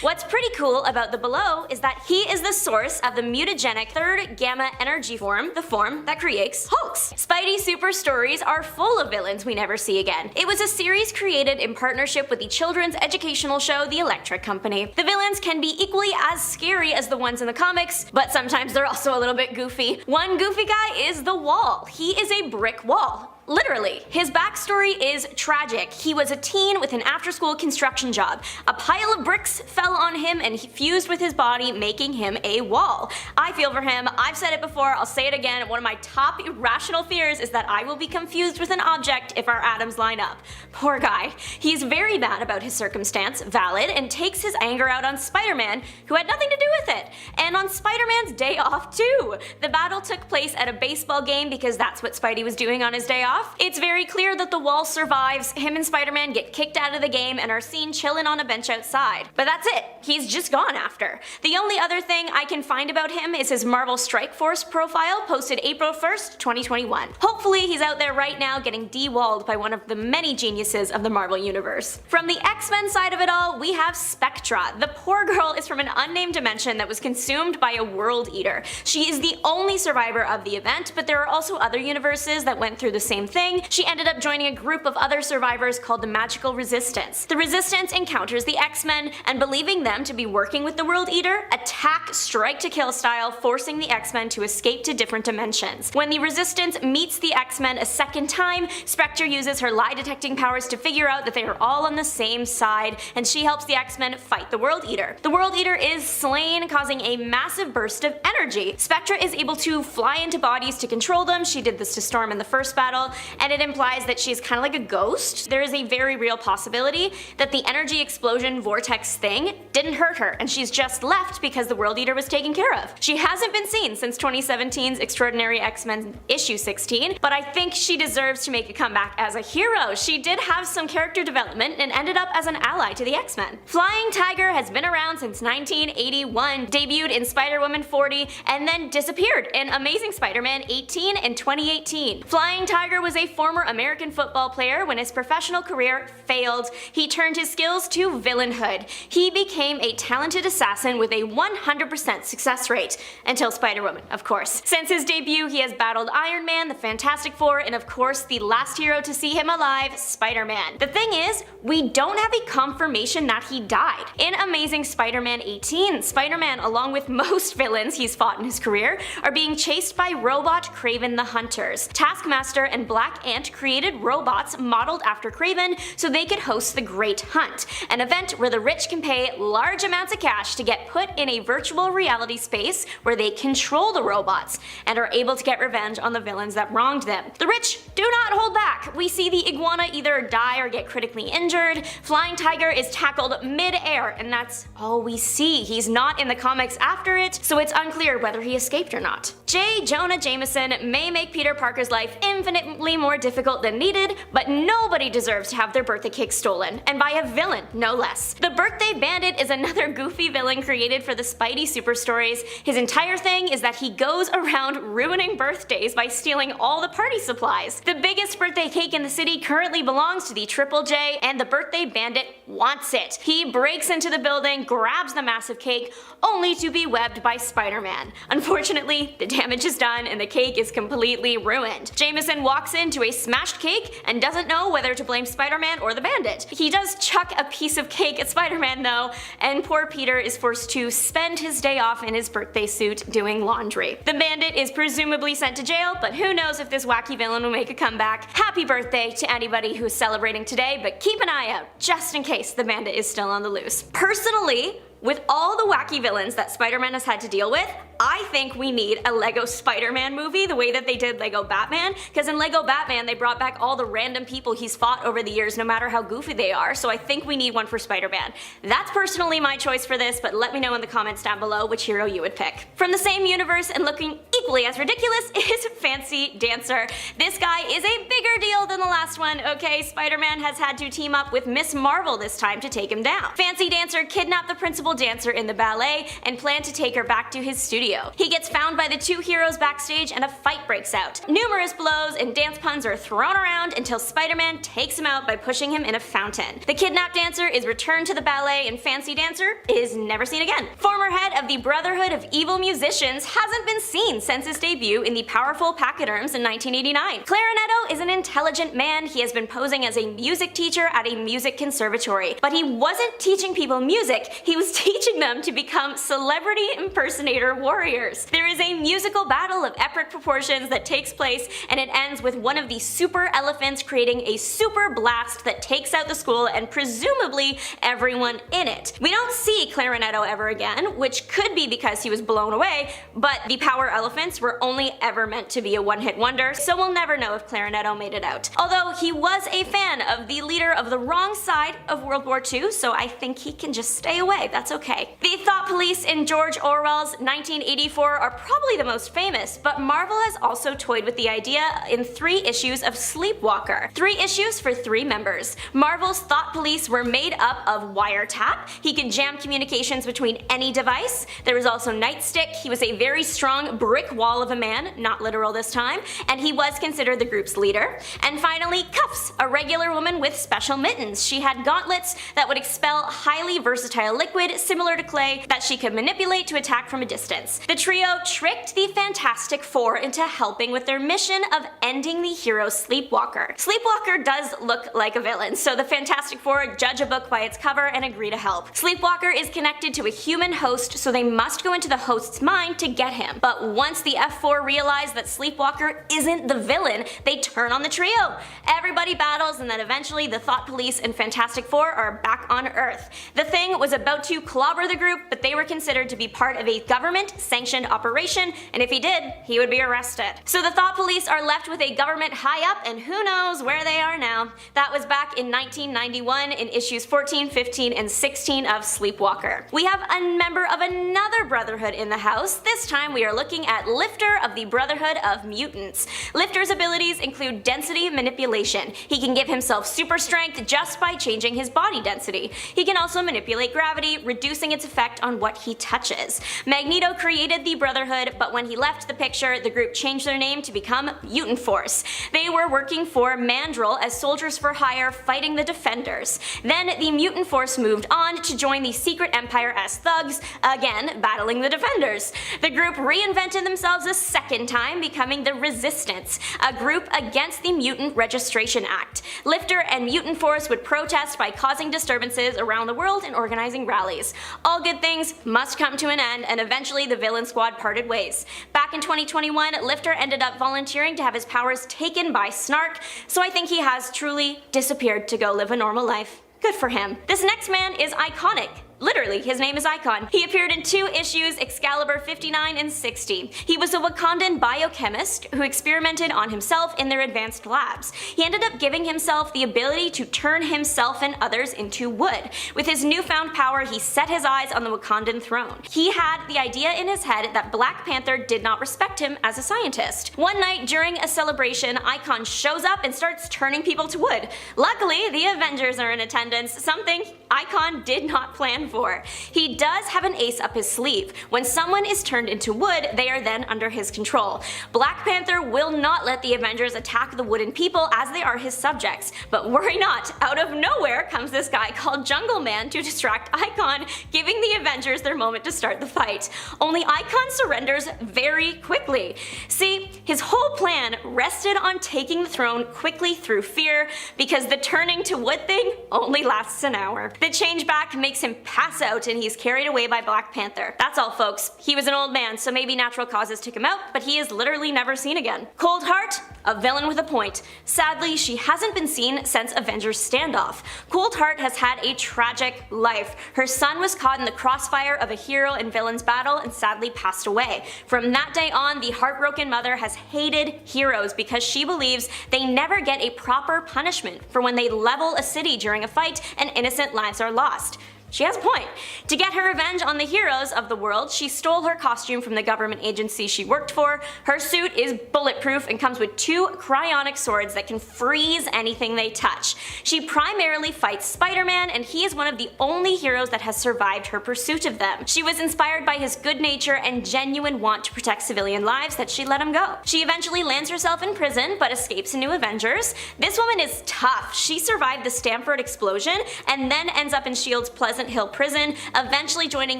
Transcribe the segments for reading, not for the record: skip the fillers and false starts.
What's pretty cool about the Below is that he is the source of the mutagenic third gamma energy form, the form that creates Hulks. Spidey Super Stories are full of villains we never see again. It was a series created in partnership with the children's educational show The Electric Company. The villains can be equally as scary as the ones in the comics, but sometimes they're also a little bit goofy. One goofy guy is the Wall. He is a brick wall. Literally. His backstory is tragic. He was a teen with an after-school construction job. A pile of bricks fell on him and he fused with his body, making him a wall. I feel for him. I've said it before, I'll say it again. One of my top irrational fears is that I will be confused with an object if our atoms line up. Poor guy. He's very mad about his circumstance, valid, and takes his anger out on Spider-Man, who had nothing to do with it. And on Spider-Man's day off too. The battle took place at a baseball game because that's what Spidey was doing on his day off. It's very clear that the Wall survives. Him and Spider-Man get kicked out of the game and are seen chilling on a bench outside. But that's it. He's just gone after. The only other thing I can find about him is his Marvel Strike Force profile posted April 1st, 2021. Hopefully he's out there right now getting de-walled by one of the many geniuses of the Marvel Universe. From the X-Men side of it all, we have Spectra. The poor girl is from an unnamed dimension that was consumed by a World Eater. She is the only survivor of the event, but there are also other universes that went through the same thing. She ended up joining a group of other survivors called the Magical Resistance. The Resistance encounters the X-Men, and believing them to be working with the World Eater, attack strike to kill style, forcing the X-Men to escape to different dimensions. When the Resistance meets the X-Men a second time, Spectre uses her lie detecting powers to figure out that they are all on the same side, and she helps the X-Men fight the World Eater. The World Eater is slain, causing a massive burst of energy. Spectre is able to fly into bodies to control them. She did this to Storm in the first battle, and it implies that she's kind of like a ghost. There is a very real possibility that the energy explosion vortex thing didn't hurt her, and she's just left because the World Eater was taken care of. She hasn't been seen since 2017's Extraordinary X-Men issue 16, but I think she deserves to make a comeback as a hero. She did have some character development and ended up as an ally to the X-Men. Flying Tiger has been around since 1981, debuted in Spider-Woman 40, and then disappeared in Amazing Spider-Man 18 in 2018. Flying Tiger was a former American football player. When his professional career failed, he turned his skills to villainhood. He became a talented assassin with a 100% success rate, until Spider-Woman, of course. Since his debut, he has battled Iron Man, the Fantastic Four, and of course the last hero to see him alive, Spider-Man. The thing is, we don't have a confirmation that he died. In Amazing Spider-Man 18, Spider-Man, along with most villains he's fought in his career, are being chased by Robot Kraven the Hunters. Taskmaster and Black Ant created robots modeled after Kraven so they could host the Great Hunt, an event where the rich can pay large amounts of cash to get put in a virtual reality space where they control the robots and are able to get revenge on the villains that wronged them. The rich do not hold back. We see the iguana either die or get critically injured. Flying Tiger is tackled mid-air, and that's all we see. He's not in the comics after it, so it's unclear whether he escaped or not. J. Jonah Jameson may make Peter Parker's life infinitely more difficult than needed, but nobody deserves to have their birthday cake stolen, and by a villain, no less. The Birthday Bandit is another goofy villain created for the Spidey Super Stories. His entire thing is that he goes around ruining birthdays by stealing all the party supplies. The biggest birthday cake in the city currently belongs to the Triple J, and the Birthday Bandit wants it. He breaks into the building, grabs the massive cake, only to be webbed by Spider-Man. Unfortunately, the damage is done and the cake is completely ruined. Jameson walks into a smashed cake and doesn't know whether to blame Spider-Man or the Bandit. He does chuck a piece of cake at Spider-Man though, and poor Peter is forced to spend his day off in his birthday suit doing laundry. The Bandit is presumably sent to jail, but who knows if this wacky villain will make a comeback. Happy birthday to anybody who is celebrating today, but keep an eye out just in case the Bandit is still on the loose. Personally, with all the wacky villains that Spider-Man has had to deal with, I think we need a Lego Spider-Man movie the way that they did Lego Batman, because in Lego Batman they brought back all the random people he's fought over the years no matter how goofy they are, so I think we need one for Spider-Man. That's personally my choice for this, but let me know in the comments down below which hero you would pick. From the same universe and looking equally as ridiculous is Fancy Dancer. This guy is a bigger deal than the last one, okay? Spider-Man has had to team up with Miss Marvel this time to take him down. Fancy Dancer kidnapped the principal beautiful dancer in the ballet and planned to take her back to his studio. He gets found by the two heroes backstage and a fight breaks out. Numerous blows and dance puns are thrown around until Spider-Man takes him out by pushing him in a fountain. The kidnapped dancer is returned to the ballet and Fancy Dancer is never seen again. Former head of the Brotherhood of Evil Musicians hasn't been seen since his debut in the powerful Pachyderms in 1989. Clarinetto is an intelligent man. He has been posing as a music teacher at a music conservatory, but he wasn't teaching people music, he was teaching them to become celebrity impersonator warriors. There is a musical battle of epic proportions that takes place, and it ends with one of the super elephants creating a super blast that takes out the school and presumably everyone in it. We don't see Clarinetto ever again, which could be because he was blown away, but the power elephants were only ever meant to be a one-hit wonder, so we'll never know if Clarinetto made it out. Although he was a fan of the leader of the wrong side of World War II, so I think he can just stay away, that's okay. The thought police in George Orwell's 1984 are probably the most famous, but Marvel has also toyed with the idea in 3 issues of Sleepwalker. 3 issues for 3 members. Marvel's thought police were made up of Wiretap. He could jam communications between any device. There was also Nightstick. He was a very strong brick wall of a man, not literal this time, and he was considered the group's leader. And finally, Cuffs, a regular woman with special mittens. She had gauntlets that would expel highly versatile liquid similar to clay that she could manipulate to attack from a distance. The trio tricked the Fantastic Four into helping with their mission of ending the hero Sleepwalker. Sleepwalker does look like a villain, so the Fantastic Four judge a book by its cover and agree to help. Sleepwalker is connected to a human host, so they must go into the host's mind to get him. But once the F4 realize that Sleepwalker isn't the villain, they turn on the trio. Everybody battles, and then eventually the Thought Police and Fantastic Four are back on Earth. The Thing was about to clobber the group, but they were considered to be part of a government-sanctioned operation, and if he did, he would be arrested. So the Thought Police are left with a government high up, and who knows where they are now. That was back in 1991 in issues 14, 15, and 16 of Sleepwalker. We have a member of another Brotherhood in the house. This time we are looking at Lifter of the Brotherhood of Mutants. Lifter's abilities include density manipulation. He can give himself super strength just by changing his body density. He can also manipulate gravity, reducing its effect on what he touches. Magneto created the Brotherhood, but when he left the picture, the group changed their name to become Mutant Force. They were working for Mandrill as soldiers for hire fighting the Defenders. Then the Mutant Force moved on to join the Secret Empire as thugs, again battling the Defenders. The group reinvented themselves a second time, becoming the Resistance, a group against the Mutant Registration Act. Lifter and Mutant Force would protest by causing disturbances around the world and organizing rallies. All good things must come to an end, and eventually the villain squad parted ways. Back in 2021, Lifter ended up volunteering to have his powers taken by Snark, so I think he has truly disappeared to go live a normal life. Good for him. This next man is iconic. Literally, his name is Icon. He appeared in 2 issues, Excalibur 59 and 60. He was a Wakandan biochemist who experimented on himself in their advanced labs. He ended up giving himself the ability to turn himself and others into wood. With his newfound power, he set his eyes on the Wakandan throne. He had the idea in his head that Black Panther did not respect him as a scientist. One night during a celebration, Icon shows up and starts turning people to wood. Luckily, the Avengers are in attendance, something Icon did not plan for. He does have an ace up his sleeve. When someone is turned into wood, they are then under his control. Black Panther will not let the Avengers attack the wooden people as they are his subjects. But worry not, out of nowhere comes this guy called Jungle Man to distract Icon, giving the Avengers their moment to start the fight. Only Icon surrenders very quickly. See, his whole plan rested on taking the throne quickly through fear, because the turning to wood thing only lasts an hour. The change back makes him pass out and he's carried away by Black Panther. That's all, folks. He was an old man, so maybe natural causes took him out, but he is literally never seen again. Cold Heart? A villain with a point. Sadly, she hasn't been seen since Avengers Standoff. Cold Heart has had a tragic life. Her son was caught in the crossfire of a hero and villain's battle and sadly passed away. From that day on, the heartbroken mother has hated heroes because she believes they never get a proper punishment for when they level a city during a fight and innocent lives are lost. She has a point. To get her revenge on the heroes of the world, she stole her costume from the government agency she worked for. Her suit is bulletproof and comes with 2 cryonic swords that can freeze anything they touch. She primarily fights Spider-Man, and he is one of the only heroes that has survived her pursuit of them. She was inspired by his good nature and genuine want to protect civilian lives that she let him go. She eventually lands herself in prison, but escapes in New Avengers. This woman is tough. She survived the Stamford explosion and then ends up in S.H.I.E.L.D.'s Pleasant Hill prison, eventually joining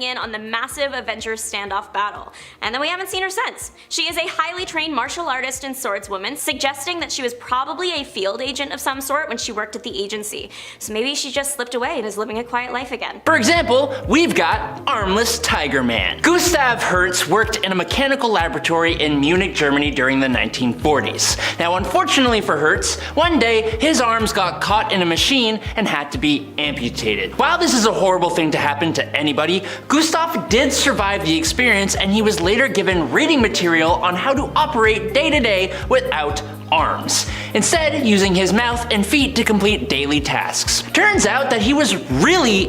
in on the massive Avengers standoff battle. And then we haven't seen her since. She is a highly trained martial artist and swordswoman, suggesting that she was probably a field agent of some sort when she worked at the agency. So maybe she just slipped away and is living a quiet life again. For example, we've got Armless Tiger Man. Gustav Hertz worked in a mechanical laboratory in Munich, Germany during the 1940s. Now, unfortunately for Hertz, one day his arms got caught in a machine and had to be amputated. While this is a horrible thing to happen to anybody, Gustav did survive the experience, and he was later given reading material on how to operate day to day without arms, instead using his mouth and feet to complete daily tasks. Turns out that he was really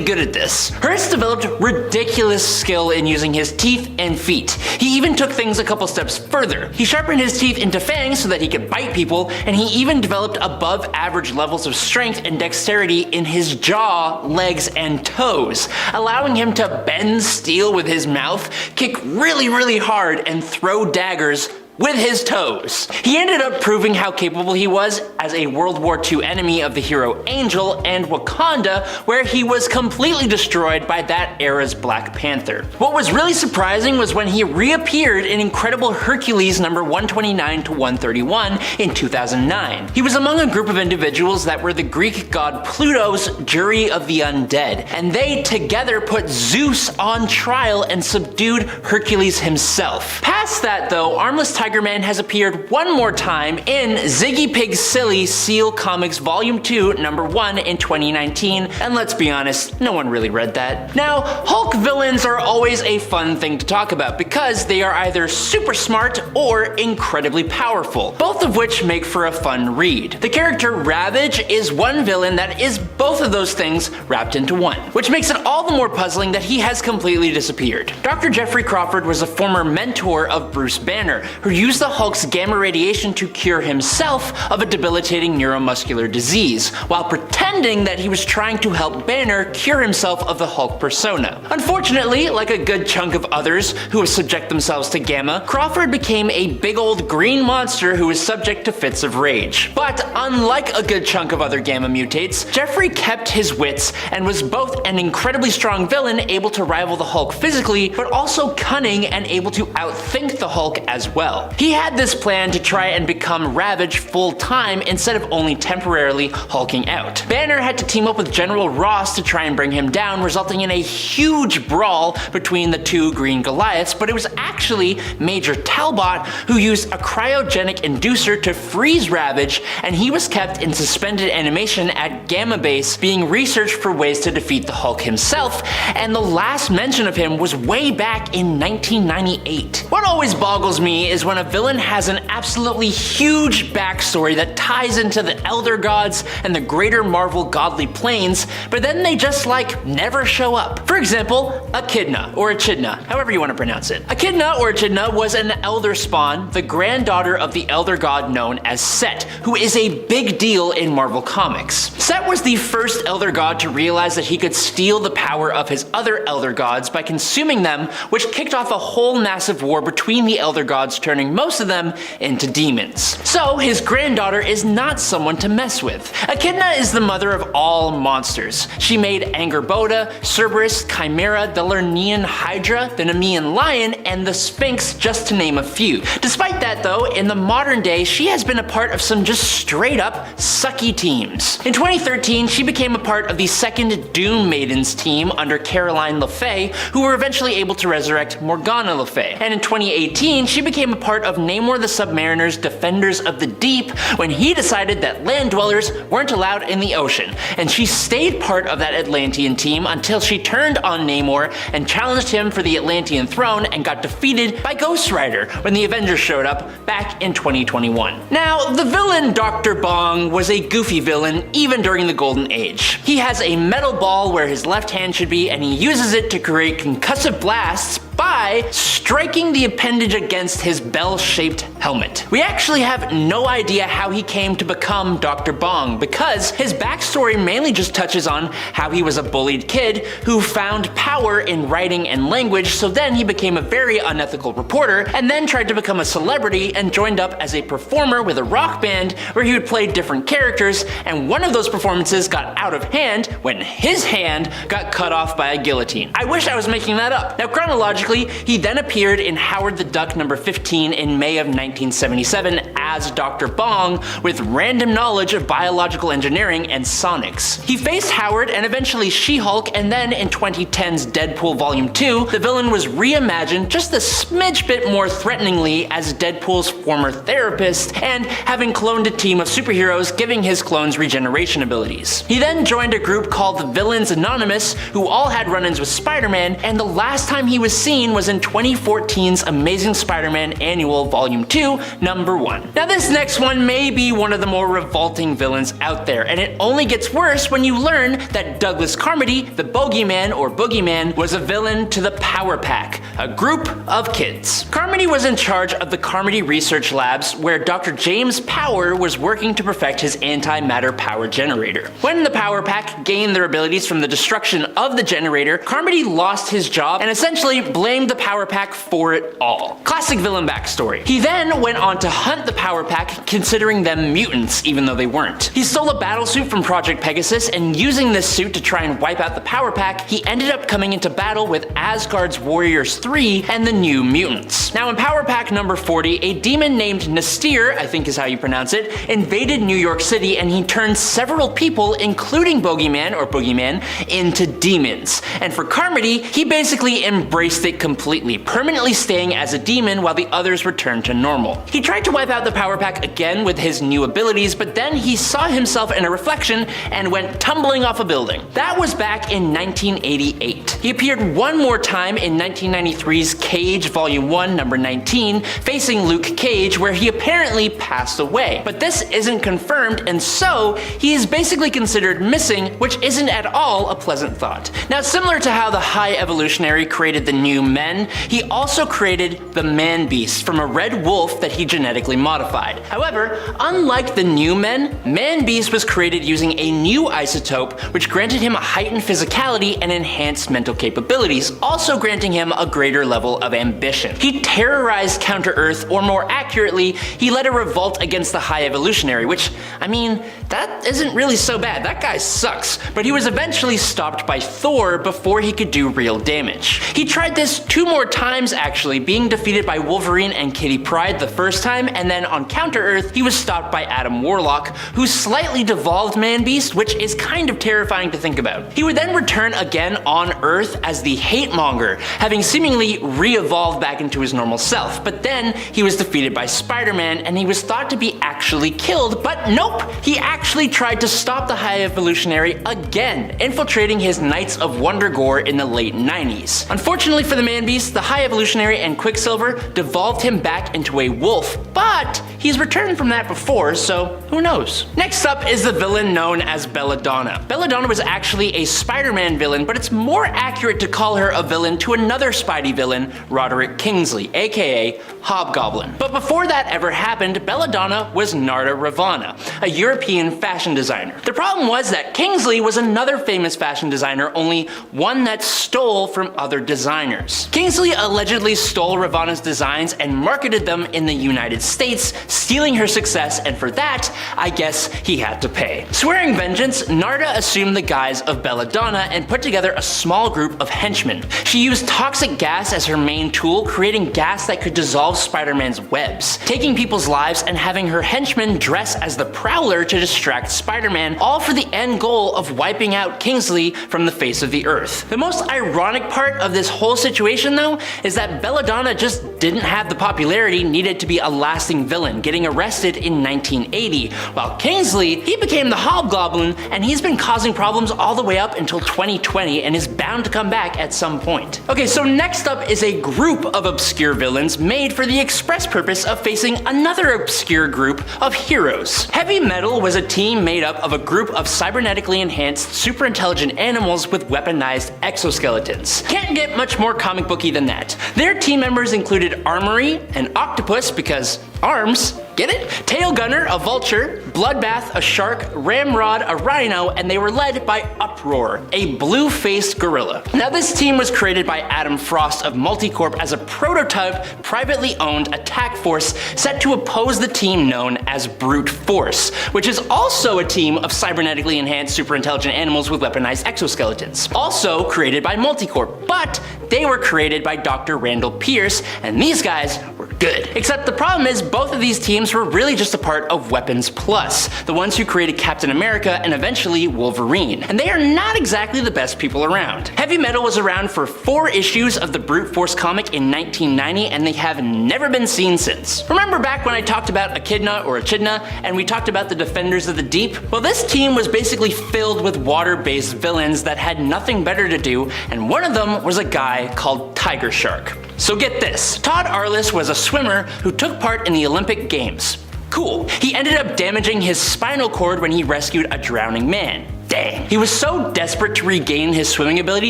good at this. Hertz developed ridiculous skill in using his teeth and feet. He even took things a couple steps further. He sharpened his teeth into fangs so that he could bite people, and he even developed above average levels of strength and dexterity in his jaw, legs, and toes, allowing him to bend steel with his mouth, kick really hard, and throw daggers with his toes. He ended up proving how capable he was as a World War II enemy of the hero Angel and Wakanda, where he was completely destroyed by that era's Black Panther. What was really surprising was when he reappeared in Incredible Hercules number 129 to 131 in 2009. He was among a group of individuals that were the Greek god Pluto's jury of the undead, and they together put Zeus on trial and subdued Hercules himself. Past that though, Armless Tiger Man has appeared one more time in Ziggy Pig's Silly Seal Comics Volume 2, Number 1 in 2019, and let's be honest, no one really read that. Now, Hulk villains are always a fun thing to talk about because they are either super smart or incredibly powerful, both of which make for a fun read. The character Ravage is one villain that is both of those things wrapped into one, which makes it all the more puzzling that he has completely disappeared. Dr. Jeffrey Crawford was a former mentor of Bruce Banner, who used the Hulk's gamma radiation to cure himself of a debilitating neuromuscular disease, while pretending that he was trying to help Banner cure himself of the Hulk persona. Unfortunately, like a good chunk of others who have subject themselves to gamma, Crawford became a big old green monster who is subject to fits of rage. But unlike a good chunk of other gamma mutates, Jeffrey kept his wits and was both an incredibly strong villain able to rival the Hulk physically, but also cunning and able to outthink the Hulk as well. He had this plan to try and become Ravage full-time instead of only temporarily hulking out. Banner had to team up with General Ross to try and bring him down, resulting in a huge brawl between the two Green Goliaths, but it was actually Major Talbot who used a cryogenic inducer to freeze Ravage, and he was kept in suspended animation at Gamma Base being researched for ways to defeat the Hulk himself, and the last mention of him was way back in 1998. What always boggles me is when a villain has an absolutely huge backstory that ties into the Elder Gods and the greater Marvel godly planes, but then they just never show up. For example, Echidna, or Echidna, however you want to pronounce it. Echidna or Echidna was an Elder Spawn, the granddaughter of the Elder God known as Set, who is a big deal in Marvel Comics. Set was the first Elder God to realize that he could steal the power of his other Elder Gods by consuming them, which kicked off a whole massive war between the Elder Gods, turning most of them into demons. So his granddaughter is not someone to mess with. Echidna is the mother of all monsters. She made Angerboda, Cerberus, Chimera, the Lernean Hydra, the Nemean Lion, and the Sphinx, just to name a few. Despite that though, in the modern day, she has been a part of some just straight up sucky teams. In 2013, she became a part of the second Doom Maidens team under Caroline Le Fay, who were eventually able to resurrect Morgana Le Fay. And in 2018, she became a part of Namor the Submariner's Defenders of the Deep when he decided that land dwellers weren't allowed in the ocean, and she stayed part of that Atlantean team until she turned on Namor and challenged him for the Atlantean throne and got defeated by Ghost Rider when the Avengers showed up back in 2021. Now, the villain Dr. Bong was a goofy villain even during the Golden Age. He has a metal ball where his left hand should be, and he uses it to create concussive blasts by striking the appendage against his bell-shaped helmet. We actually have no idea how he came to become Dr. Bong, because his backstory mainly just touches on how he was a bullied kid who found power in writing and language, so then he became a very unethical reporter, and then tried to become a celebrity and joined up as a performer with a rock band where he would play different characters, and one of those performances got out of hand when his hand got cut off by a guillotine. I wish I was making that up. Now, chronologically, he then appeared in Howard the Duck number 15 in May of 1977 as Dr. Bong with random knowledge of biological engineering and sonics. He faced Howard and eventually She-Hulk, and then in 2010's Deadpool Volume 2, the villain was reimagined just a smidge bit more threateningly as Deadpool's former therapist and having cloned a team of superheroes, giving his clones regeneration abilities. He then joined a group called the Villains Anonymous, who all had run-ins with Spider-Man, and the last time he was seen was in 2014's Amazing Spider-Man Annual Volume 2, number 1. Now, this next one may be one of the more revolting villains out there, and it only gets worse when you learn that Douglas Carmody, the Bogeyman or Boogeyman, was a villain to the Power Pack, a group of kids. Carmody was in charge of the Carmody Research Labs, where Dr. James Power was working to perfect his antimatter power generator. When the Power Pack gained their abilities from the destruction of the generator, Carmody lost his job and essentially blamed the Power Pack for it all. Classic villain backstory. He then went on to hunt the Power Pack, considering them mutants even though they weren't. He stole a battle suit from Project Pegasus, and using this suit to try and wipe out the Power Pack, he ended up coming into battle with Asgard's Warriors 3 and the New Mutants. Now, in Power Pack number 40, a demon named Nastir, I think is how you pronounce it, invaded New York City, and he turned several people, including Bogeyman or Boogeyman, into demons. And for Carmody, he basically embraced it completely, permanently staying as a demon while the others returned to normal. He tried to wipe out the Power Pack again with his new abilities, but then he saw himself in a reflection and went tumbling off a building. That was back in 1988. He appeared one more time in 1993's Cage Volume 1, number 19, facing Luke Cage, where he apparently passed away. But this isn't confirmed, and so he is basically considered missing, which isn't at all a pleasant thought. Now, similar to how the High Evolutionary created the New Men, he also created the Man Beast from a red wolf that he genetically modified. However, unlike the New Men, Man Beast was created using a new isotope which granted him a heightened physicality and enhanced mental capabilities, also granting him a greater level of ambition. He terrorized Counter-Earth, or more accurately, he led a revolt against the High Evolutionary, which, I mean, that isn't really so bad. That guy sucks. But he was eventually stopped by Thor before he could do real damage. He tried this 2 more times actually, being defeated by Wolverine and Kitty Pryde the first time, and then on Counter-Earth, he was stopped by Adam Warlock, who slightly devolved Man-Beast, which is kind of terrifying to think about. He would then return again on Earth as the Hate Monger, having seemingly re-evolved back into his normal self, but then he was defeated by Spider-Man, and he was thought to be actually killed, but nope! He actually tried to stop the High Evolutionary again, infiltrating his Knights of Wundagore in the late 90s. Unfortunately for the Man-Beast, the High Evolutionary and Quicksilver devolved him back into a wolf, but he's returned from that before, so who knows? Next up is the villain known as Belladonna. Belladonna was actually a Spider-Man villain, but it's more accurate to call her a villain to another Spidey villain, Roderick Kingsley, aka Hobgoblin. But before that ever happened, Belladonna was Narda Ravana, a European fashion designer. The problem was that Kingsley was another famous fashion designer, only one that stole from other designers. Kingsley allegedly stole Ravana's designs and marketed them in the United States, stealing her success, and for that, I guess he had to pay. Swearing vengeance, Narda assumed the guise of Belladonna and put together a small group group of henchmen. She used toxic gas as her main tool, creating gas that could dissolve Spider-Man's webs, taking people's lives and having her henchmen dress as the Prowler to distract Spider-Man, all for the end goal of wiping out Kingsley from the face of the earth. The most ironic part of this whole situation, though, is that Belladonna just didn't have the popularity needed to be a lasting villain, getting arrested in 1980, while Kingsley, he became the Hobgoblin, and he's been causing problems all the way up until 2020 and is bound to come back at some point. Okay, so next up is a group of obscure villains made for the express purpose of facing another obscure group of heroes. Heavy Metal was a team made up of a group of cybernetically enhanced, super intelligent animals with weaponized exoskeletons. Can't get much more comic booky than that. Their team members included Armory, an octopus because arms, get it? Tail Gunner, a vulture, Bloodbath, a shark, Ramrod, a rhino, and they were led by Uproar, a blue-faced gorilla. Now this team was created by Adam Frost of Multicorp as a prototype, privately owned attack force set to oppose the team known as Brute Force, which is also a team of cybernetically enhanced super intelligent animals with weaponized exoskeletons. Also created by Multicorp, but they were created by Dr. Randall Pierce, and these guys were good. Except the problem is both of these teams were really just a part of Weapons Plus, the ones who created Captain America and eventually Wolverine, and they are not exactly the best people around. Heavy Metal was around for 4 issues of the Brute Force comic in 1990, and they have never been seen since. Remember back when I talked about Echidna or Echidna, and we talked about the Defenders of the Deep? Well, this team was basically filled with water-based villains that had nothing better to do, and one of them was a guy called Tiger Shark. So get this, Todd Arliss was a swimmer who took part in the Olympic Games. Cool. He ended up damaging his spinal cord when he rescued a drowning man. Dang. He was so desperate to regain his swimming ability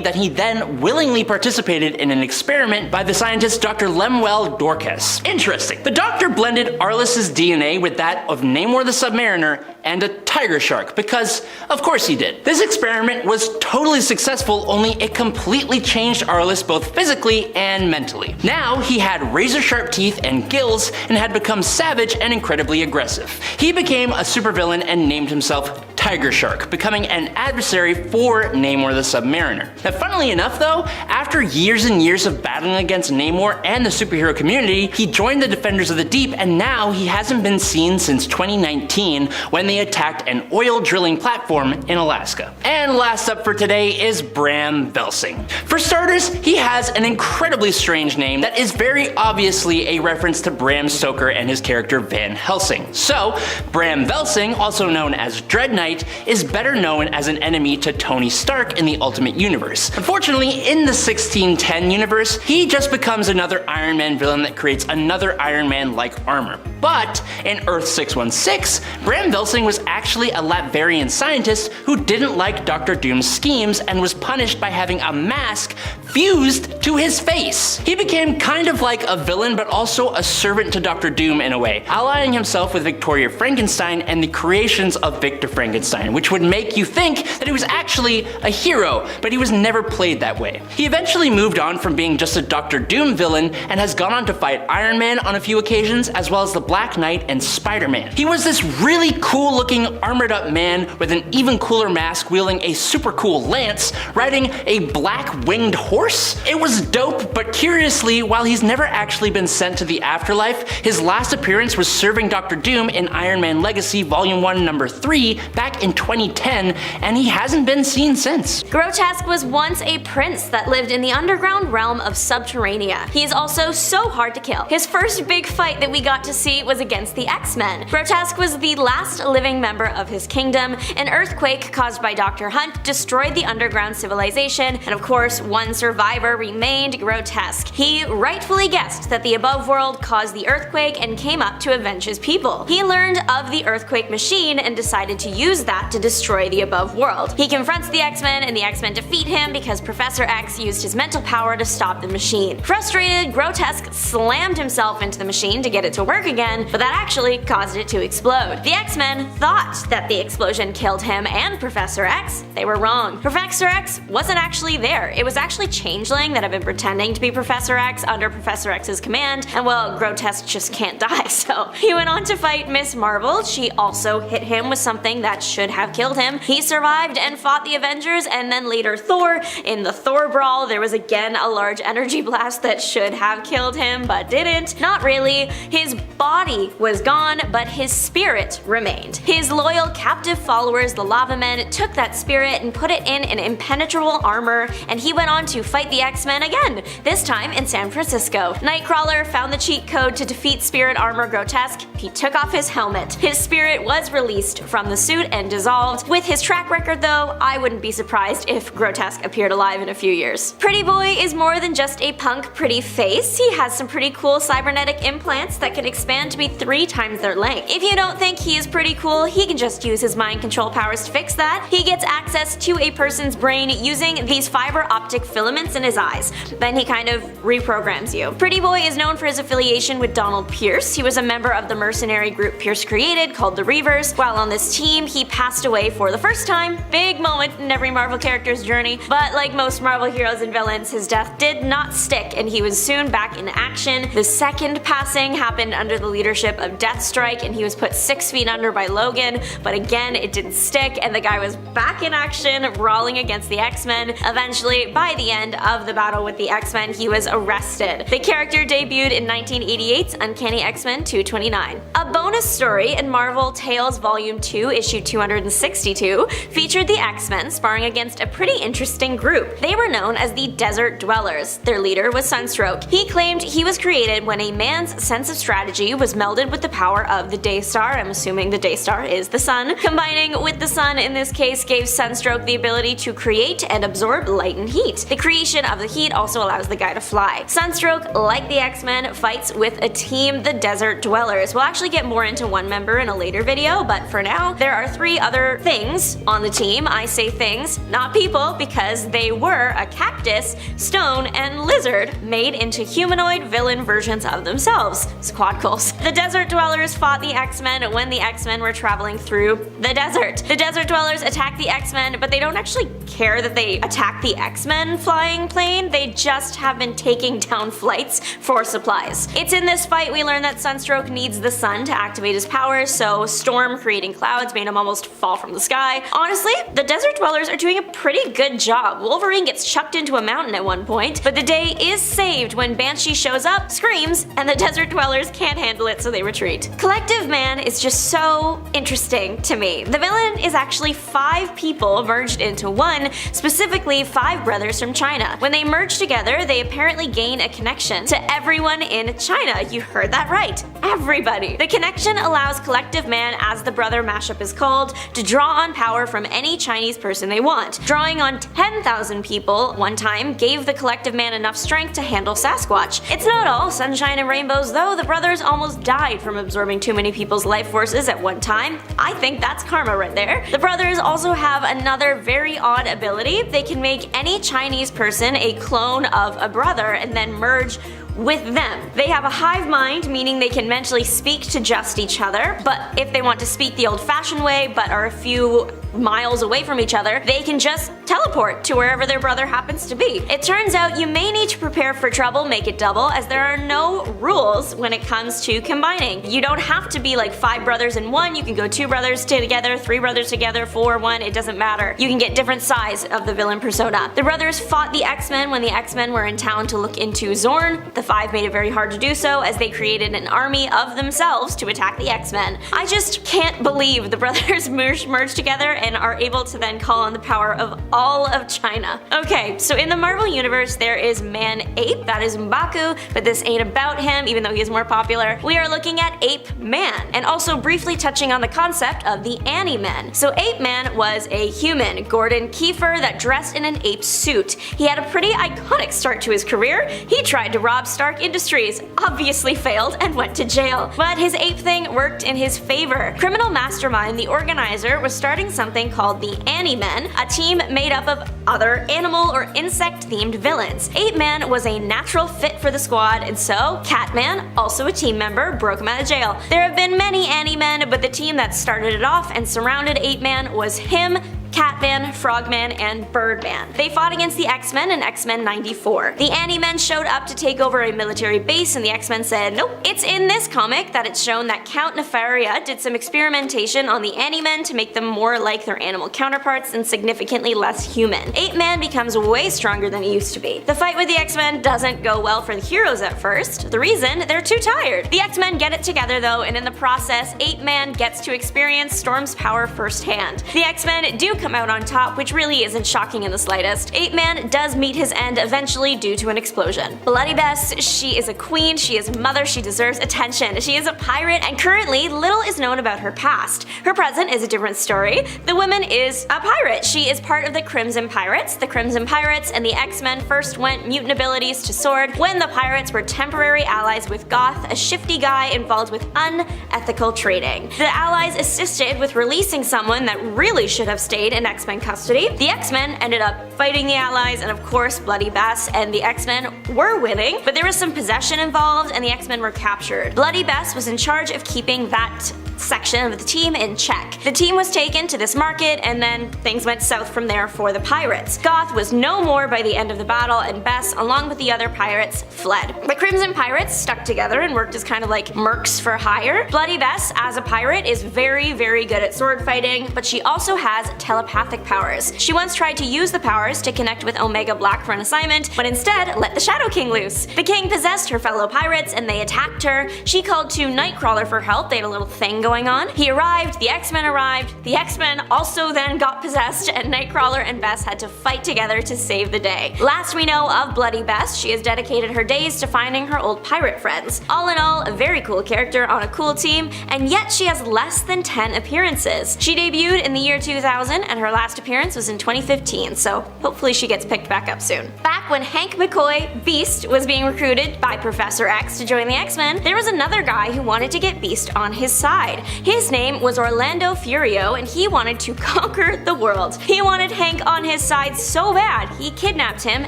that he then willingly participated in an experiment by the scientist Dr. Lemuel Dorcas. Interesting. The doctor blended Arliss's DNA with that of Namor the Submariner and a tiger shark, because of course he did. This experiment was totally successful, only it completely changed Arliss both physically and mentally. Now he had razor sharp teeth and gills and had become savage and incredibly aggressive. He became a supervillain and named himself Tiger Shark, becoming an adversary for Namor the Submariner. Now, funnily enough though, after years and years of battling against Namor and the superhero community, he joined the Defenders of the Deep, and now he hasn't been seen since 2019 when they attacked an oil drilling platform in Alaska. And last up for today is Bram Velsing. For starters, he has an incredibly strange name that is very obviously a reference to Bram Stoker and his character Van Helsing. So, Bram Velsing, also known as Dread Knight, is better known as an enemy to Tony Stark in the Ultimate Universe. Unfortunately, in the 1610 universe, he just becomes another Iron Man villain that creates another Iron Man-like armor. But in Earth 616, Bram Velsing was actually a Latverian scientist who didn't like Dr. Doom's schemes and was punished by having a mask fused to his face. He became kind of like a villain, but also a servant to Dr. Doom in a way, allying himself with Victoria Frankenstein and the creations of Victor Frankenstein, which would make you think that he was actually a hero, but he was never played that way. He eventually moved on from being just a Dr. Doom villain and has gone on to fight Iron Man on a few occasions, as well as the Black Knight and Spider-Man. He was this really cool looking armored up man with an even cooler mask, wielding a super cool lance, riding a black winged horse. It was dope, but curiously, while he's never actually been sent to the afterlife, his last appearance was serving Dr. Doom in Iron Man Legacy Volume 1 Number 3 back in 2010, and he hasn't been seen since. Grotesque was once a prince that lived in the underground realm of Subterranea. He is also so hard to kill. His first big fight that we got to see was against the X-Men. Grotesque was the last living member of his kingdom. An earthquake caused by Dr. Hunt destroyed the underground civilization, and of course, one survivor remained Grotesque. He rightfully guessed that the above world caused the earthquake and came up to avenge his people. He learned of the earthquake machine and decided to use that to destroy the above world. He confronts the X-Men, and the X-Men defeat him because Professor X used his mental power to stop the machine. Frustrated, Grotesque slammed himself into the machine to get it to work again, but that actually caused it to explode. The X-Men thought that the explosion killed him and Professor X. They were wrong. Professor X wasn't actually there. It was actually Changeling that of been pretending to be Professor X under Professor X's command, and well, Grotesque just can't die, so he went on to fight Miss Marvel. She also hit him with something that should have killed him. He survived and fought the Avengers, and then later Thor. In the Thor brawl, there was again a large energy blast that should have killed him, but didn't. Not really. His body was gone, but his spirit remained. His loyal captive followers, the Lava Men, took that spirit and put it in an impenetrable armor, and he went on to fight the X-Men again, this time in San Francisco. Nightcrawler found the cheat code to defeat Spirit Armor Grotesque. He took off his helmet. His spirit was released from the suit and dissolved. With his track record though, I wouldn't be surprised if Grotesque appeared alive in a few years. Pretty Boy is more than just a punk pretty face. He has some pretty cool cybernetic implants that can expand to be 3 times their length. If you don't think he is pretty cool, he can just use his mind control powers to fix that. He gets access to a person's brain using these fiber optic filaments in his eyes. Then he kind of reprograms you. Pretty Boy is known for his affiliation with Donald Pierce. He was a member of the mercenary group Pierce created called the Reavers. While on this team, he passed away for the first time. Big moment in every Marvel character's journey, but like most Marvel heroes and villains, his death did not stick and he was soon back in action. The second passing happened under the leadership of Deathstrike and he was put 6 feet under by Logan, but again it didn't stick and the guy was back in action brawling against the X-Men. Eventually, by the end of the battle with the X-Men, he was arrested. The character debuted in 1988's Uncanny X-Men 229. A bonus story in Marvel Tales Volume 2, issue 262, featured the X-Men sparring against a pretty interesting group. They were known as the Desert Dwellers. Their leader was Sunstroke. He claimed he was created when a man's sense of strategy was melded with the power of the Daystar. I'm assuming the Daystar is the sun. Combining with the sun in this case gave Sunstroke the ability to create and absorb light and heat. The creation of the heat also allows the guy to fly. Sunstroke, like the X-Men, fights with a team, the Desert Dwellers. We'll actually get more into one member in a later video, but for now, there are 3 other things on the team. I say things, not people, because they were a cactus, stone, and lizard made into humanoid villain versions of themselves. Squadcles. The Desert Dwellers fought the X-Men when the X-Men were traveling through the desert. The Desert Dwellers attack the X-Men, but they don't actually care that they attack the X-Men flying plane. They just have been taking down flights for supplies. It's in this fight we learn that Sunstroke needs the sun to activate his powers, so Storm creating clouds made him almost fall from the sky. Honestly, the Desert Dwellers are doing a pretty good job. Wolverine gets chucked into a mountain at one point, but the day is saved when Banshee shows up, screams, and the Desert Dwellers can't handle it, so they retreat. Collective Man is just so interesting to me. The villain is actually 5 people merged into one, specifically 5 brothers from China. When they merge together, they apparently gain a connection to everyone in China. You heard that right. Everybody. The connection allows Collective Man, as the brother mashup is called, to draw on power from any Chinese person they want. Drawing on 10,000 people one time gave the Collective Man enough strength to handle Sasquatch. It's not all sunshine and rainbows though. The brothers almost died from absorbing too many people's life forces at one time. I think that's karma right there. The brothers also have another very odd ability. They can make any Chinese person a clone of a brother and then merge with them. They have a hive mind, meaning they can mentally speak to just each other, but if they want to speak the old-fashioned way but are a few miles away from each other, they can just teleport to wherever their brother happens to be. It turns out you may need to prepare for trouble, make it double, as there are no rules when it comes to combining. You don't have to be like 5 brothers in one, you can go 2 brothers together, 3 brothers together, 4, 1, it doesn't matter. You can get different size of the villain persona. The brothers fought the X-Men when the X-Men were in town to look into Zorn. The 5 made it very hard to do so, as they created an army of themselves to attack the X-Men. I just can't believe the brothers merged together and are able to then call on the power of all of China. Okay, so in the Marvel Universe there is Man-Ape, that is M'Baku, but this ain't about him, even though he is more popular. We are looking at Ape-Man, and also briefly touching on the concept of the Annie-Men. So Ape-Man was a human, Gordon Kiefer, that dressed in an ape suit. He had a pretty iconic start to his career. He tried to rob Stark Industries, obviously failed, and went to jail. But his ape thing worked in his favor. Criminal Mastermind, the organizer, was starting something called the Annie-Men, a team made up of other animal or insect-themed villains. Ape-Man was a natural fit for the squad, and so Catman, also a team member, broke him out of jail. There have been many Annie-Men, but the team that started it off and surrounded Ape-Man was him, Cat, Batman, Frogman, and Birdman. They fought against the X-Men in X-Men 94. The Anti-Men showed up to take over a military base and the X-Men said nope. It's in this comic that it's shown that Count Nefaria did some experimentation on the Anti-Men to make them more like their animal counterparts and significantly less human. 8-Man becomes way stronger than he used to be. The fight with the X-Men doesn't go well for the heroes at first. The reason? They're too tired. The X-Men get it together though, and in the process, 8-Man gets to experience Storm's power firsthand. The X-Men do come out on top, which really isn't shocking in the slightest. 8-Man does meet his end eventually due to an explosion. Bloody Bess, she is a queen, she is mother, she deserves attention. She is a pirate, and currently little is known about her past. Her present is a different story. The woman is a pirate. She is part of the Crimson Pirates. The Crimson Pirates and the X-Men first went mutant abilities to sword when the pirates were temporary allies with Goth, a shifty guy involved with unethical trading. The allies assisted with releasing someone that really should have stayed in X-Men custody. The X-Men ended up fighting the allies, and of course Bloody Bess and the X-Men were winning, but there was some possession involved and the X-Men were captured. Bloody Bess was in charge of keeping that section of the team in check. The team was taken to this market and then things went south from there for the pirates. Goth was no more by the end of the battle and Bess, along with the other pirates, fled. The Crimson Pirates stuck together and worked as kind of like mercs for hire. Bloody Bess, as a pirate, is very good at sword fighting, but she also has telepathic powers. She once tried to use the powers to connect with Omega Black for an assignment, but instead let the Shadow King loose. The king possessed her fellow pirates and they attacked her. She called to Nightcrawler for help. They had a little thing going on. He arrived, the X-Men arrived, the X-Men also then got possessed, and Nightcrawler and Bess had to fight together to save the day. Last we know of Bloody Bess, she has dedicated her days to finding her old pirate friends. All in all, a very cool character on a cool team, and yet she has less than 10 appearances. She debuted in the year 2000 and her last appearance was in 2015, so hopefully she gets picked back up soon. Back when Hank McCoy, Beast, was being recruited by Professor X to join the X-Men, there was another guy who wanted to get Beast on his side. His name was Orlando Furio and he wanted to conquer the world. He wanted Hank on his side so bad, he kidnapped him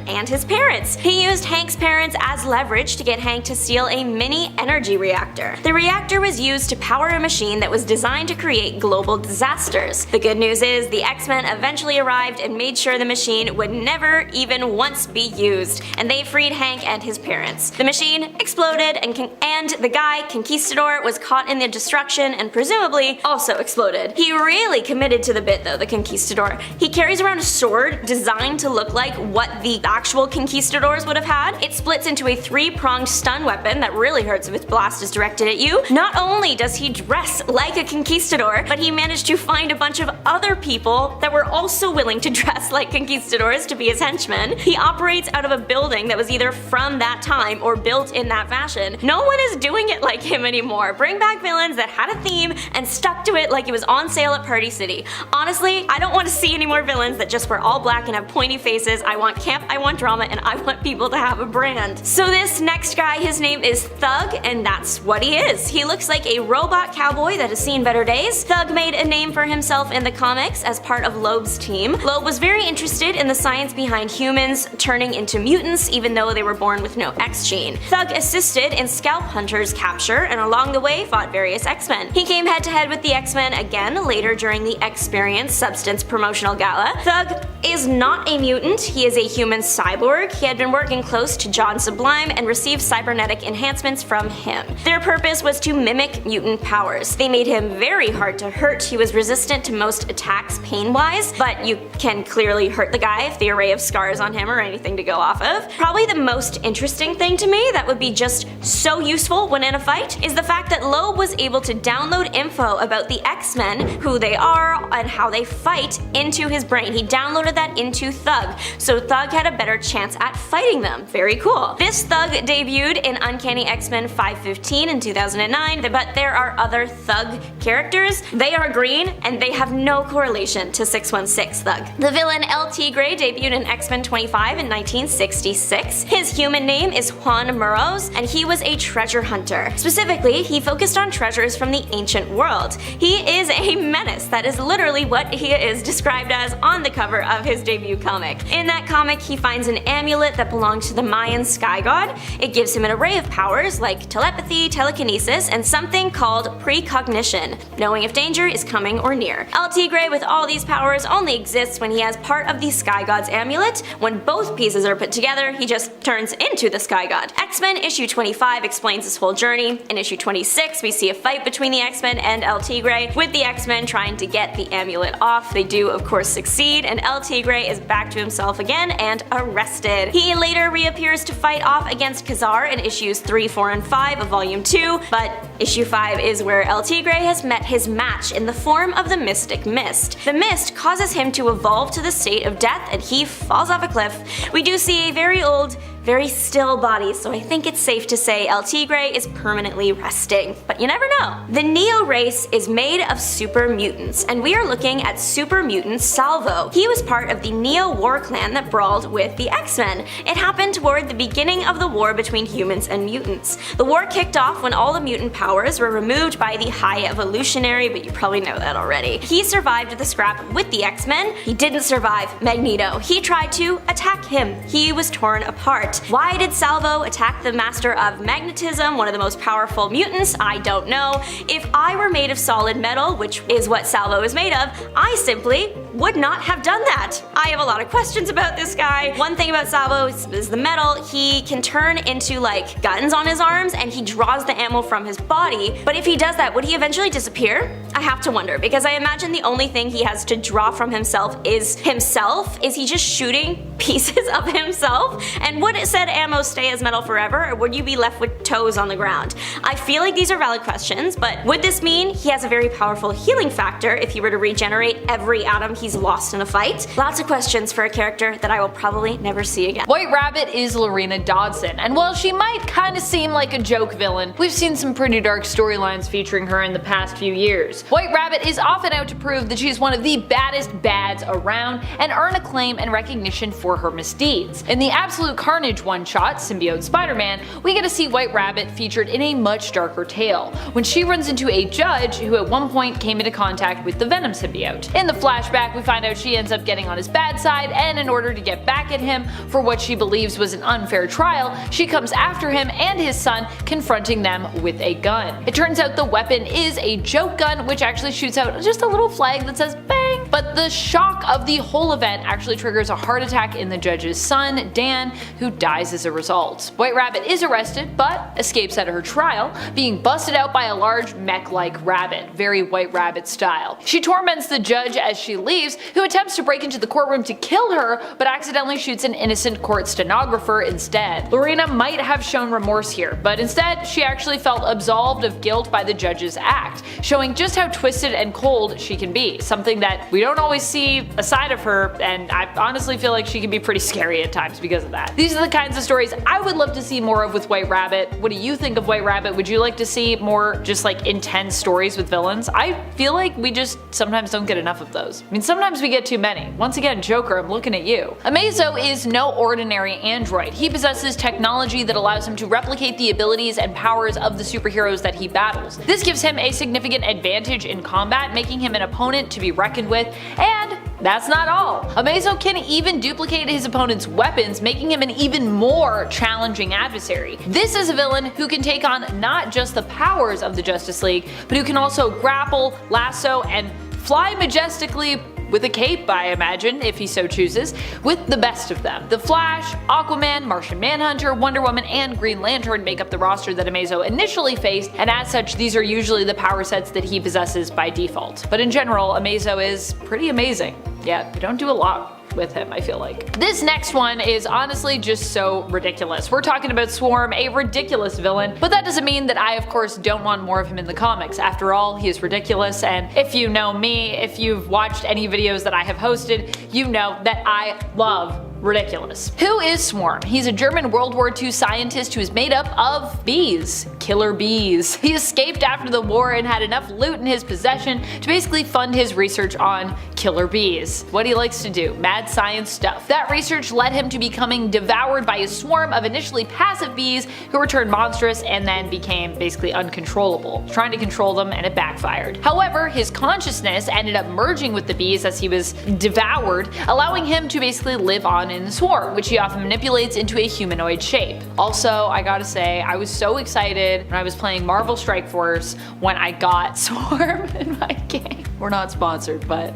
and his parents. He used Hank's parents as leverage to get Hank to steal a mini energy reactor. The reactor was used to power a machine that was designed to create global disasters. The good news is the X-Men eventually arrived and made sure the machine would never even once be used, and they freed Hank and his parents. The machine exploded and the guy, Conquistador, was caught in the destruction and presumably also exploded. He really committed to the bit though, the Conquistador. He carries around a sword designed to look like what the actual Conquistadors would have had. It splits into a 3-pronged stun weapon that really hurts if its blast is directed at you. Not only does he dress like a Conquistador, but he managed to find a bunch of other people that were also willing to dress like Conquistadors to be his henchmen. He operates out of a building that was either from that time or built in that fashion. No one is doing it like him anymore. Bring back villains that had a theme and stuck to it like it was on sale at Party City. Honestly, I don't want to see any more villains that just wear all black and have pointy faces. I want camp, I want drama, and I want people to have a brand. So this next guy, his name is Thug, and that's what he is. He looks like a robot cowboy that has seen better days. Thug made a name for himself in the comics as part of Loeb's team. Loeb was very interested in the science behind humans turning into mutants even though they were born with no X gene. Thug assisted in Scalp Hunter's capture and along the way fought various X-Men. He came head to head with the X-Men again later during the Experience Substance promotional gala. Thug is not a mutant, he is a human cyborg. He had been working close to John Sublime and received cybernetic enhancements from him. Their purpose was to mimic mutant powers. They made him very hard to hurt. He was resistant to most attacks pain-wise, but you can clearly hurt the guy if the array of scars on him or anything to go off of. Probably the most interesting thing to me that would be just so useful when in a fight is the fact that Loeb was able to download info about the X-Men, who they are, and how they fight into his brain. He downloaded that into Thug, so Thug had a better chance at fighting them. Very cool. This Thug debuted in Uncanny X-Men 515 in 2009, but there are other Thug characters. They are green, and they have no correlation to 616 Thug. The villain El Tigre debuted in X-Men 25 in 1966. His human name is Juan Moros, and he was a treasure hunter. Specifically, he focused on treasures from the ancient world. He is a menace. That is literally what he is described as on the cover of his debut comic. In that comic, he finds an amulet that belongs to the Mayan sky god. It gives him an array of powers like telepathy, telekinesis, and something called precognition, knowing if danger is coming or near. El Tigre with all these powers only exists when he has part of the sky god's amulet. When both pieces are put together, he just turns into the sky god. X-Men issue 25 explains this whole journey. In issue 26, we see a fight between the X-Men and El Tigre, with the X-Men trying to get the amulet off. They do, of course, succeed, and El Tigre is back to himself again and arrested. He later reappears to fight off against Khazar in issues 3, 4, and 5 of volume 2, but issue 5 is where El Tigre has met his match in the form of the Mystic Mist. The mist causes him to evolve to the state of death and he falls off a cliff. We do see a very old, very still body, so I think it's safe to say El Tigre is permanently resting. But you never know. The Neo race is made of super mutants, and we are looking at super mutant Salvo. He was part of the Neo war clan that brawled with the X-Men. It happened toward the beginning of the war between humans and mutants. The war kicked off when all the mutant powers were removed by the High Evolutionary, but you probably know that already. He survived the scrap with the X-Men. He didn't survive Magneto. He tried to attack him. He was torn apart. Why did Salvo attack the Master of Magnetism, one of the most powerful mutants? I don't know. If I were made of solid metal, which is what Salvo is made of, I simply would not have done that. I have a lot of questions about this guy. One thing about Salvo is the metal. He can turn into like guns on his arms and he draws the ammo from his body. But if he does that, would he eventually disappear? I have to wonder, because I imagine the only thing he has to draw from himself is himself. Is he just shooting pieces of himself? And would said ammo stay as metal forever, or would you be left with toes on the ground? I feel like these are valid questions, but would this mean he has a very powerful healing factor if he were to regenerate every atom he's lost in a fight? Lots of questions for a character that I will probably never see again. White Rabbit is Lorena Dodson, and while she might kinda seem like a joke villain, we've seen some pretty dark storylines featuring her in the past few years. White Rabbit is often out to prove that she's one of the baddest bads around and earn acclaim and recognition for her misdeeds. In the Absolute Carnage one-shot, Symbiote Spider-Man, we get to see White Rabbit featured in a much darker tale, when she runs into a judge who at one point came into contact with the Venom symbiote. In the flashback, we find out she ends up getting on his bad side, and in order to get back at him for what she believes was an unfair trial, she comes after him and his son, confronting them with a gun. It turns out the weapon is a joke gun, which actually shoots out just a little flag that says bang, but the shock of the whole event actually triggers a heart attack in the judge's son, Dan, who dies as a result. White Rabbit is arrested, but escapes out of her trial, being busted out by a large mech-like rabbit, very White Rabbit style. She torments the judge as she leaves, who attempts to break into the courtroom to kill her, but accidentally shoots an innocent court stenographer instead. Lorena might have shown remorse here, but instead she actually felt absolved of guilt by the judge's act, showing just how twisted and cold she can be, something that we don't always see a side of her, and I honestly feel like she can be pretty scary at times because of that. These are the kinds of stories I would love to see more of with White Rabbit. What do you think of White Rabbit? Would you like to see more just like intense stories with villains? I feel like we just sometimes don't get enough of those. I mean, sometimes we get too many. Once again, Joker, I'm looking at you. Amazo is no ordinary android. He possesses technology that allows him to replicate the abilities and powers of the superheroes that he battles. This gives him a significant advantage in combat, making him an opponent to be reckoned with, and that's not all. Amazo can even duplicate his opponent's weapons, making him an even more challenging adversary. This is a villain who can take on not just the powers of the Justice League, but who can also grapple, lasso, and fly majestically with a cape, I imagine, if he so chooses, with the best of them. The Flash, Aquaman, Martian Manhunter, Wonder Woman, and Green Lantern make up the roster that Amazo initially faced, and as such, these are usually the power sets that he possesses by default. But in general, Amazo is pretty amazing. Yeah, they don't do a lot with him, I feel like. This next one is honestly just so ridiculous. We're talking about Swarm, a ridiculous villain, but that doesn't mean that I of course don't want more of him in the comics. After all, he is ridiculous, and if you know me, if you've watched any videos that I have hosted, you know that I love ridiculous. Who is Swarm? He's a German World War II scientist who is made up of bees. Killer bees. He escaped after the war and had enough loot in his possession to basically fund his research on killer bees. What he likes to do, mad science stuff. That research led him to becoming devoured by a swarm of initially passive bees who were turned monstrous and then became basically uncontrollable. Trying to control them and it backfired. However, his consciousness ended up merging with the bees as he was devoured, allowing him to basically live on in the swarm, which he often manipulates into a humanoid shape. Also, I gotta say, I was so excited when I was playing Marvel Strike Force when I got Swarm in my game. We're not sponsored, but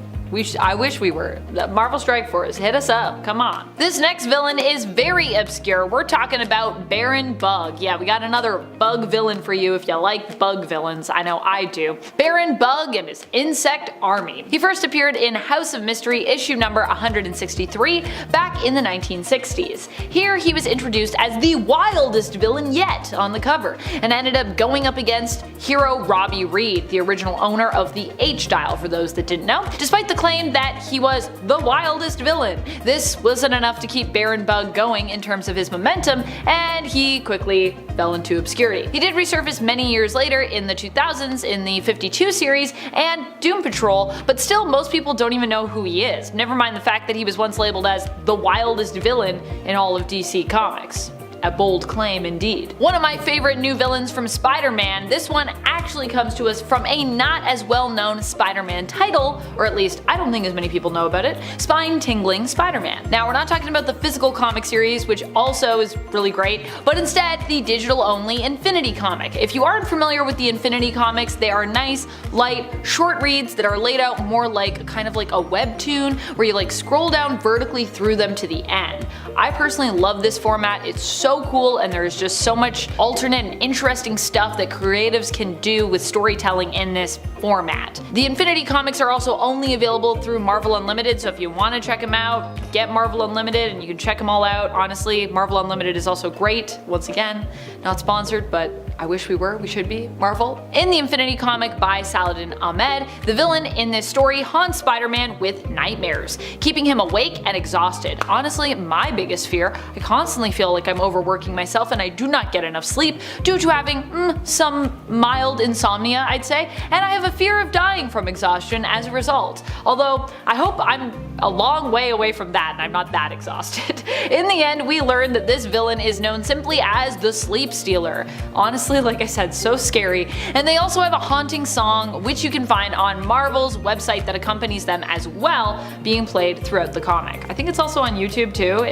I wish we were. Marvel Strike Force, hit us up, come on. This next villain is very obscure. We're talking about Baron Bug. Yeah, we got another bug villain for you if you like bug villains. I know I do. Baron Bug and his insect army. He first appeared in House of Mystery issue number 163 back in the 1960s. Here he was introduced as the wildest villain yet on the cover and ended up going up against hero Robbie Reed, the original owner of the H-Dial for those that didn't know. Despite the claim that he was the wildest villain, this wasn't enough to keep Baron Bug going in terms of his momentum, and he quickly fell into obscurity. He did resurface many years later in the 2000s in the 52 series and Doom Patrol, but still most people don't even know who he is, never mind the fact that he was once labeled as the wildest villain in all of DC Comics. A bold claim indeed. One of my favorite new villains from Spider-Man, this one actually comes to us from a not as well known Spider-Man title, or at least I don't think as many people know about it, Spine-Tingling Spider-Man. Now we're not talking about the physical comic series, which also is really great, but instead the digital-only Infinity comic. If you aren't familiar with the Infinity comics, they are nice, light, short reads that are laid out more like kind of like a webtoon, where you like scroll down vertically through them to the end. I personally love this format, it's so cool and there's just so much alternate and interesting stuff that creatives can do with storytelling in this format. The Infinity comics are also only available through Marvel Unlimited, so if you want to check them out, get Marvel Unlimited and you can check them all out. Honestly, Marvel Unlimited is also great. Once again, not sponsored, but I wish we were, we should be, Marvel. In the Infinity comic by Saladin Ahmed, the villain in this story haunts Spider-Man with nightmares, keeping him awake and exhausted. Honestly, my biggest fear, I constantly feel like I'm overworking myself and I do not get enough sleep due to having some mild insomnia, I'd say, and I have a fear of dying from exhaustion as a result. Although, I hope I'm a long way away from that and I'm not that exhausted. In the end, we learn that this villain is known simply as the Sleep Stealer. Honestly, like I said, so scary. And they also have a haunting song, which you can find on Marvel's website that accompanies them as well, being played throughout the comic. I think it's also on YouTube too.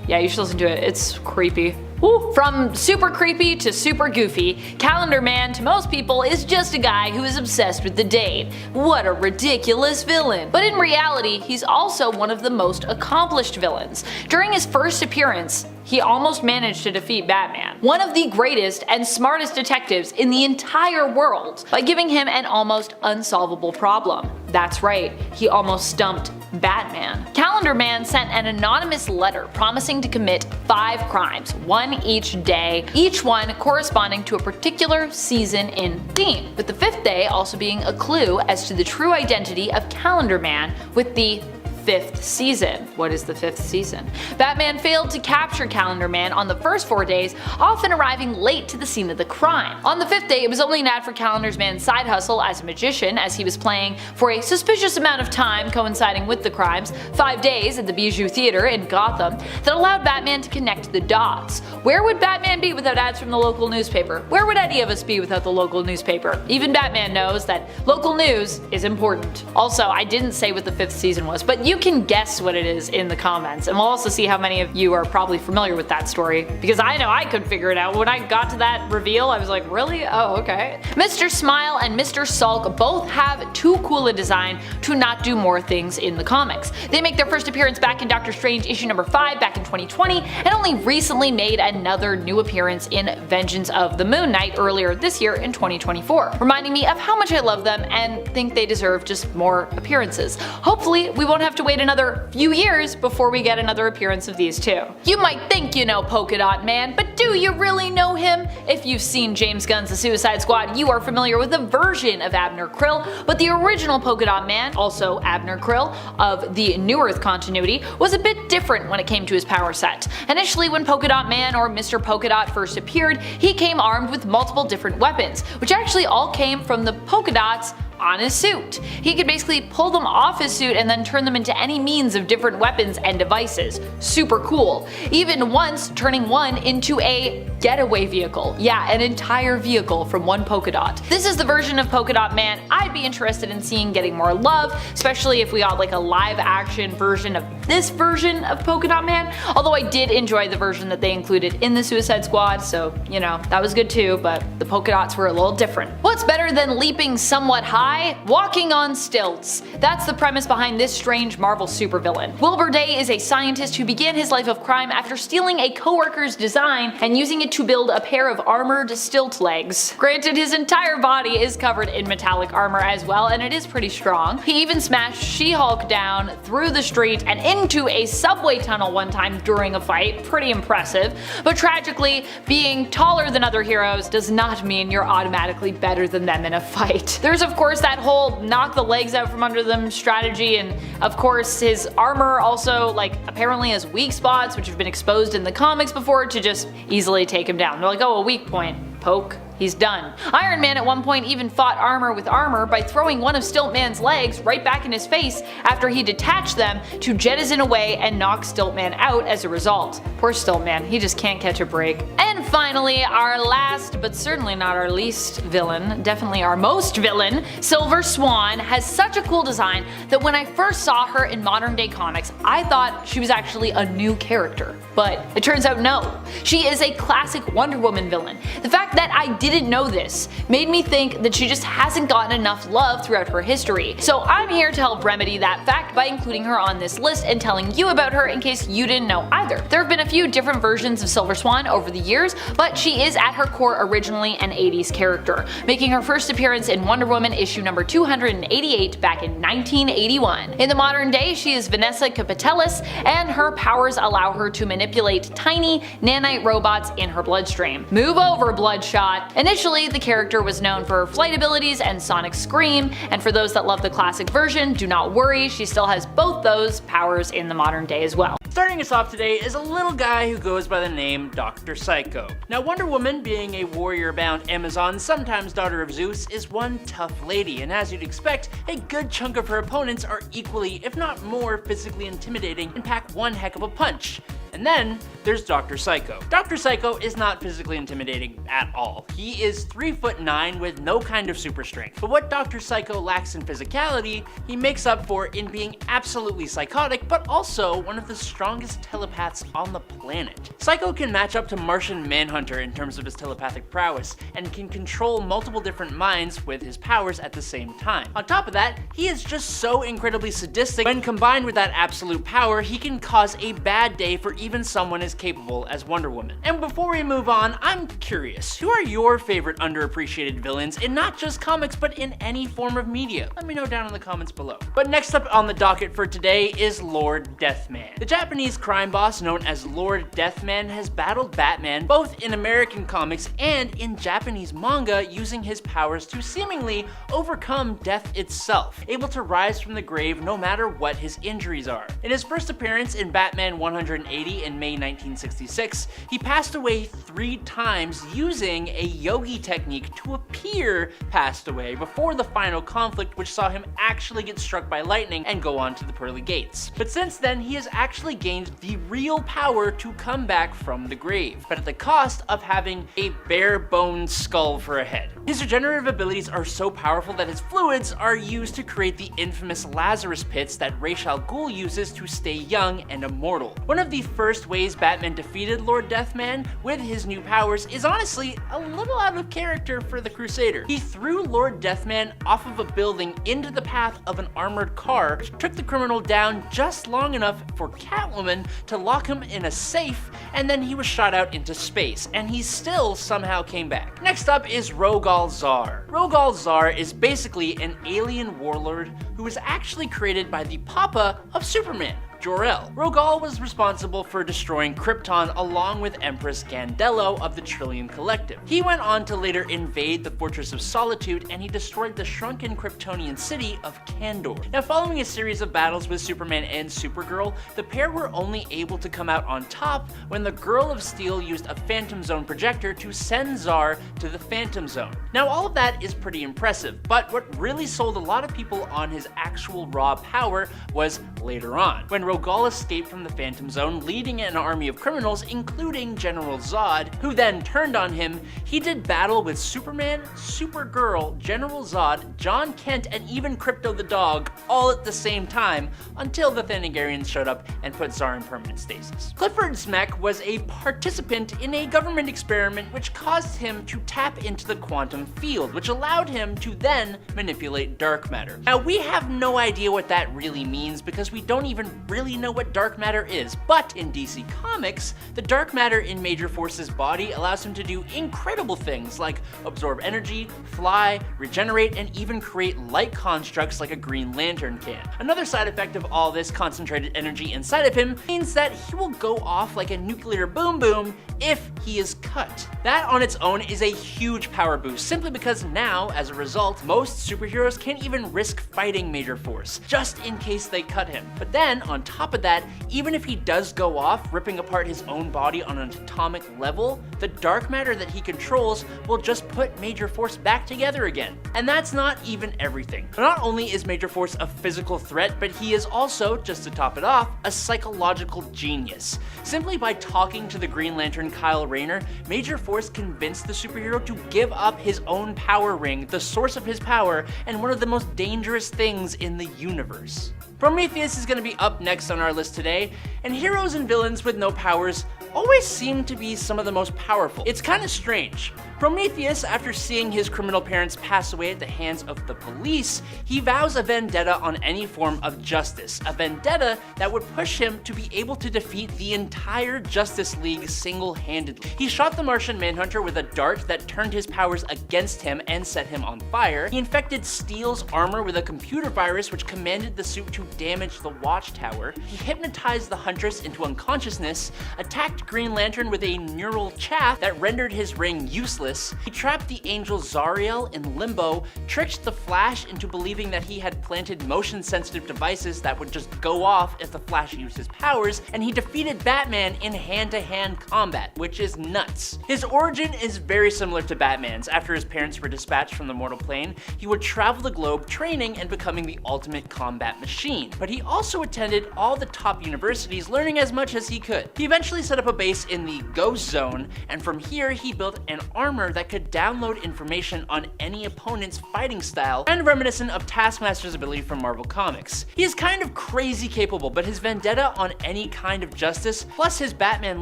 Yeah, you should listen to it. It's creepy. Woo. From super creepy to super goofy, Calendar Man to most people is just a guy who is obsessed with the date. What a ridiculous villain. But in reality, he's also one of the most accomplished villains. During his first appearance, he almost managed to defeat Batman, one of the greatest and smartest detectives in the entire world, by giving him an almost unsolvable problem. That's right, he almost stumped Batman. Calendar Man sent an anonymous letter promising to commit 5 crimes, one each day, each one corresponding to a particular season in theme, with the 5th day also being a clue as to the true identity of Calendar Man with the 5th season. What is the 5th season? Batman failed to capture Calendar Man on the first 4 days, often arriving late to the scene of the crime. On the 5th day, it was only an ad for Calendar Man's side hustle as a magician, as he was playing for a suspicious amount of time coinciding with the crimes, 5 days at the Bijou Theater in Gotham, that allowed Batman to connect the dots. Where would Batman be without ads from the local newspaper? Where would any of us be without the local newspaper? Even Batman knows that local news is important. Also, I didn't say what the 5th season was, but you can guess what it is in the comments, and we'll also see how many of you are probably familiar with that story, because I know I couldn't figure it out. When I got to that reveal, I was like, really? Oh, okay. Mr. Smile and Mr. Sulk both have too cool a design to not do more things in the comics. They make their first appearance back in Doctor Strange issue number 5 back in 2020, and only recently made another new appearance in Vengeance of the Moon Knight earlier this year in 2024, reminding me of how much I love them and think they deserve just more appearances. Hopefully, we won't have to wait another few years before we get another appearance of these two. You might think you know Polka Dot Man, but do you really know him? If you've seen James Gunn's The Suicide Squad, you are familiar with a version of Abner Krill, but the original Polka Dot Man, also Abner Krill, of the New Earth continuity, was a bit different when it came to his power set. Initially, when Polka Dot Man or Mr. Polka Dot first appeared, he came armed with multiple different weapons, which actually all came from the polka dots on his suit. He could basically pull them off his suit and then turn them into any means of different weapons and devices. Super cool. Even once turning one into a getaway vehicle. Yeah, an entire vehicle from one polka dot. This is the version of Polka Dot Man I'd be interested in seeing getting more love, especially if we got like a live action version of this version of Polka Dot Man. Although I did enjoy the version that they included in the Suicide Squad, so you know, that was good too, but the polka dots were a little different. What's better than leaping somewhat high? Walking on stilts. That's the premise behind this strange Marvel supervillain. Wilbur Day is a scientist who began his life of crime after stealing a coworker's design and using it to build a pair of armored stilt legs. Granted, his entire body is covered in metallic armor as well, and it is pretty strong. He even smashed She-Hulk down through the street and into a subway tunnel one time during a fight. Pretty impressive. But tragically, being taller than other heroes does not mean you're automatically better than them in a fight. There's of course that whole knock the legs out from under them strategy, and of course his armor also apparently has weak spots which have been exposed in the comics before to just easily take him down. They're like, oh, a weak point, poke. He's done. Iron Man at one point even fought armor with armor by throwing one of Stiltman's legs right back in his face after he detached them to jettison away and knock Stiltman out as a result. Poor Stiltman, he just can't catch a break. And finally, our last but certainly not our least villain, definitely our most villain, Silver Swan, has such a cool design that when I first saw her in modern day comics, I thought she was actually a new character. But it turns out no. She is a classic Wonder Woman villain. The fact that I didn't know this made me think that she just hasn't gotten enough love throughout her history. So I'm here to help remedy that fact by including her on this list and telling you about her in case you didn't know either. There have been a few different versions of Silver Swan over the years, but she is at her core originally an 80s character, making her first appearance in Wonder Woman issue number 288 back in 1981. In the modern day, she is Vanessa Capitelis, and her powers allow her to manipulate tiny nanite robots in her bloodstream. Move over, Bloodshot! Initially, the character was known for her flight abilities and sonic scream, and for those that love the classic version, do not worry, she still has both those powers in the modern day as well. Starting us off today is a little guy who goes by the name Dr. Psycho. Now, Wonder Woman, being a warrior-bound Amazon, sometimes daughter of Zeus, is one tough lady, and as you'd expect, a good chunk of her opponents are equally, if not more, physically intimidating and pack one heck of a punch. And then there's Dr. Psycho. Dr. Psycho is not physically intimidating at all. He is 3'9" with no kind of super strength. But what Dr. Psycho lacks in physicality, he makes up for in being absolutely psychotic, but also one of the strongest telepaths on the planet. Psycho can match up to Martian Manhunter in terms of his telepathic prowess, and can control multiple different minds with his powers at the same time. On top of that, he is just so incredibly sadistic. When combined with that absolute power, he can cause a bad day for even someone as capable as Wonder Woman. And before we move on, I'm curious, who are your favorite underappreciated villains in not just comics but in any form of media? Let me know down in the comments below. But next up on the docket for today is Lord Deathman. The Japanese crime boss known as Lord Deathman has battled Batman both in American comics and in Japanese manga, using his powers to seemingly overcome death itself, able to rise from the grave no matter what his injuries are. In his first appearance in Batman 180 in May 1966, he passed away 3 times using a yogi technique to appear passed away before the final conflict, which saw him actually get struck by lightning and go on to the pearly gates. But since then, he has actually gained the real power to come back from the grave, but at the cost of having a bare bones skull for a head. His regenerative abilities are so powerful that his fluids are used to create the infamous Lazarus pits that Ra's al Ghul uses to stay young and immortal. One of the first first ways Batman defeated Lord Deathman with his new powers is honestly a little out of character for the Crusader. He threw Lord Deathman off of a building into the path of an armored car, which took the criminal down just long enough for Catwoman to lock him in a safe, and then he was shot out into space, and he still somehow came back. Next up is Rogal Zar. Rogal Zar is basically an alien warlord who was actually created by the papa of Superman, Jor-El. Rogal was responsible for destroying Krypton along with Empress Gandello of the Trillium Collective. He went on to later invade the Fortress of Solitude, and he destroyed the shrunken Kryptonian city of Kandor. Now, following a series of battles with Superman and Supergirl, the pair were only able to come out on top when the Girl of Steel used a Phantom Zone projector to send Zar to the Phantom Zone. Now, all of that is pretty impressive, but what really sold a lot of people on his actual raw power was later on, when Rogal escaped from the Phantom Zone, leading an army of criminals, including General Zod, who then turned on him. He did battle with Superman, Supergirl, General Zod, John Kent, and even Crypto the dog, all at the same time, until the Thanagarians showed up and put Zar in permanent stasis. Clifford's mech was a participant in a government experiment which caused him to tap into the quantum field, which allowed him to then manipulate dark matter. Now, we have no idea what that really means because we don't even really know what dark matter is, but in DC Comics, the dark matter in Major Force's body allows him to do incredible things like absorb energy, fly, regenerate, and even create light constructs like a Green Lantern can. Another side effect of all this concentrated energy inside of him means that he will go off like a nuclear boom boom if he is cut. That on its own is a huge power boost, simply because now, as a result, most superheroes can't even risk fighting Major Force, just in case they cut him. But then, on top of that, even if he does go off, ripping apart his own body on an atomic level, the dark matter that he controls will just put Major Force back together again. And that's not even everything. Not only is Major Force a physical threat, but he is also, just to top it off, a psychological genius. Simply by talking to the Green Lantern Kyle Rayner, Major Force convinced the superhero to give up his own power ring, the source of his power, and one of the most dangerous things in the universe. Prometheus is going to be up next on our list today, and heroes and villains with no powers always seem to be some of the most powerful. It's kind of strange. Prometheus, after seeing his criminal parents pass away at the hands of the police, he vows a vendetta on any form of justice, a vendetta that would push him to be able to defeat the entire Justice League single-handedly. He shot the Martian Manhunter with a dart that turned his powers against him and set him on fire. He infected Steel's armor with a computer virus which commanded the suit to damage the Watchtower. He hypnotized the Huntress into unconsciousness, attacked Green Lantern with a neural chaff that rendered his ring useless. He trapped the angel Zariel in limbo, tricked the Flash into believing that he had planted motion-sensitive devices that would just go off if the Flash used his powers, and he defeated Batman in hand-to-hand combat, which is nuts. His origin is very similar to Batman's. After his parents were dispatched from the mortal plane, he would travel the globe training and becoming the ultimate combat machine. But he also attended all the top universities, learning as much as he could. He eventually set up a base in the Ghost Zone, and from here he built an armor that could download information on any opponent's fighting style, kind of reminiscent of Taskmaster's ability from Marvel Comics. He is kind of crazy capable, but his vendetta on any kind of justice, plus his Batman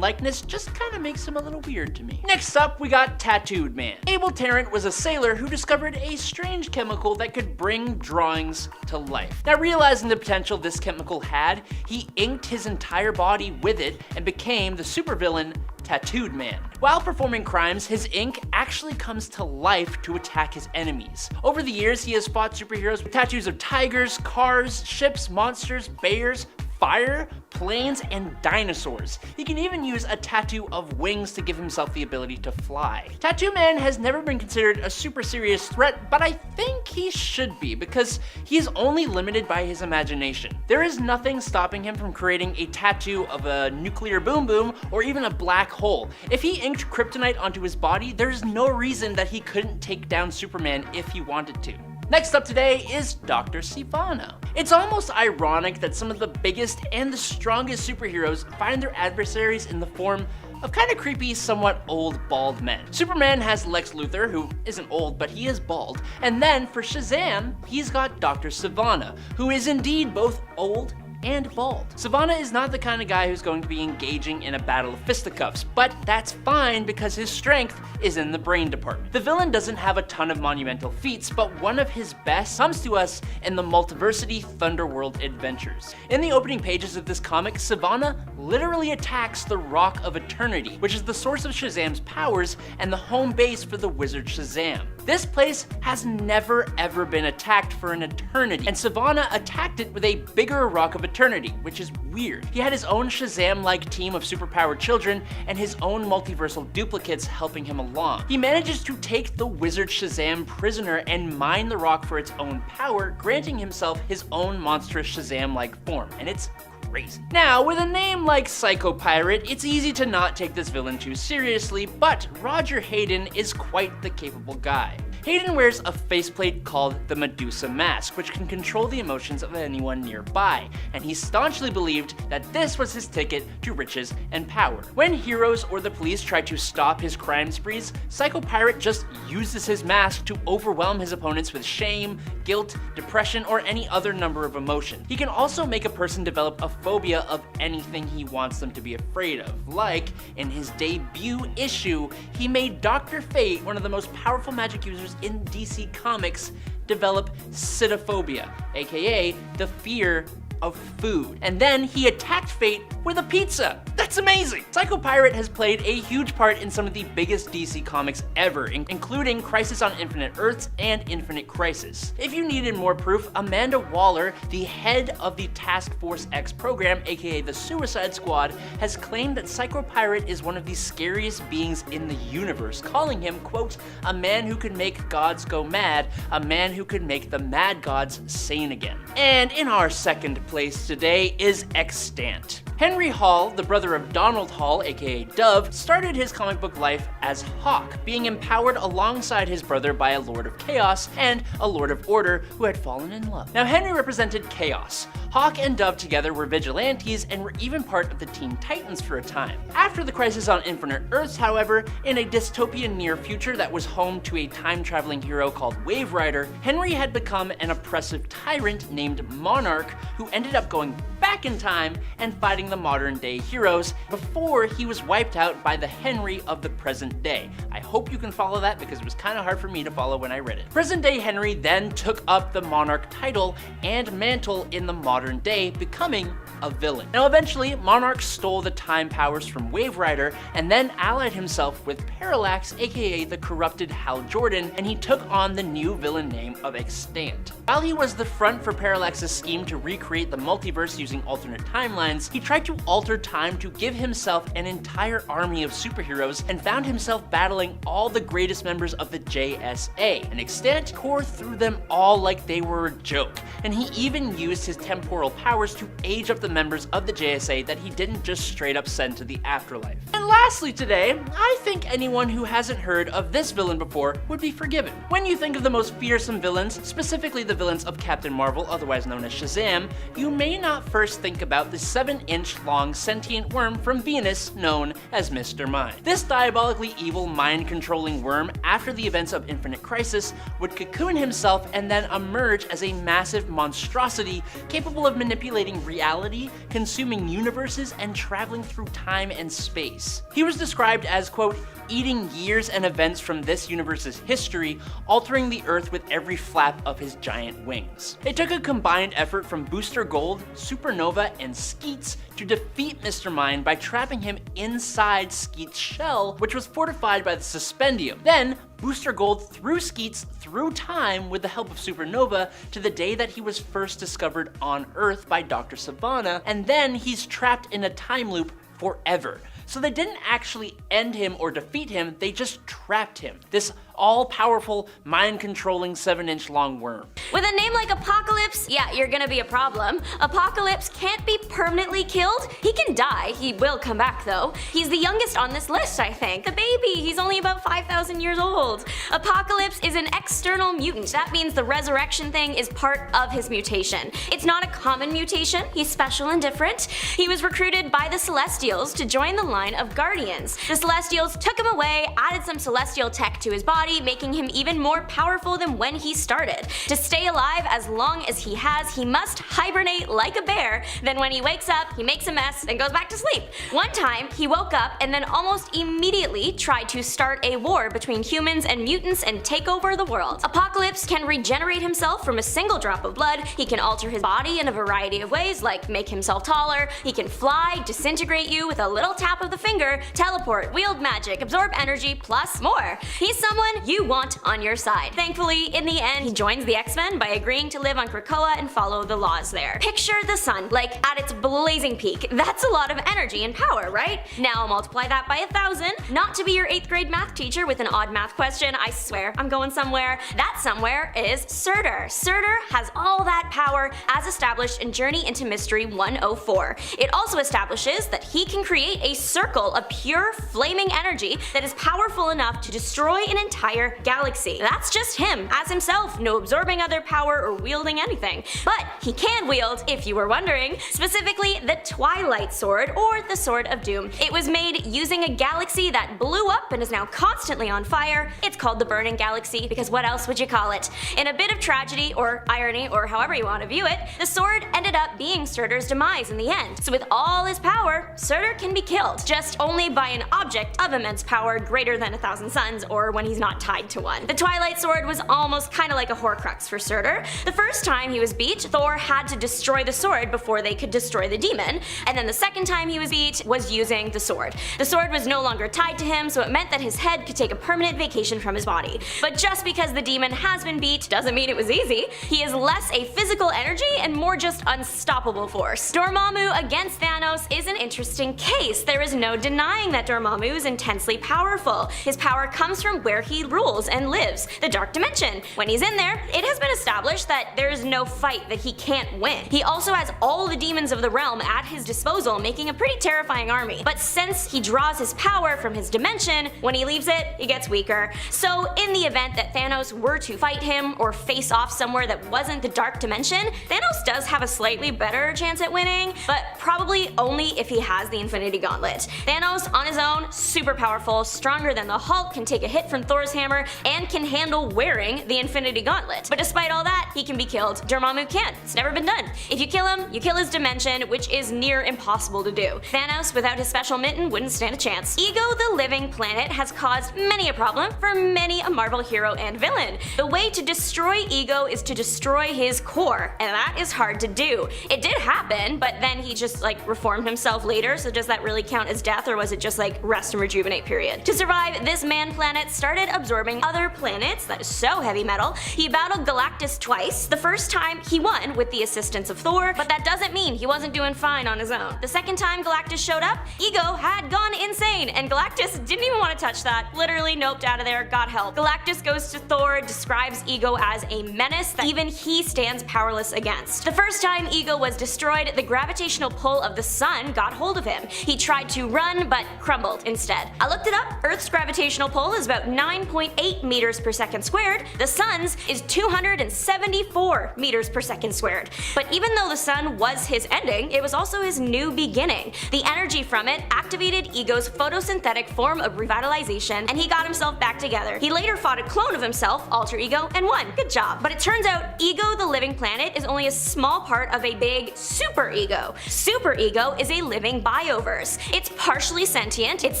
likeness, just kind of makes him a little weird to me. Next up, we got Tattooed Man. Abel Tarrant was a sailor who discovered a strange chemical that could bring drawings to life. Now, realizing the potential this chemical had, he inked his entire body with it and became the supervillain Tattooed Man. While performing crimes, his ink actually comes to life to attack his enemies. Over the years, he has fought superheroes with tattoos of tigers, cars, ships, monsters, bears, fire, planes, and dinosaurs. He can even use a tattoo of wings to give himself the ability to fly. Tattoo Man has never been considered a super serious threat, but I think he should be because he is only limited by his imagination. There is nothing stopping him from creating a tattoo of a nuclear boom boom or even a black hole. If he inked kryptonite onto his body, there's no reason that he couldn't take down Superman if he wanted to. Next up today is Dr. Sivana. It's almost ironic that some of the biggest and the strongest superheroes find their adversaries in the form of kind of creepy, somewhat old, bald men. Superman has Lex Luthor, who isn't old, but he is bald. And then for Shazam, he's got Dr. Sivana, who is indeed both old and bald. Sivana is not the kind of guy who's going to be engaging in a battle of fisticuffs, but that's fine because his strength is in the brain department. The villain doesn't have a ton of monumental feats, but one of his best comes to us in the Multiversity Thunderworld Adventures. In the opening pages of this comic, Sivana literally attacks the Rock of Eternity, which is the source of Shazam's powers and the home base for the wizard Shazam. This place has never ever been attacked for an eternity, and Sivana attacked it with a bigger Rock of Eternity, which is weird. He had his own Shazam-like team of superpowered children and his own multiversal duplicates helping him along. He manages to take the wizard Shazam prisoner and mine the rock for its own power, granting himself his own monstrous Shazam-like form, and it's crazy. Now, with a name like Psycho Pirate, it's easy to not take this villain too seriously, but Roger Hayden is quite the capable guy. Hayden wears a faceplate called the Medusa Mask, which can control the emotions of anyone nearby, and he staunchly believed that this was his ticket to riches and power. When heroes or the police try to stop his crime sprees, Psycho Pirate just uses his mask to overwhelm his opponents with shame, guilt, depression, or any other number of emotions. He can also make a person develop a phobia of anything he wants them to be afraid of. Like, in his debut issue, he made Dr. Fate, one of the most powerful magic users in DC Comics, develop cytophobia, aka the fear of food. And then he attacked Fate with a pizza. That's amazing! Psycho Pirate has played a huge part in some of the biggest DC comics ever, including Crisis on Infinite Earths and Infinite Crisis. If you needed more proof, Amanda Waller, the head of the Task Force X program, aka the Suicide Squad, has claimed that Psycho Pirate is one of the scariest beings in the universe, calling him, quote, a man who could make gods go mad, a man who could make the mad gods sane again. And in our second place today is Extant. Henry Hall, the brother of Donald Hall, aka Dove, started his comic book life as Hawk, being empowered alongside his brother by a Lord of Chaos and a Lord of Order who had fallen in love. Now, Henry represented chaos. Hawk and Dove together were vigilantes and were even part of the Teen Titans for a time. After the Crisis on Infinite Earths, however, in a dystopian near future that was home to a time-traveling hero called Wave Rider, Henry had become an oppressive tyrant named Monarch who ended up going back in time and fighting the modern-day heroes before he was wiped out by the Henry of the present day. I hope you can follow that because it was kind of hard for me to follow when I read it. Present-day Henry then took up the Monarch title and mantle in the modern day, becoming a villain. Now, eventually, Monarch stole the time powers from Wave Rider and then allied himself with Parallax, aka the corrupted Hal Jordan, and he took on the new villain name of Extant. While he was the front for Parallax's scheme to recreate the multiverse using alternate timelines, he tried to alter time to give himself an entire army of superheroes and found himself battling all the greatest members of the JSA. And Extant tore through them all like they were a joke, and he even used his temporal powers to age up the members of the JSA that he didn't just straight up send to the afterlife. And lastly today, I think anyone who hasn't heard of this villain before would be forgiven. When you think of the most fearsome villains, specifically the villains of Captain Marvel, otherwise known as Shazam, you may not first think about the 7-inch long sentient worm from Venus known as Mr. Mind. This diabolically evil mind-controlling worm, after the events of Infinite Crisis, would cocoon himself and then emerge as a massive monstrosity capable of manipulating reality, consuming universes, and traveling through time and space. He was described as, quote, eating years and events from this universe's history, altering the Earth with every flap of his giant wings. It took a combined effort from Booster Gold, Supernova, and Skeets to defeat Mr. Mind by trapping him inside Skeets' shell, which was fortified by the Suspendium. Then, Booster Gold threw Skeets through time with the help of Supernova to the day that he was first discovered on Earth by Dr. Sivana, and then he's trapped in a time loop forever. So they didn't actually end him or defeat him, they just trapped him. This all-powerful, mind-controlling 7-inch long worm. With a name like Apocalypse, yeah, you're gonna be a problem. Apocalypse can't be permanently killed. He can die. He will come back, though. He's the youngest on this list, I think. The baby, he's only about 5,000 years old. Apocalypse is an external mutant. That means the resurrection thing is part of his mutation. It's not a common mutation. He's special and different. He was recruited by the Celestials to join the line of Guardians. The Celestials took him away, added some Celestial tech to his body, body, making him even more powerful than when he started. To stay alive as long as he has, he must hibernate like a bear, then when he wakes up, he makes a mess and goes back to sleep. One time, he woke up and then almost immediately tried to start a war between humans and mutants and take over the world. Apocalypse can regenerate himself from a single drop of blood, he can alter his body in a variety of ways, like make himself taller, he can fly, disintegrate you with a little tap of the finger, teleport, wield magic, absorb energy, plus more. He's someone you want on your side. Thankfully, in the end, he joins the X-Men by agreeing to live on Krakoa and follow the laws there. Picture the sun, like at its blazing peak. That's a lot of energy and power, right? Now multiply that by 1,000. Not to be your 8th grade math teacher with an odd math question, I swear, I'm going somewhere. That somewhere is Surtur. Surtur has all that power as established in Journey into Mystery 104. It also establishes that he can create a circle of pure flaming energy that is powerful enough to destroy an entire galaxy. That's just him, as himself, no absorbing other power or wielding anything. But he can wield, if you were wondering, specifically the Twilight Sword, or the Sword of Doom. It was made using a galaxy that blew up and is now constantly on fire. It's called the Burning Galaxy, because what else would you call it? In a bit of tragedy, or irony, or however you want to view it, the sword ended up being Surtur's demise in the end. So with all his power, Surtur can be killed, just only by an object of immense power greater than 1,000 suns, or when he's not tied to one. The Twilight Sword was almost kinda like a Horcrux for Surtur. The first time he was beat, Thor had to destroy the sword before they could destroy the demon, and then the second time he was beat was using the sword. The sword was no longer tied to him, so it meant that his head could take a permanent vacation from his body. But just because the demon has been beat doesn't mean it was easy. He is less a physical energy and more just unstoppable force. Dormammu against Thanos is an interesting case. There is no denying that Dormammu is intensely powerful. His power comes from where he rules and lives, the Dark Dimension. When he's in there, it has been established that there is no fight that he can't win. He also has all the demons of the realm at his disposal, making a pretty terrifying army. But since he draws his power from his dimension, when he leaves it, he gets weaker. So in the event that Thanos were to fight him or face off somewhere that wasn't the Dark Dimension, Thanos does have a slightly better chance at winning, but probably only if he has the Infinity Gauntlet. Thanos on his own, super powerful, stronger than the Hulk, can take a hit from Thor's hammer, and can handle wearing the Infinity Gauntlet. But despite all that, he can be killed. Dormammu can't. It's never been done. If you kill him, you kill his dimension, which is near impossible to do. Thanos, without his special mitten, wouldn't stand a chance. Ego the Living Planet has caused many a problem for many a Marvel hero and villain. The way to destroy Ego is to destroy his core, and that is hard to do. It did happen, but then he just reformed himself later, so does that really count as death, or was it just rest and rejuvenate period? To survive, this man planet started absorbing other planets, that is so heavy metal. He battled Galactus twice. The first time he won with the assistance of Thor, but that doesn't mean he wasn't doing fine on his own. The second time Galactus showed up, Ego had gone insane, and Galactus didn't even want to touch that. Literally noped out of there, God help. Galactus goes to Thor, describes Ego as a menace that even he stands powerless against. The first time Ego was destroyed, the gravitational pull of the sun got hold of him. He tried to run, but crumbled instead. I looked it up. Earth's gravitational pull is about 9.8 meters per second squared. The sun's is 274 meters per second squared. But even though the sun was his ending, it was also his new beginning. The energy from it activated Ego's photosynthetic form of revitalization, and he got himself back together. He later fought a clone of himself, Alter Ego, and won. Good job. But it turns out Ego the Living Planet is only a small part of a big super ego. Super ego is a living bioverse. It's partially sentient. It's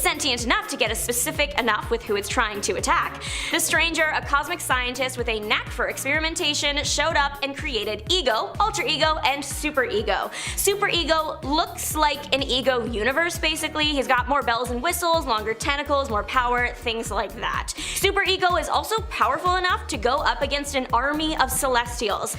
sentient enough to get a specific enough with who it's trying to attack. The Stranger, a cosmic scientist with a knack for experimentation, showed up and created Ego, Alter Ego, and Super Ego. Super Ego looks like an Ego universe, basically. He's got more bells and whistles, longer tentacles, more power, things like that. Super Ego is also powerful enough to go up against an army of Celestials.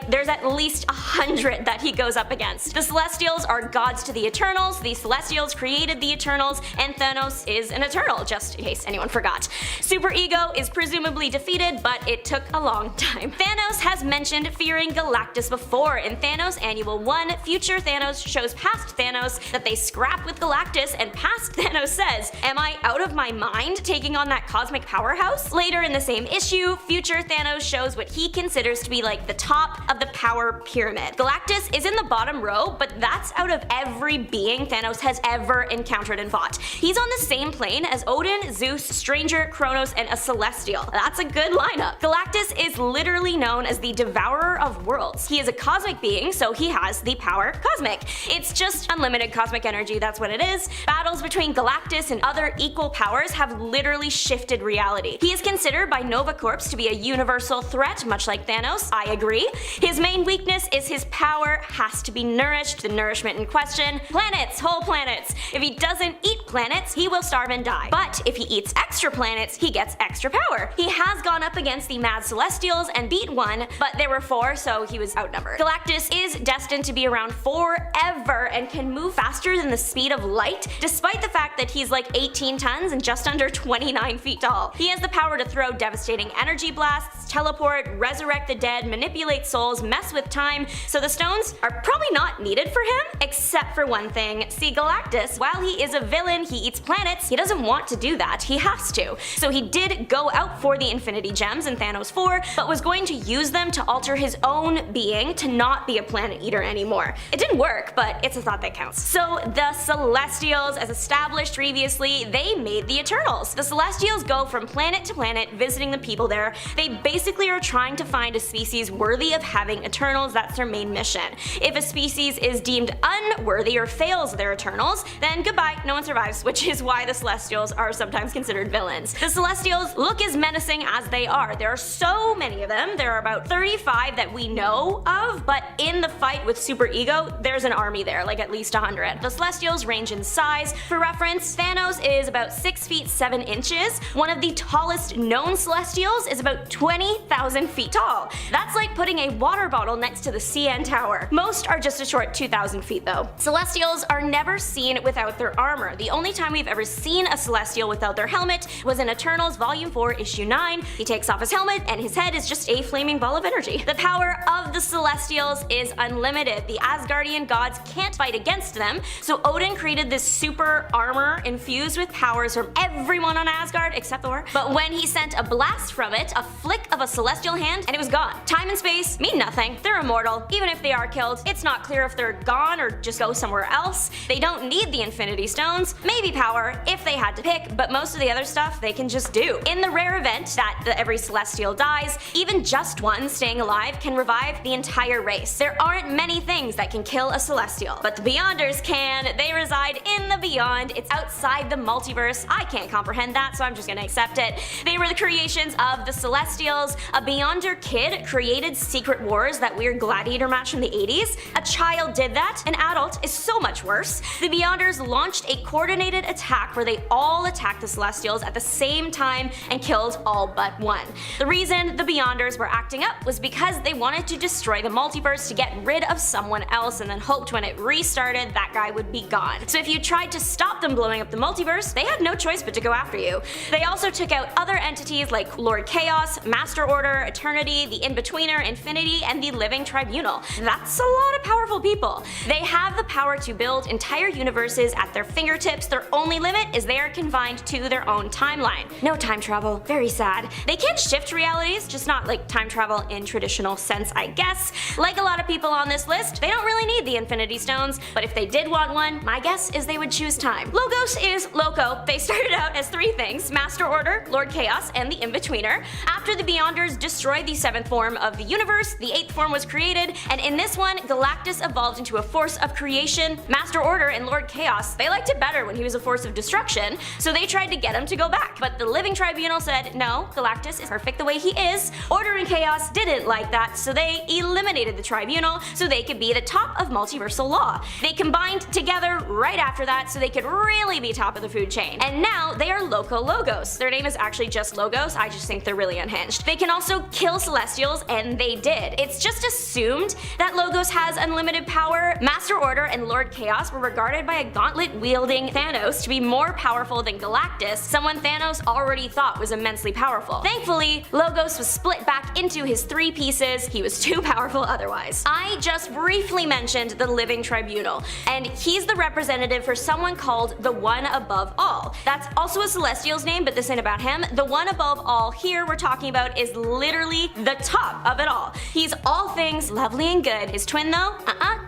There's at least 100 that he goes up against. The Celestials are gods to the Eternals, the Celestials created the Eternals, and Thanos is an Eternal, just in case anyone forgot. Super Ego is presumably defeated, but it took a long time. Thanos has mentioned fearing Galactus before. In Thanos Annual 1, future Thanos shows past Thanos that they scrap with Galactus, and past Thanos says, "Am I out of my mind taking on that cosmic powerhouse?" powerhouse. Later in the same issue, future Thanos shows what he considers to be like the top of the power pyramid. Galactus is in the bottom row, but that's out of every being Thanos has ever encountered and fought. He's on the same plane as Odin, Zeus, Stranger, Kronos, and a Celestial. That's a good lineup. Galactus is literally known as the Devourer of Worlds. He is a cosmic being, so he has the power cosmic. It's just unlimited cosmic energy, that's what it is. Battles between Galactus and other equal powers have literally shifted reality. He is considered by Nova Corps to be a universal threat, much like Thanos. I agree. His main weakness is his power has to be nourished. The nourishment in question: planets, whole planets. If he doesn't eat planets, he will starve and die. But if he eats extra planets, he gets extra power. He has gone up against the Mad Celestials and beat one, but there were 4, so he was outnumbered. Galactus is destined to be around forever and can move faster than the speed of light, despite the fact that he's like 18 tons and just under 29 feet tall. He has the power to throw devastating energy blasts, teleport, resurrect the dead, manipulate souls, mess with time, so the stones are probably not needed for him, except for one thing. See, Galactus, while he is a villain, he eats planets, he doesn't want to do that, he has to. So he did go out for the Infinity Gems in Thanos 4, but was going to use them to alter his own being to not be a planet eater anymore. It didn't work, but it's a thought that counts. So the Celestials, as established previously, they made the Eternals. The Celestials go from planet to planet visiting the people there. They basically are trying to find a species worthy of having Eternals. That's their main mission. If a species is deemed unworthy or fails their Eternals, then goodbye, no one survives, which is why the Celestials are sometimes considered villains. The Celestials look as menacing as they are. There are so many of them. There are about 35 that we know of, but in the fight with Super Ego, there's an army there, like at least 100. The Celestials range in size. For reference, Thanos is about 6 feet 7 inches. One of the tallest known Celestials is about 20,000 feet tall. That's like putting a water bottle next to the CN Tower. Most are just a short 2,000 feet though. Celestials are never seen without their armor. The only time we've ever seen a Celestial without their helmet was in Eternals Volume 4, Issue 9. He takes off his helmet and his head is just a flaming ball of energy. The power of the Celestials is unlimited. The Asgardian gods can't fight against them, so Odin created this super armor infused with powers from everyone on Asgard except Thor. But when he sent a blast from it, a flick of a celestial hand, and it was gone. Time and space mean nothing. They're immortal. Even if they are killed, it's not clear if they're gone or just go somewhere else. They don't need the Infinity Stones. Maybe power, if they had to pick, but most of the other stuff they can just do. In the rare event that every Celestial dies, even just one staying alive can revive the entire race. There aren't many things that can kill a Celestial, but the Beyonders can. They reside in the Beyond. It's outside the multiverse. I can't comprehend that, so I'm just gonna accept it. They were the creations of the Celestials. A Beyonder kid created Secret Wars, that weird gladiator match from the 80s. A child did that. An adult is so much worse. The Beyonders launched a coordinated attack where they all attacked the Celestials at the same time and killed all but one. The reason the Beyonders were acting up was because they wanted to destroy the multiverse to get rid of someone else and then hoped when it restarted that guy would be gone. So if you tried to stop them blowing up the multiverse, they had no choice but to go after you. They also took out other entities like Lord Chaos, Master Order, Eternity, the In-Betweener, Infinity, and the Living Tribunal. That's a lot of powerful people. They have the power to build entire universes at their fingertips. Their only limit is they are confined to their own timeline. No time travel. Very sad. They can shift realities, just not like time travel in traditional sense, I guess. Like a lot of people on this list, they don't really need the Infinity Stones, but if they did want one, my guess is they would choose time. Logos is Loco. They started out as 3 things: Master Order, Lord Chaos, and the In-Betweener. After the Beyonders destroyed the 7th form of the universe, the 8th form was created, and in this one, Galactus evolved into a force of creation. Master Order and Lord Chaos, they liked it better when he was a force of destruction, so they tried to get him to go back. But the Living Tribunal said, no, Galactus is perfect the way he is. Order and Chaos didn't like that, so they eliminated the Tribunal so they could be the top of multiversal law. They combined together right after that so they could really be top of the food chain. And now they are Loco Logos. Their name is actually just Logos, I just think they're really unhinged. They can also kill Celestials, and they did. It's just assumed that Logos has unlimited power. Master Order and Lord Chaos were regarded by a gauntlet-wielding Thanos to be more powerful than Galactus, someone Thanos already thought was immensely powerful. Thankfully, Logos was split back into his 3 pieces. He was too powerful otherwise. I just briefly mentioned the Living Tribunal, and he's the representative for someone called the One Above All. That's also a Celestial's name, but this ain't about about him, the one above all here we're talking about is literally the top of it all. He's all things lovely and good. His twin though?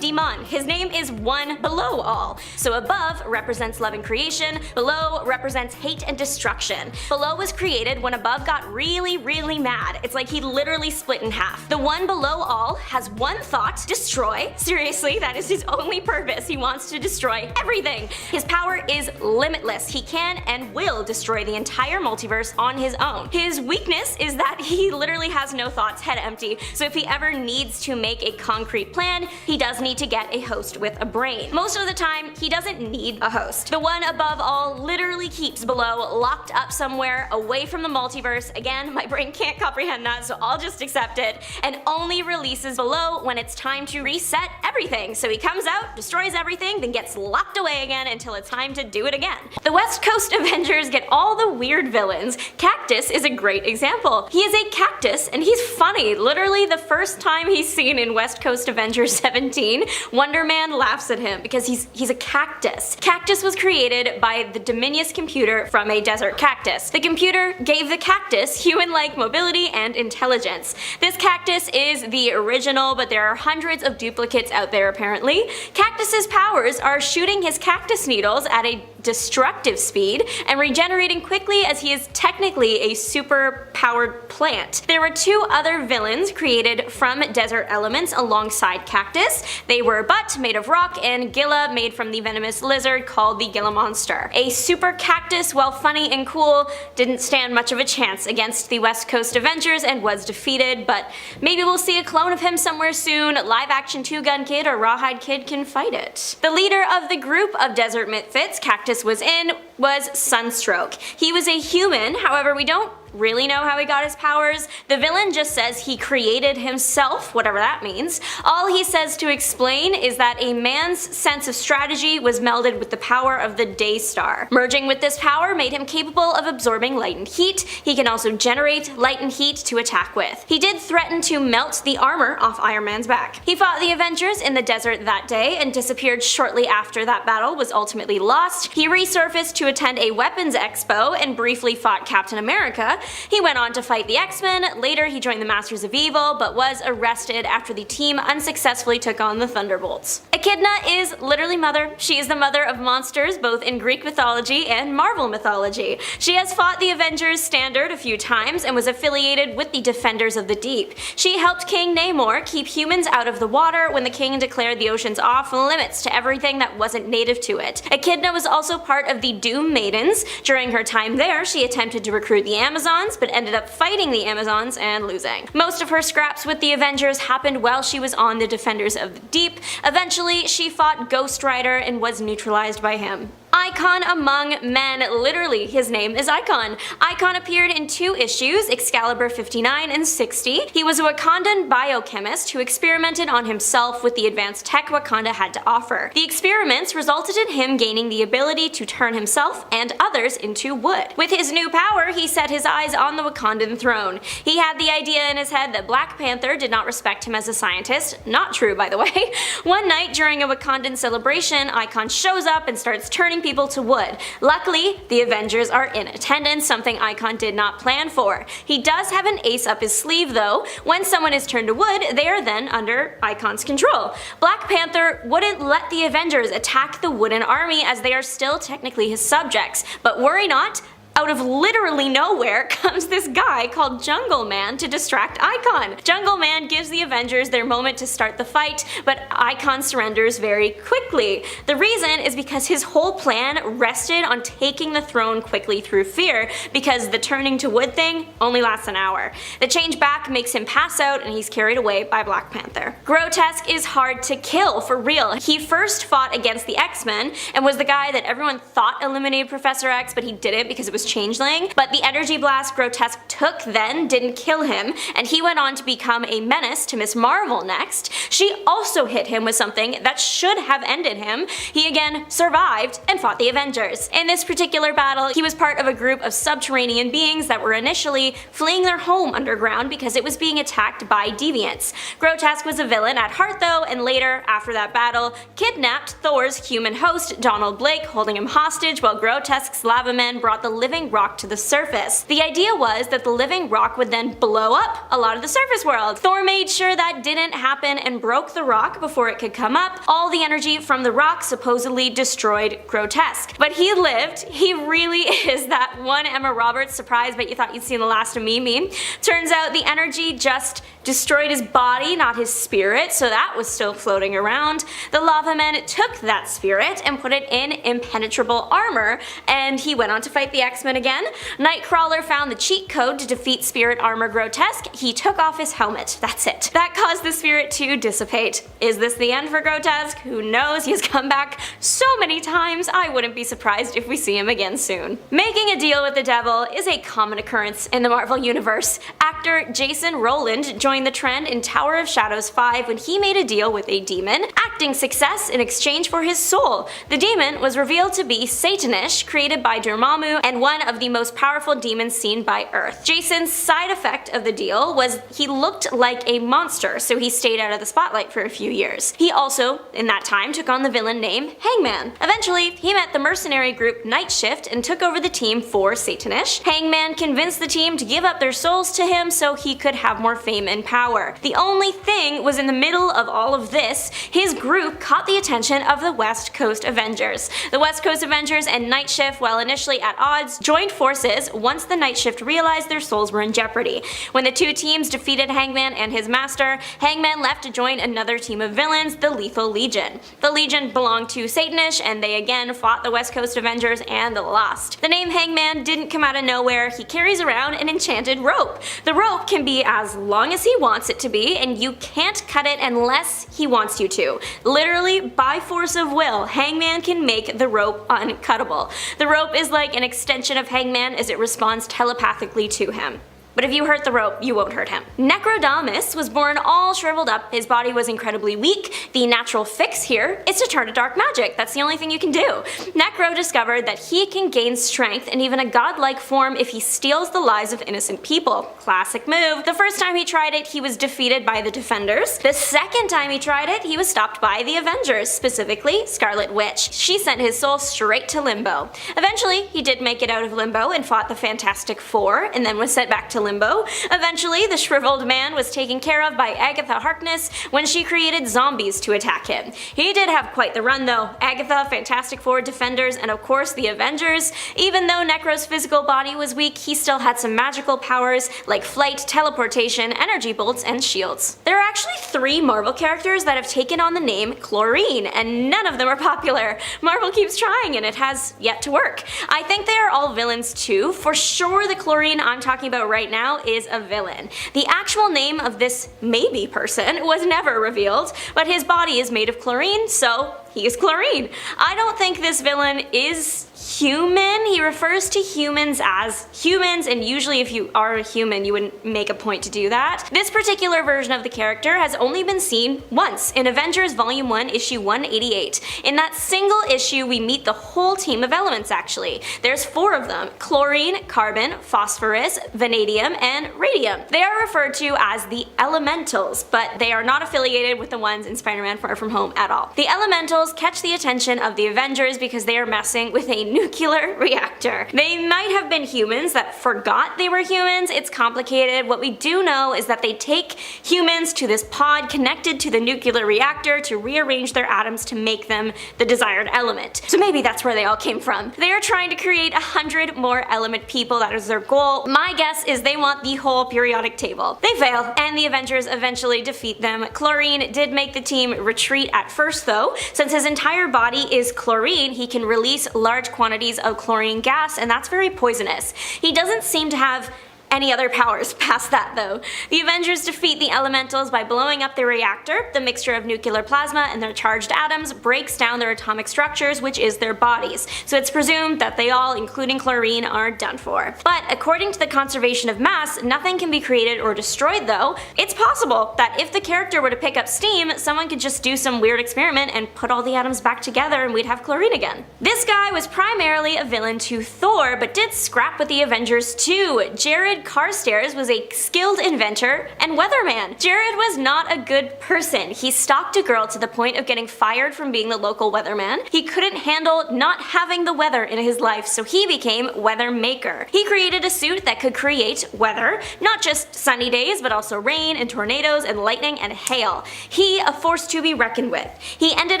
Demon. His name is one below all. So above represents love and creation, below represents hate and destruction. Below was created when above got really, really mad. It's like he literally split in half. The one below all has one thought: destroy. Seriously, that is his only purpose. He wants to destroy everything. His power is limitless. He can and will destroy the entire multiverse on his own. His weakness is that he literally has no thoughts, head empty. So if he ever needs to make a concrete plan, he does need to get a host with a brain. Most of the time, he doesn't need a host. The one above all literally keeps below locked up somewhere away from the multiverse. Again, my brain can't comprehend that, so I'll just accept it, and only releases below when it's time to reset everything. So he comes out, destroys everything, then gets locked away again until it's time to do it again. The West Coast Avengers get all the weird villains. Cactus is a great example. He is a cactus and he's funny. Literally the first time he's seen in West Coast Avengers 17, Wonder Man laughs at him because he's a cactus. Cactus was created by the Dominius computer from a desert cactus. The computer gave the cactus human-like mobility and intelligence. This cactus is the original, but there are hundreds of duplicates out there apparently. Cactus's powers are shooting his cactus needles at a destructive speed and regenerating quickly, as he is technically a super powered plant. There were two other villains created from desert elements alongside Cactus. They were Butt, made of rock, and Gilla, made from the venomous lizard called the Gilla Monster. A super cactus, while funny and cool, didn't stand much of a chance against the West Coast Avengers and was defeated, but maybe we'll see a clone of him somewhere soon. Live action Two Gun Kid or Rawhide Kid can fight it. The leader of the group of desert misfits Cactus was Sunstroke. He was a human, however we don't really know how he got his powers. The villain just says he created himself, whatever that means. All he says to explain is that a man's sense of strategy was melded with the power of the Day Star. Merging with this power made him capable of absorbing light and heat. He can also generate light and heat to attack with. He did threaten to melt the armor off Iron Man's back. He fought the Avengers in the desert that day and disappeared shortly after that battle was ultimately lost. He resurfaced to attend a weapons expo and briefly fought Captain America. He went on to fight the X-Men. Later he joined the Masters of Evil, but was arrested after the team unsuccessfully took on the Thunderbolts. Echidna is literally mother. She is the mother of monsters both in Greek mythology and Marvel mythology. She has fought the Avengers Standard a few times and was affiliated with the Defenders of the Deep. She helped King Namor keep humans out of the water when the king declared the oceans off limits to everything that wasn't native to it. Echidna was also part of the Doom Maidens. During her time there, she attempted to recruit the Amazons, but ended up fighting the Amazons and losing. Most of her scraps with the Avengers happened while she was on the Defenders of the Deep. Eventually, she fought Ghost Rider and was neutralized by him. Icon among men, literally his name is Icon. Icon appeared in 2 issues, Excalibur 59 and 60. He was a Wakandan biochemist who experimented on himself with the advanced tech Wakanda had to offer. The experiments resulted in him gaining the ability to turn himself and others into wood. With his new power, he set his eyes on the Wakandan throne. He had the idea in his head that Black Panther did not respect him as a scientist. Not true, by the way. One night during a Wakandan celebration, Icon shows up and starts turning people to wood. Luckily, the Avengers are in attendance, something Icon did not plan for. He does have an ace up his sleeve though. When someone is turned to wood, they are then under Icon's control. Black Panther wouldn't let the Avengers attack the wooden army as they are still technically his subjects. But worry not, out of literally nowhere comes this guy called Jungle Man to distract Icon. Jungle Man gives the Avengers their moment to start the fight, but Icon surrenders very quickly. The reason is because his whole plan rested on taking the throne quickly through fear, because the turning to wood thing only lasts an hour. The change back makes him pass out and he's carried away by Black Panther. Grotesque is hard to kill, for real. He first fought against the X-Men and was the guy that everyone thought eliminated Professor X, but he didn't because it was Changeling, but the energy blast Grotesque took then didn't kill him, and he went on to become a menace to Miss Marvel next, she also hit him with something that should have ended him. He again survived and fought the Avengers. In this particular battle, he was part of a group of subterranean beings that were initially fleeing their home underground because it was being attacked by deviants. Grotesque was a villain at heart though, and later, after that battle, kidnapped Thor's human host, Donald Blake, holding him hostage while Grotesque's lava men brought the living rock to the surface. The idea was that the living rock would then blow up a lot of the surface world. Thor made sure that didn't happen and broke the rock before it could come up. All the energy from the rock supposedly destroyed Grotesque. But he lived. He really is that one Emma Roberts surprise but you thought you'd seen the last of me meme. Turns out the energy just destroyed his body, not his spirit, so that was still floating around. The lava men took that spirit and put it in impenetrable armor, and he went on to fight the X-Men again. Nightcrawler found the cheat code to defeat Spirit Armor Grotesque. He took off his helmet. That's it. That caused the spirit to dissipate. Is this the end for Grotesque? Who knows? He has come back so many times, I wouldn't be surprised if we see him again soon. Making a deal with the devil is a common occurrence in the Marvel Universe. Actor Jason Rowland joined the trend in Tower of Shadows 5 when he made a deal with a demon, acting success in exchange for his soul. The demon was revealed to be Satanish, created by Dormammu and one of the most powerful demons seen by Earth. Jason's side effect of the deal was he looked like a monster, so he stayed out of the spotlight for a few years. He also, in that time, took on the villain name Hangman. Eventually, he met the mercenary group Night Shift and took over the team for Satanish. Hangman convinced the team to give up their souls to him so he could have more fame and power. The only thing was in the middle of all of this, his group caught the attention of the West Coast Avengers. The West Coast Avengers and Night Shift, while initially at odds, joined forces once the Night Shift realized their souls were in jeopardy. When the two teams defeated Hangman and his master, Hangman left to join another team of villains, the Lethal Legion. The Legion belonged to Satanish, and they again fought the West Coast Avengers and lost. The name Hangman didn't come out of nowhere. He carries around an enchanted rope. The rope can be as long as he wants it to be, and you can't cut it unless he wants you to. Literally, by force of will, Hangman can make the rope uncuttable. The rope is like an extension of Hangman as it responds telepathically to him. But if you hurt the rope, you won't hurt him. Necrodamus was born all shriveled up. His body was incredibly weak. The natural fix here is to turn to dark magic. That's the only thing you can do. Necro discovered that he can gain strength and even a godlike form if he steals the lives of innocent people. Classic move. The first time he tried it, he was defeated by the Defenders. The second time he tried it, he was stopped by the Avengers, specifically Scarlet Witch. She sent his soul straight to Limbo. Eventually, he did make it out of Limbo and fought the Fantastic Four, and then was sent back to Limbo. Eventually, the shriveled man was taken care of by Agatha Harkness when she created zombies to attack him. He did have quite the run though. Agatha, Fantastic Four, Defenders, and of course the Avengers. Even though Necro's physical body was weak, he still had some magical powers like flight, teleportation, energy bolts, and shields. There are actually 3 Marvel characters that have taken on the name Chlorine, and none of them are popular. Marvel keeps trying and it has yet to work. I think they are all villains too. For sure the Chlorine I'm talking about right now is a villain. The actual name of this maybe person was never revealed, but his body is made of chlorine, so he is Chlorine. I don't think this villain is human. He refers to humans as humans, and usually if you are a human, you wouldn't make a point to do that. This particular version of the character has only been seen once in Avengers Volume 1, Issue 188. In that single issue, we meet the whole team of elements actually. There's 4 of them: chlorine, carbon, phosphorus, vanadium, and radium. They are referred to as the Elementals, but they are not affiliated with the ones in Spider-Man Far From Home at all. The Elementals catch the attention of the Avengers because they are messing with a nuclear reactor. They might have been humans that forgot they were humans. It's complicated. What we do know is that they take humans to this pod connected to the nuclear reactor to rearrange their atoms to make them the desired element. So maybe that's where they all came from. They are trying to create 100 more element people. That is their goal. My guess is they want the whole periodic table. They fail, and the Avengers eventually defeat them. Chlorine did make the team retreat at first though. Since his entire body is chlorine, he can release large quantities of chlorine gas, and that's very poisonous. He doesn't seem to have any other powers past that though. The Avengers defeat the elementals by blowing up the reactor. The mixture of nuclear plasma and their charged atoms breaks down their atomic structures, which is their bodies. So it's presumed that they all, including chlorine, are done for. But according to the conservation of mass, nothing can be created or destroyed though. It's possible that if the character were to pick up steam, someone could just do some weird experiment and put all the atoms back together and we'd have chlorine again. This guy was primarily a villain to Thor, but did scrap with the Avengers too. Jared Carstairs was a skilled inventor and weatherman. Jared was not a good person. He stalked a girl to the point of getting fired from being the local weatherman. He couldn't handle not having the weather in his life, so he became Weather Maker. He created a suit that could create weather, not just sunny days, but also rain and tornadoes and lightning and hail. He, a force to be reckoned with. He ended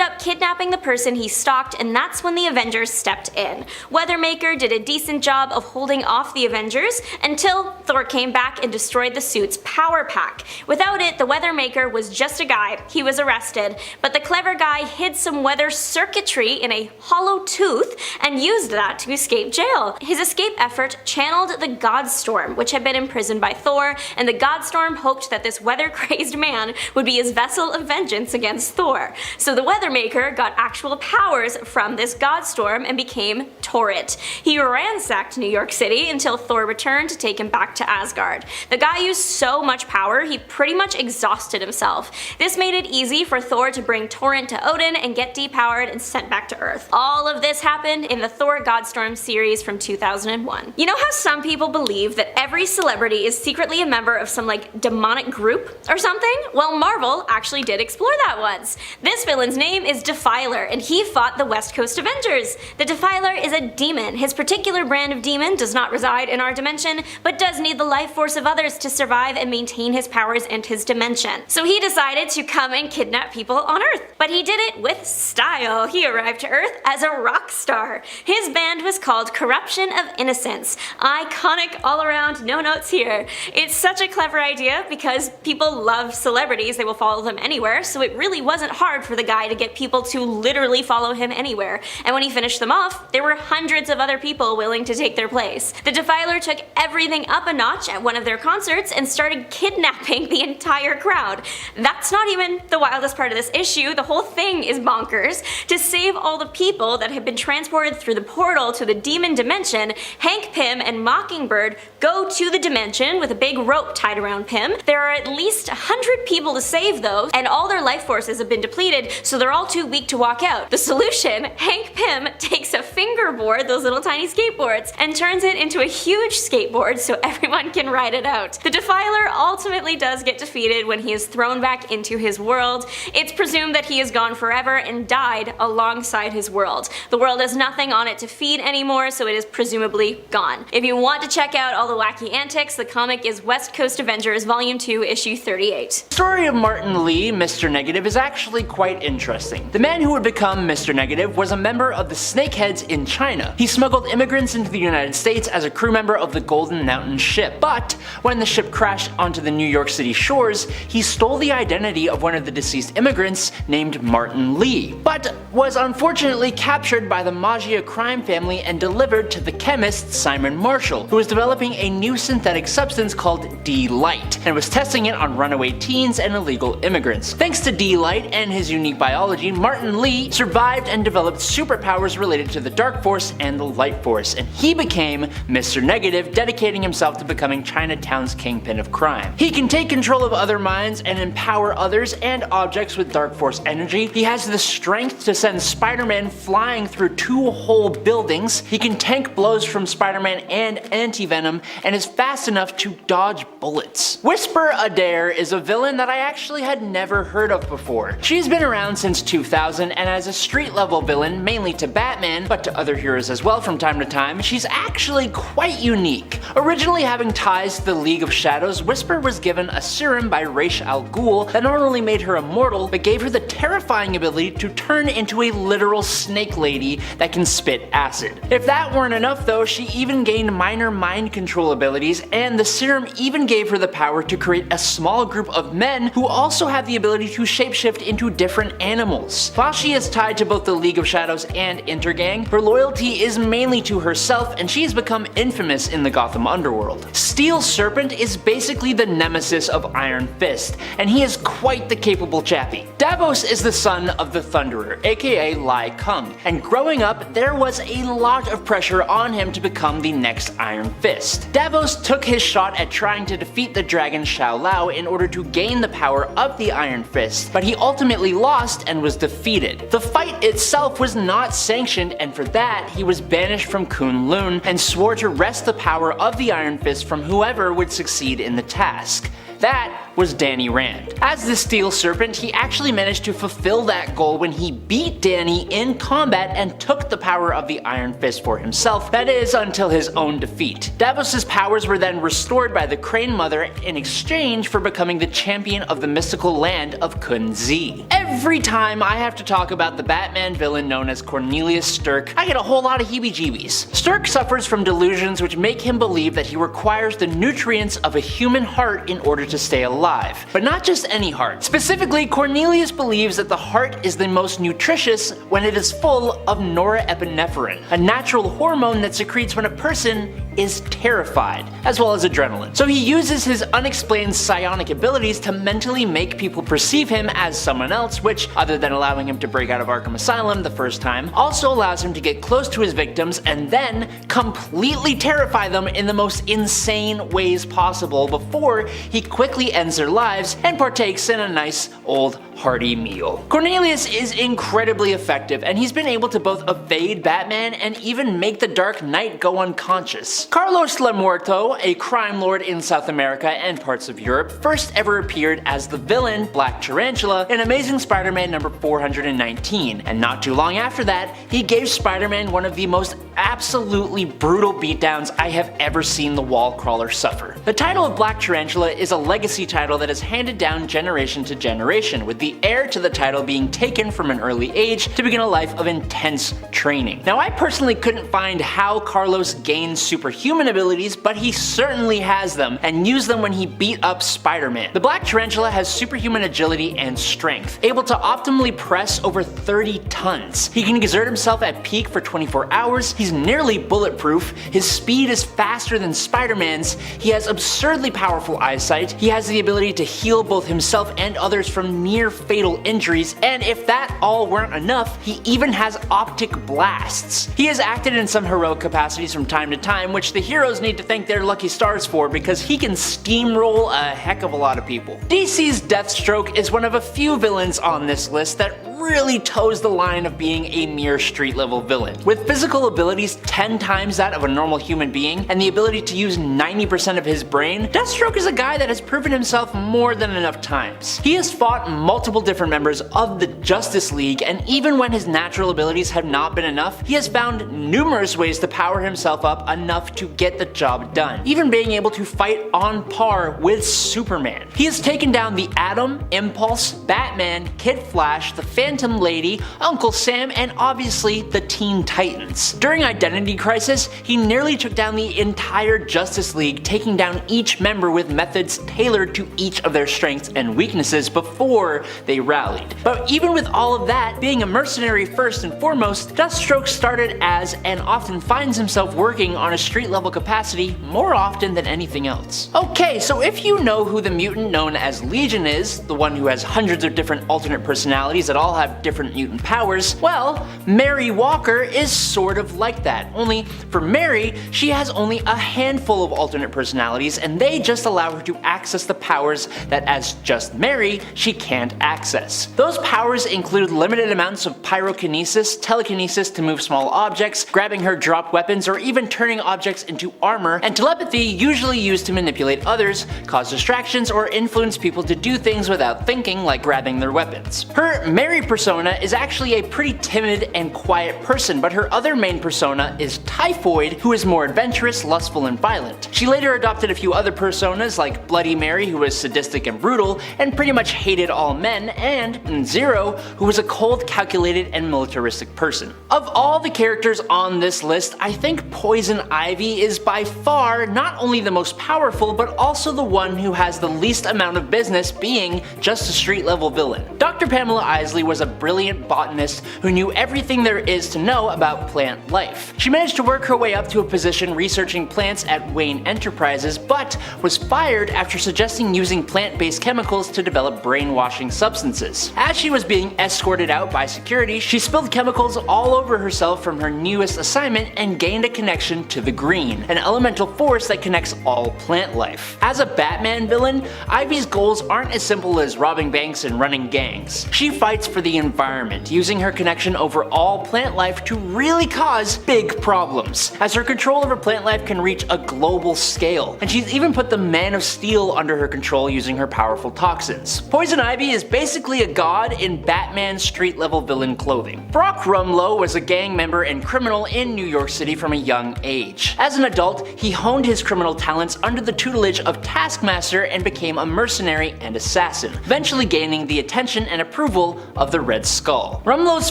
up kidnapping the person he stalked, and that's when the Avengers stepped in. Weathermaker did a decent job of holding off the Avengers until Thor came back and destroyed the suit's power pack. Without it, the Weathermaker was just a guy. He was arrested, but the clever guy hid some weather circuitry in a hollow tooth and used that to escape jail. His escape effort channeled the Godstorm, which had been imprisoned by Thor, and the Godstorm hoped that this weather-crazed man would be his vessel of vengeance against Thor. So the Weathermaker got actual powers from this Godstorm and became Torrid. He ransacked New York City until Thor returned to take him back to Asgard. The guy used so much power, he pretty much exhausted himself. This made it easy for Thor to bring Torrent to Odin and get depowered and sent back to Earth. All of this happened in the Thor Godstorm series from 2001. You know how some people believe that every celebrity is secretly a member of some like demonic group or something? Well, Marvel actually did explore that once. This villain's name is Defiler, and he fought the West Coast Avengers. The Defiler is a demon. His particular brand of demon does not reside in our dimension, but does need the life force of others to survive and maintain his powers and his dimension. So he decided to come and kidnap people on Earth. But he did it with style. He arrived to Earth as a rock star. His band was called Corruption of Innocence. Iconic all around, no notes here. It's such a clever idea because people love celebrities, they will follow them anywhere, so it really wasn't hard for the guy to get people to literally follow him anywhere. And when he finished them off, there were hundreds of other people willing to take their place. The Defiler took everything up a notch at one of their concerts and started kidnapping the entire crowd. That's not even the wildest part of this issue, the whole thing is bonkers. To save all the people that had been transported through the portal to the demon dimension, Hank Pym and Mockingbird go to the dimension with a big rope tied around Pym. There are at least 100 people to save though, and all their life forces have been depleted, so they're all too weak to walk out. The solution? Hank Pym takes a fingerboard, those little tiny skateboards, and turns it into a huge skateboard so everyone can ride it out. The Defiler ultimately does get defeated when he is thrown back into his world. It's presumed that he is gone forever and died alongside his world. The world has nothing on it to feed anymore, so it is presumably gone. If you want to check out all the wacky antics, the comic is West Coast Avengers Volume 2, Issue 38. The story of Martin Lee, Mr. Negative, is actually quite interesting. The man who would become Mr. Negative was a member of the Snakeheads in China. He smuggled immigrants into the United States as a crew member of the Golden Mountain ship, but when the ship crashed onto the New York City shores, he stole the identity of one of the deceased immigrants named Martin Lee, but was unfortunately captured by the Maggia crime family and delivered to the chemist Simon Marshall, who was developing a new synthetic substance called D-Light, and was testing it on runaway teens and illegal immigrants. Thanks to D-Light and his unique biology, Martin Lee survived and developed superpowers related to the Dark Force and the Light Force, and he became Mr. Negative, dedicating himself to becoming Chinatown's kingpin of crime. He can take control of other minds and empower others and objects with Dark Force energy. He has the strength to send Spider-Man flying through 2 whole buildings. He can tank blows from Spider-Man and Anti-Venom, and is fast enough to dodge bullets. Whisper Adair is a villain that I actually had never heard of before. She's been around since 2000, and as a street-level villain, mainly to Batman, but to other heroes as well from time to time, she's actually quite unique. Originally having ties to the League of Shadows, Whisper was given a serum by Ra's al Ghul that not only made her immortal, but gave her the terrifying ability to turn into a literal snake lady that can spit acid. If that weren't enough though, she even gained minor mind control abilities, and the serum even gave her the power to create a small group of men who also have the ability to shapeshift into different animals. While she is tied to both the League of Shadows and Intergang, her loyalty is mainly to herself, and she has become infamous in the Gotham underworld. world. Steel Serpent is basically the nemesis of Iron Fist, and he is quite the capable chappie. Davos is the son of the Thunderer, aka Lai Kung, and growing up there was a lot of pressure on him to become the next Iron Fist. Davos took his shot at trying to defeat the dragon Shao Lao in order to gain the power of the Iron Fist, but he ultimately lost and was defeated. The fight itself was not sanctioned, and for that he was banished from Kunlun and swore to wrest the power of the Iron Fist from whoever would succeed in the task. That was Danny Rand. As the Steel Serpent, he actually managed to fulfill that goal when he beat Danny in combat and took the power of the Iron Fist for himself, that is, until his own defeat. Davos' powers were then restored by the Crane Mother in exchange for becoming the champion of the mystical land of Kun-Zi. Every time I have to talk about the Batman villain known as Cornelius Stirk, I get a whole lot of heebie-jeebies. Stirk suffers from delusions which make him believe that he requires the nutrients of a human heart in order to stay alive. But not just any heart. Specifically, Cornelius believes that the heart is the most nutritious when it is full of norepinephrine, a natural hormone that secretes when a person is terrified, as well as adrenaline. So he uses his unexplained psionic abilities to mentally make people perceive him as someone else, which, other than allowing him to break out of Arkham Asylum the first time, also allows him to get close to his victims and then completely terrify them in the most insane ways possible before he quickly ends their lives and partakes in a nice old hearty meal. Cornelius is incredibly effective, and he's been able to both evade Batman and even make the Dark Knight go unconscious. Carlos Lemorto, a crime lord in South America and parts of Europe, first ever appeared as the villain Black Tarantula in Amazing Spider-Man number 419, and not too long after that, he gave Spider-Man one of the most absolutely brutal beatdowns I have ever seen the wall crawler suffer. The title of Black Tarantula is a legacy title that is handed down generation to generation, with the heir to the title being taken from an early age to begin a life of intense training. Now, I personally couldn't find how Carlos gained superhuman abilities, but he certainly has them, and used them when he beat up Spider-Man. The Black Tarantula has superhuman agility and strength, able to optimally press over 30 tons. He can exert himself at peak for 24 hours, he's nearly bulletproof, his speed is faster than Spider-Man's, he has absurdly powerful eyesight, he has the ability to heal both himself and others from near fatal injuries, and if that all weren't enough, he even has optic blasts. He has acted in some heroic capacities from time to time, which the heroes need to thank their lucky stars for, because he can steamroll a heck of a lot of people. DC's Deathstroke is one of a few villains on this list that really toes the line of being a mere street level villain. With physical abilities 10 times that of a normal human being, and the ability to use 90% of his brain, Deathstroke is a guy that has proven himself more than enough times. He has fought multiple different members of the Justice League, and even when his natural abilities have not been enough, he has found numerous ways to power himself up enough to get the job done, even being able to fight on par with Superman. He has taken down the Atom, Impulse, Batman, Kid Flash, the Phantom Lady, Uncle Sam, and obviously the Teen Titans. During Identity Crisis, he nearly took down the entire Justice League, taking down each member with methods tailored to each of their strengths and weaknesses before they rallied. But even with all of that, being a mercenary first and foremost, Deathstroke started as and often finds himself working on a street level capacity more often than anything else. Okay, so if you know who the mutant known as Legion is, the one who has hundreds of different alternate personalities that all have different mutant powers, well, Mary Walker is sort of like that. Only for Mary, she has only a handful of alternate personalities, and they just allow her to access the powers that as just Mary, she can't access. Those powers include limited amounts of pyrokinesis, telekinesis to move small objects, grabbing her dropped weapons, or even turning objects into armor, and telepathy, usually used to manipulate others, cause distractions, or influence people to do things without thinking, like grabbing their weapons. Her Mary persona is actually a pretty timid and quiet person, but her other main persona is Typhoid, who is more adventurous, lustful, and violent. She later adopted a few other personas like Bloody Mary, who was sadistic and brutal, and pretty much hated all men, and Zero, who was a cold, calculated, and militaristic person. Of all the characters on this list, I think Poison Ivy is by far not only the most powerful, but also the one who has the least amount of business being just a street level villain. Dr. Pamela Isley was was a brilliant botanist who knew everything there is to know about plant life. She managed to work her way up to a position researching plants at Wayne Enterprises, but was fired after suggesting using plant-based chemicals to develop brainwashing substances. As she was being escorted out by security, she spilled chemicals all over herself from her newest assignment and gained a connection to the green, an elemental force that connects all plant life. As a Batman villain, Ivy's goals aren't as simple as robbing banks and running gangs. She fights for the environment, using her connection over all plant life to really cause big problems, as her control over plant life can reach a global scale, and she's even put the Man of Steel under her control using her powerful toxins. Poison Ivy is basically a god in Batman street-level villain clothing. Brock Rumlow was a gang member and criminal in New York City from a young age. As an adult, he honed his criminal talents under the tutelage of Taskmaster and became a mercenary and assassin, eventually gaining the attention and approval of the Red Skull. Rumlow's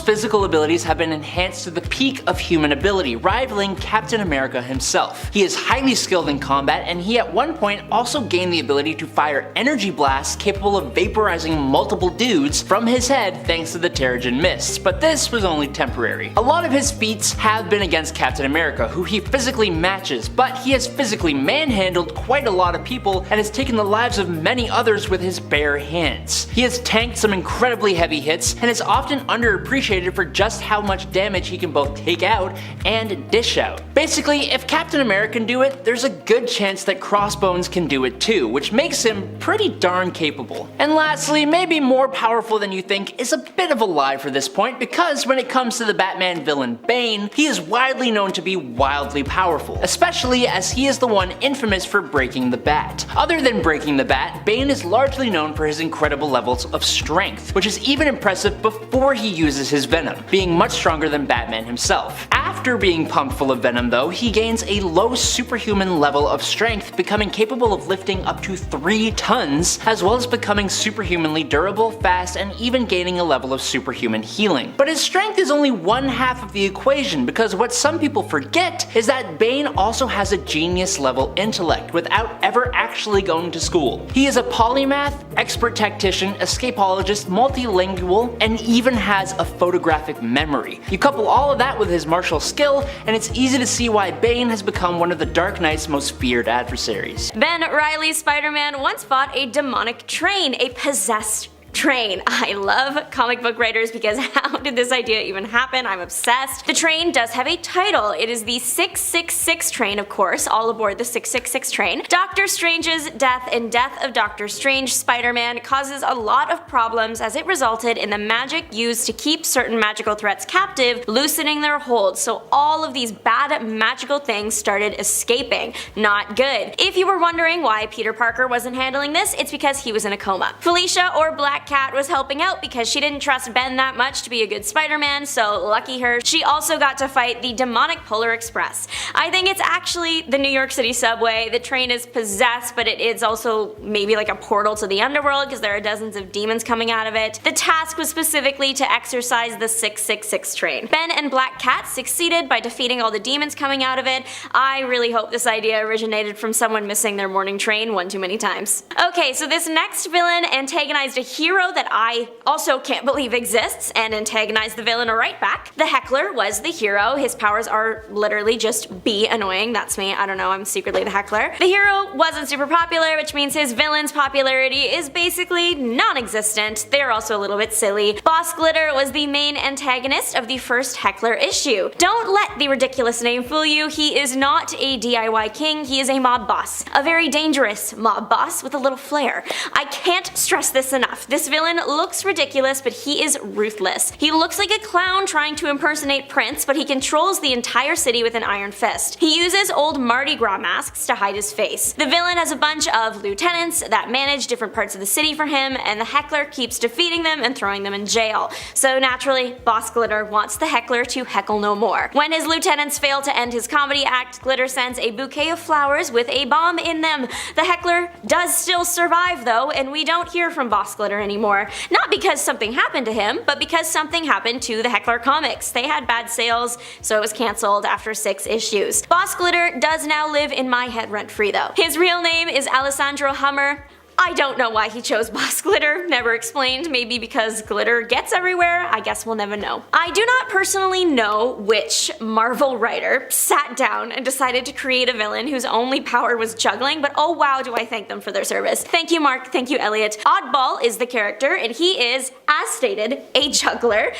physical abilities have been enhanced to the peak of human ability, rivaling Captain America himself. He is highly skilled in combat, and he at one point also gained the ability to fire energy blasts capable of vaporizing multiple dudes from his head thanks to the Terrigen Mists, but this was only temporary. A lot of his feats have been against Captain America, who he physically matches, but he has physically manhandled quite a lot of people and has taken the lives of many others with his bare hands. He has tanked some incredibly heavy hits and is often underappreciated for just how much damage he can both take out and dish out. Basically, if Captain America can do it, there's a good chance that Crossbones can do it too, which makes him pretty darn capable. And lastly, maybe more powerful than you think is a bit of a lie for this point, because when it comes to the Batman villain Bane, he is widely known to be wildly powerful, especially as he is the one infamous for breaking the bat. Other than breaking the bat, Bane is largely known for his incredible levels of strength, which is even impressive before he uses his venom, being much stronger than Batman himself. After being pumped full of venom though, he gains a low superhuman level of strength, becoming capable of lifting up to 3 tons, as well as becoming superhumanly durable, fast, and even gaining a level of superhuman healing. But his strength is only one half of the equation, because what some people forget is that Bane also has a genius level intellect without ever actually going to school. He is a polymath, expert tactician, escapologist, multilingual, and even has a photographic memory. You couple all of that with his martial skill, and it's easy to see why Bane has become one of the Dark Knight's most feared adversaries. Ben Reilly's Spider-Man once fought a demonic train, a possessed train. I love comic book writers because how did this idea even happen? I'm obsessed. The train does have a title. It is the 666 train, of course, all aboard the 666 train. Doctor Strange's death and death of Doctor Strange Spider-Man causes a lot of problems as it resulted in the magic used to keep certain magical threats captive loosening their hold, so all of these bad magical things started escaping. Not good. If you were wondering why Peter Parker wasn't handling this, it's because he was in a coma. Felicia, or Black Cat, was helping out because she didn't trust Ben that much to be a good Spider-Man, so lucky her. She also got to fight the demonic Polar Express. I think it's actually the New York City subway. The train is possessed, but it is also maybe like a portal to the underworld because there are dozens of demons coming out of it. The task was specifically to exorcise the 666 train. Ben and Black Cat succeeded by defeating all the demons coming out of it. I really hope this idea originated from someone missing their morning train one too many times. Okay, so this next villain antagonized a hero that I also can't believe exists and antagonized the villain right back. The Heckler was the hero. His powers are literally just be annoying. That's me. I don't know. I'm secretly the Heckler. The hero wasn't super popular, which means his villain's popularity is basically non-existent. They're also a little bit silly. Boss Glitter was the main antagonist of the first Heckler issue. Don't let the ridiculous name fool you. He is not a DIY king. He is a mob boss. A very dangerous mob boss with a little flair. I can't stress this enough. This villain looks ridiculous, but he is ruthless. He looks like a clown trying to impersonate Prince, but he controls the entire city with an iron fist. He uses old Mardi Gras masks to hide his face. The villain has a bunch of lieutenants that manage different parts of the city for him, and the Heckler keeps defeating them and throwing them in jail. So naturally, Boss Glitter wants the Heckler to heckle no more. When his lieutenants fail to end his comedy act, Glitter sends a bouquet of flowers with a bomb in them. The Heckler does still survive though, and we don't hear from Boss Glitter anymore. Not because something happened to him, but because something happened to the Heckler comics. They had bad sales, so it was cancelled after 6 issues. Boss Glitter does now live in my head rent-free though. His real name is Alessandro Hummer. I don't know why he chose Boss Glitter, never explained, maybe because glitter gets everywhere, I guess we'll never know. I do not personally know which Marvel writer sat down and decided to create a villain whose only power was juggling, but oh wow do I thank them for their service. Thank you Mark, thank you Elliot. Oddball is the character and he is, as stated, a juggler.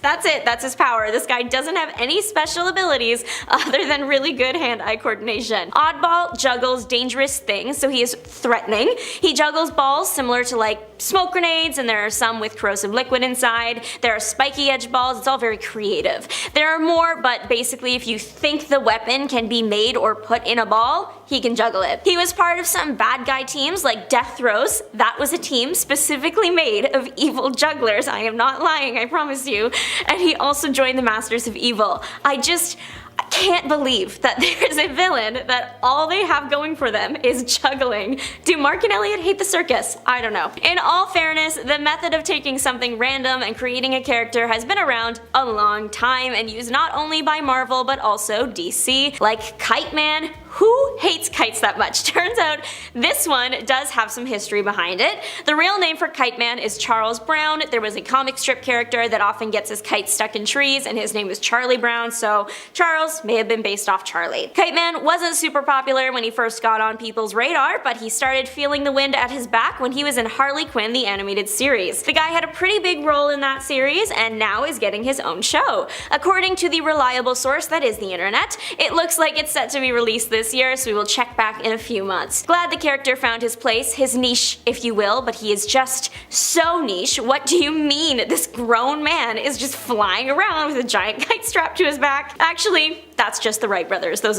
That's it, that's his power. This guy doesn't have any special abilities other than really good hand-eye coordination. Oddball juggles dangerous things, so he is threatening. He juggles balls similar to like smoke grenades, and there are some with corrosive liquid inside. There are spiky edge balls, it's all very creative. There are more, but basically if you think the weapon can be made or put in a ball, he can juggle it. He was part of some bad guy teams like Death Throws. That was a team specifically made of evil jugglers. I am not lying, I promise you. And he also joined the Masters of Evil. I can't believe that there's a villain that all they have going for them is juggling. Do Mark and Elliot hate the circus? I don't know. In all fairness, the method of taking something random and creating a character has been around a long time and used not only by Marvel but also DC, like Kite Man. Who hates kites that much? Turns out this one does have some history behind it. The real name for Kite Man is Charles Brown. There was a comic strip character that often gets his kite stuck in trees and his name was Charlie Brown, so Charles may have been based off Charlie. Kite Man wasn't super popular when he first got on people's radar, but he started feeling the wind at his back when he was in Harley Quinn the animated series. The guy had a pretty big role in that series and now is getting his own show. According to the reliable source that is the internet, it looks like it's set to be released this year, so we will check back in a few months. Glad the character found his place, his niche if you will, but he is just so niche. What do you mean this grown man is just flying around with a giant kite strapped to his back? Actually, that's just the Wright brothers. Those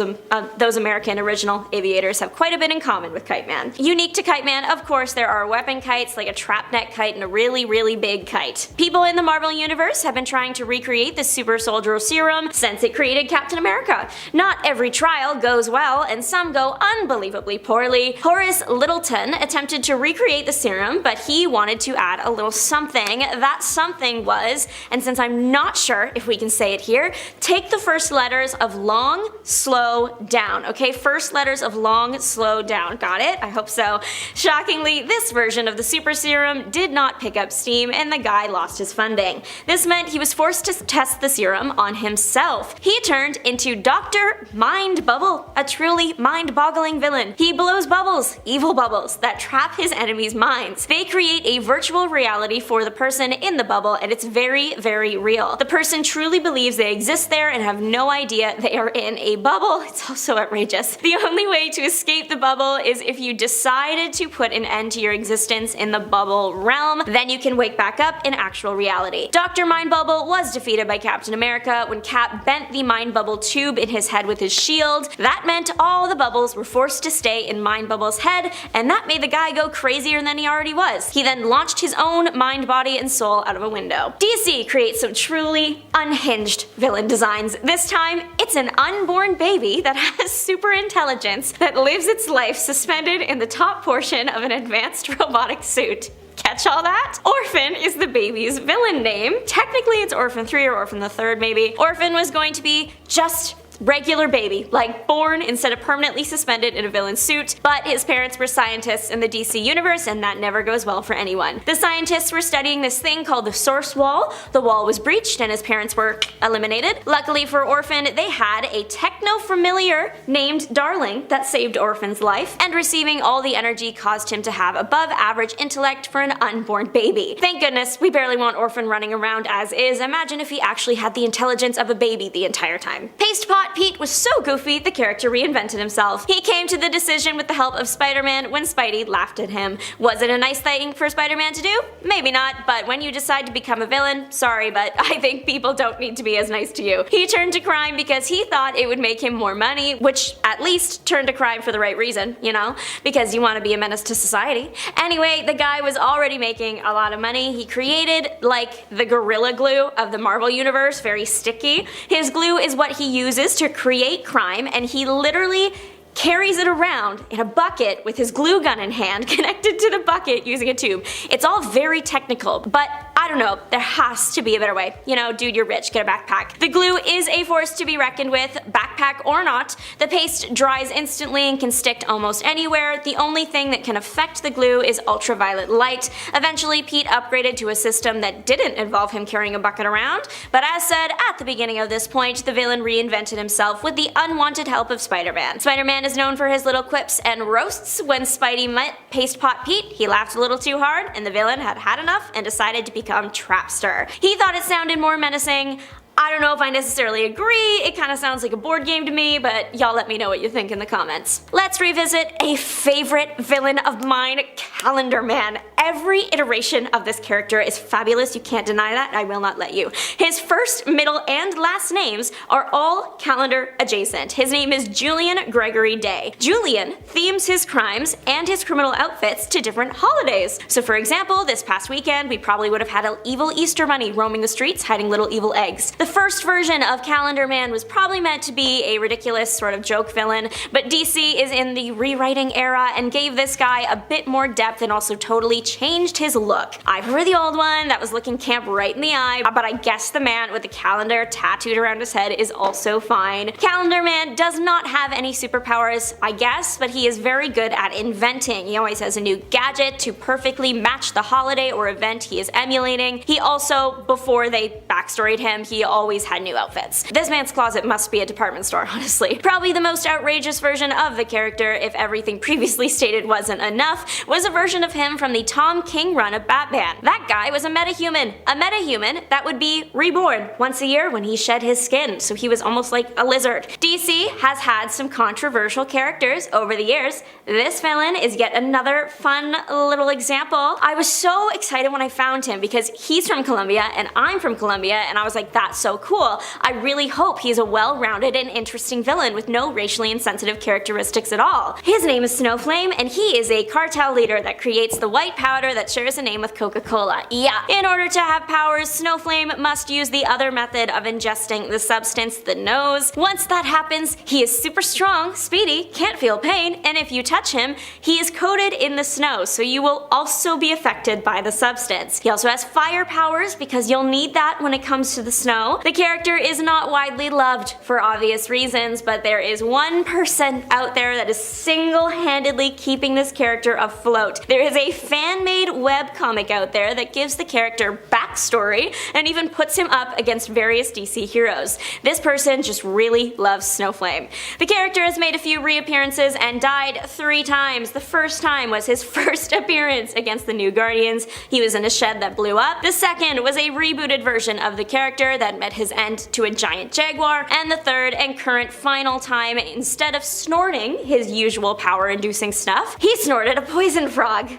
American original aviators have quite a bit in common with Kite Man. Unique to Kite Man, of course, there are weapon kites like a trap net kite and a really, really big kite. People in the Marvel Universe have been trying to recreate the super soldier serum since it created Captain America. Not every trial goes well, and some go unbelievably poorly. Horace Littleton attempted to recreate the serum, but he wanted to add a little something. That something was, and since I'm not sure if we can say it here, take the first letters of long, slow, down. Okay, first letters of long, slow, down. Got it? I hope so. Shockingly, this version of the super serum did not pick up steam and the guy lost his funding. This meant he was forced to test the serum on himself. He turned into Dr. Mind Bubble, a truly mind-boggling villain. He blows bubbles, evil bubbles, that trap his enemies' minds. They create a virtual reality for the person in the bubble and it's very, very real. The person truly believes they exist there and have no idea they are in a bubble. It's also outrageous. The only way to escape the bubble is if you decided to put an end to your existence in the bubble realm, then you can wake back up in actual reality. Dr. Mind Bubble was defeated by Captain America when Cap bent the Mind Bubble tube in his head with his shield. That meant all the bubbles were forced to stay in Mind Bubble's head, and that made the guy go crazier than he already was. He then launched his own mind, body, and soul out of a window. DC creates some truly unhinged villain designs. This time, it's an unborn baby that has super intelligence that lives its life suspended in the top portion of an advanced robotic suit. Catch all that? Orphan is the baby's villain name. Technically it's Orphan 3 or Orphan the 3rd maybe. Orphan was going to be just regular baby, like born instead of permanently suspended in a villain suit, but his parents were scientists in the DC universe and that never goes well for anyone. The scientists were studying this thing called the Source Wall. The wall was breached and his parents were eliminated. Luckily for Orphan, they had a techno-familiar named Darling that saved Orphan's life, and receiving all the energy caused him to have above average intellect for an unborn baby. Thank goodness, we barely want Orphan running around as is. Imagine if he actually had the intelligence of a baby the entire time. Paste Pot Pete was so goofy, the character reinvented himself. He came to the decision with the help of Spider-Man when Spidey laughed at him. Was it a nice thing for Spider-Man to do? Maybe not, but when you decide to become a villain, sorry, but I think people don't need to be as nice to you. He turned to crime because he thought it would make him more money, which at least turned to crime for the right reason, you know? Because you want to be a menace to society. Anyway, the guy was already making a lot of money. He created, like, the Gorilla Glue of the Marvel Universe, very sticky. His glue is what he uses to create crime, and he literally carries it around in a bucket with his glue gun in hand, connected to the bucket using a tube. It's all very technical, but I don't know, there has to be a better way. You know, dude, you're rich, get a backpack. The glue is a force to be reckoned with, backpack or not. The paste dries instantly and can stick to almost anywhere. The only thing that can affect the glue is ultraviolet light. Eventually, Pete upgraded to a system that didn't involve him carrying a bucket around, but as said at the beginning of this point, the villain reinvented himself with the unwanted help of Spider-Man. Spider-Man is known for his little quips and roasts. When Spidey met Paste Pot Pete, he laughed a little too hard, and the villain had had enough and decided to become Trapster. He thought it sounded more menacing. I don't know if I necessarily agree, it kinda sounds like a board game to me, but y'all let me know what you think in the comments. Let's revisit a favorite villain of mine, Calendar Man. Every iteration of this character is fabulous, you can't deny that, I will not let you. His first, middle, and last names are all calendar adjacent. His name is Julian Gregory Day. Julian themes his crimes and his criminal outfits to different holidays. So for example, this past weekend we probably would have had an evil Easter bunny roaming the streets hiding little evil eggs. The first version of Calendar Man was probably meant to be a ridiculous sort of joke villain, but DC is in the rewriting era and gave this guy a bit more depth and also totally changed his look. I prefer the old one that was looking camp right in the eye, but I guess the man with the calendar tattooed around his head is also fine. Calendar Man does not have any superpowers, I guess, but he is very good at inventing. He always has a new gadget to perfectly match the holiday or event he is emulating. He also, before they backstoried him, he always had new outfits. This man's closet must be a department store, honestly. Probably the most outrageous version of the character, if everything previously stated wasn't enough, was a version of him from the Tom King run of Batman. That guy was a metahuman. A metahuman that would be reborn once a year when he shed his skin, so he was almost like a lizard. DC has had some controversial characters over the years. This villain is yet another fun little example. I was so excited when I found him because he's from Colombia and I'm from Colombia, and I was like, that's so cool. I really hope he's a well-rounded and interesting villain with no racially insensitive characteristics at all. His name is Snowflame, and he is a cartel leader that creates the white powder that shares a name with Coca-Cola. Yeah. In order to have powers, Snowflame must use the other method of ingesting the substance, the nose. Once that happens, he is super strong, speedy, can't feel pain, and if you touch him, he is coated in the snow, so you will also be affected by the substance. He also has fire powers because you'll need that when it comes to the snow. The character is not widely loved for obvious reasons, but there is one person out there that is single-handedly keeping this character afloat. There is a fan-made webcomic out there that gives the character backstory and even puts him up against various DC heroes. This person just really loves Snowflame. The character has made a few reappearances and died 3 times. The first time was his first appearance against the New Guardians. He was in a shed that blew up. The second was a rebooted version of the character that met his end to a giant jaguar. And the third and current final time, instead of snorting his usual power-inducing stuff, he snorted a poison frog.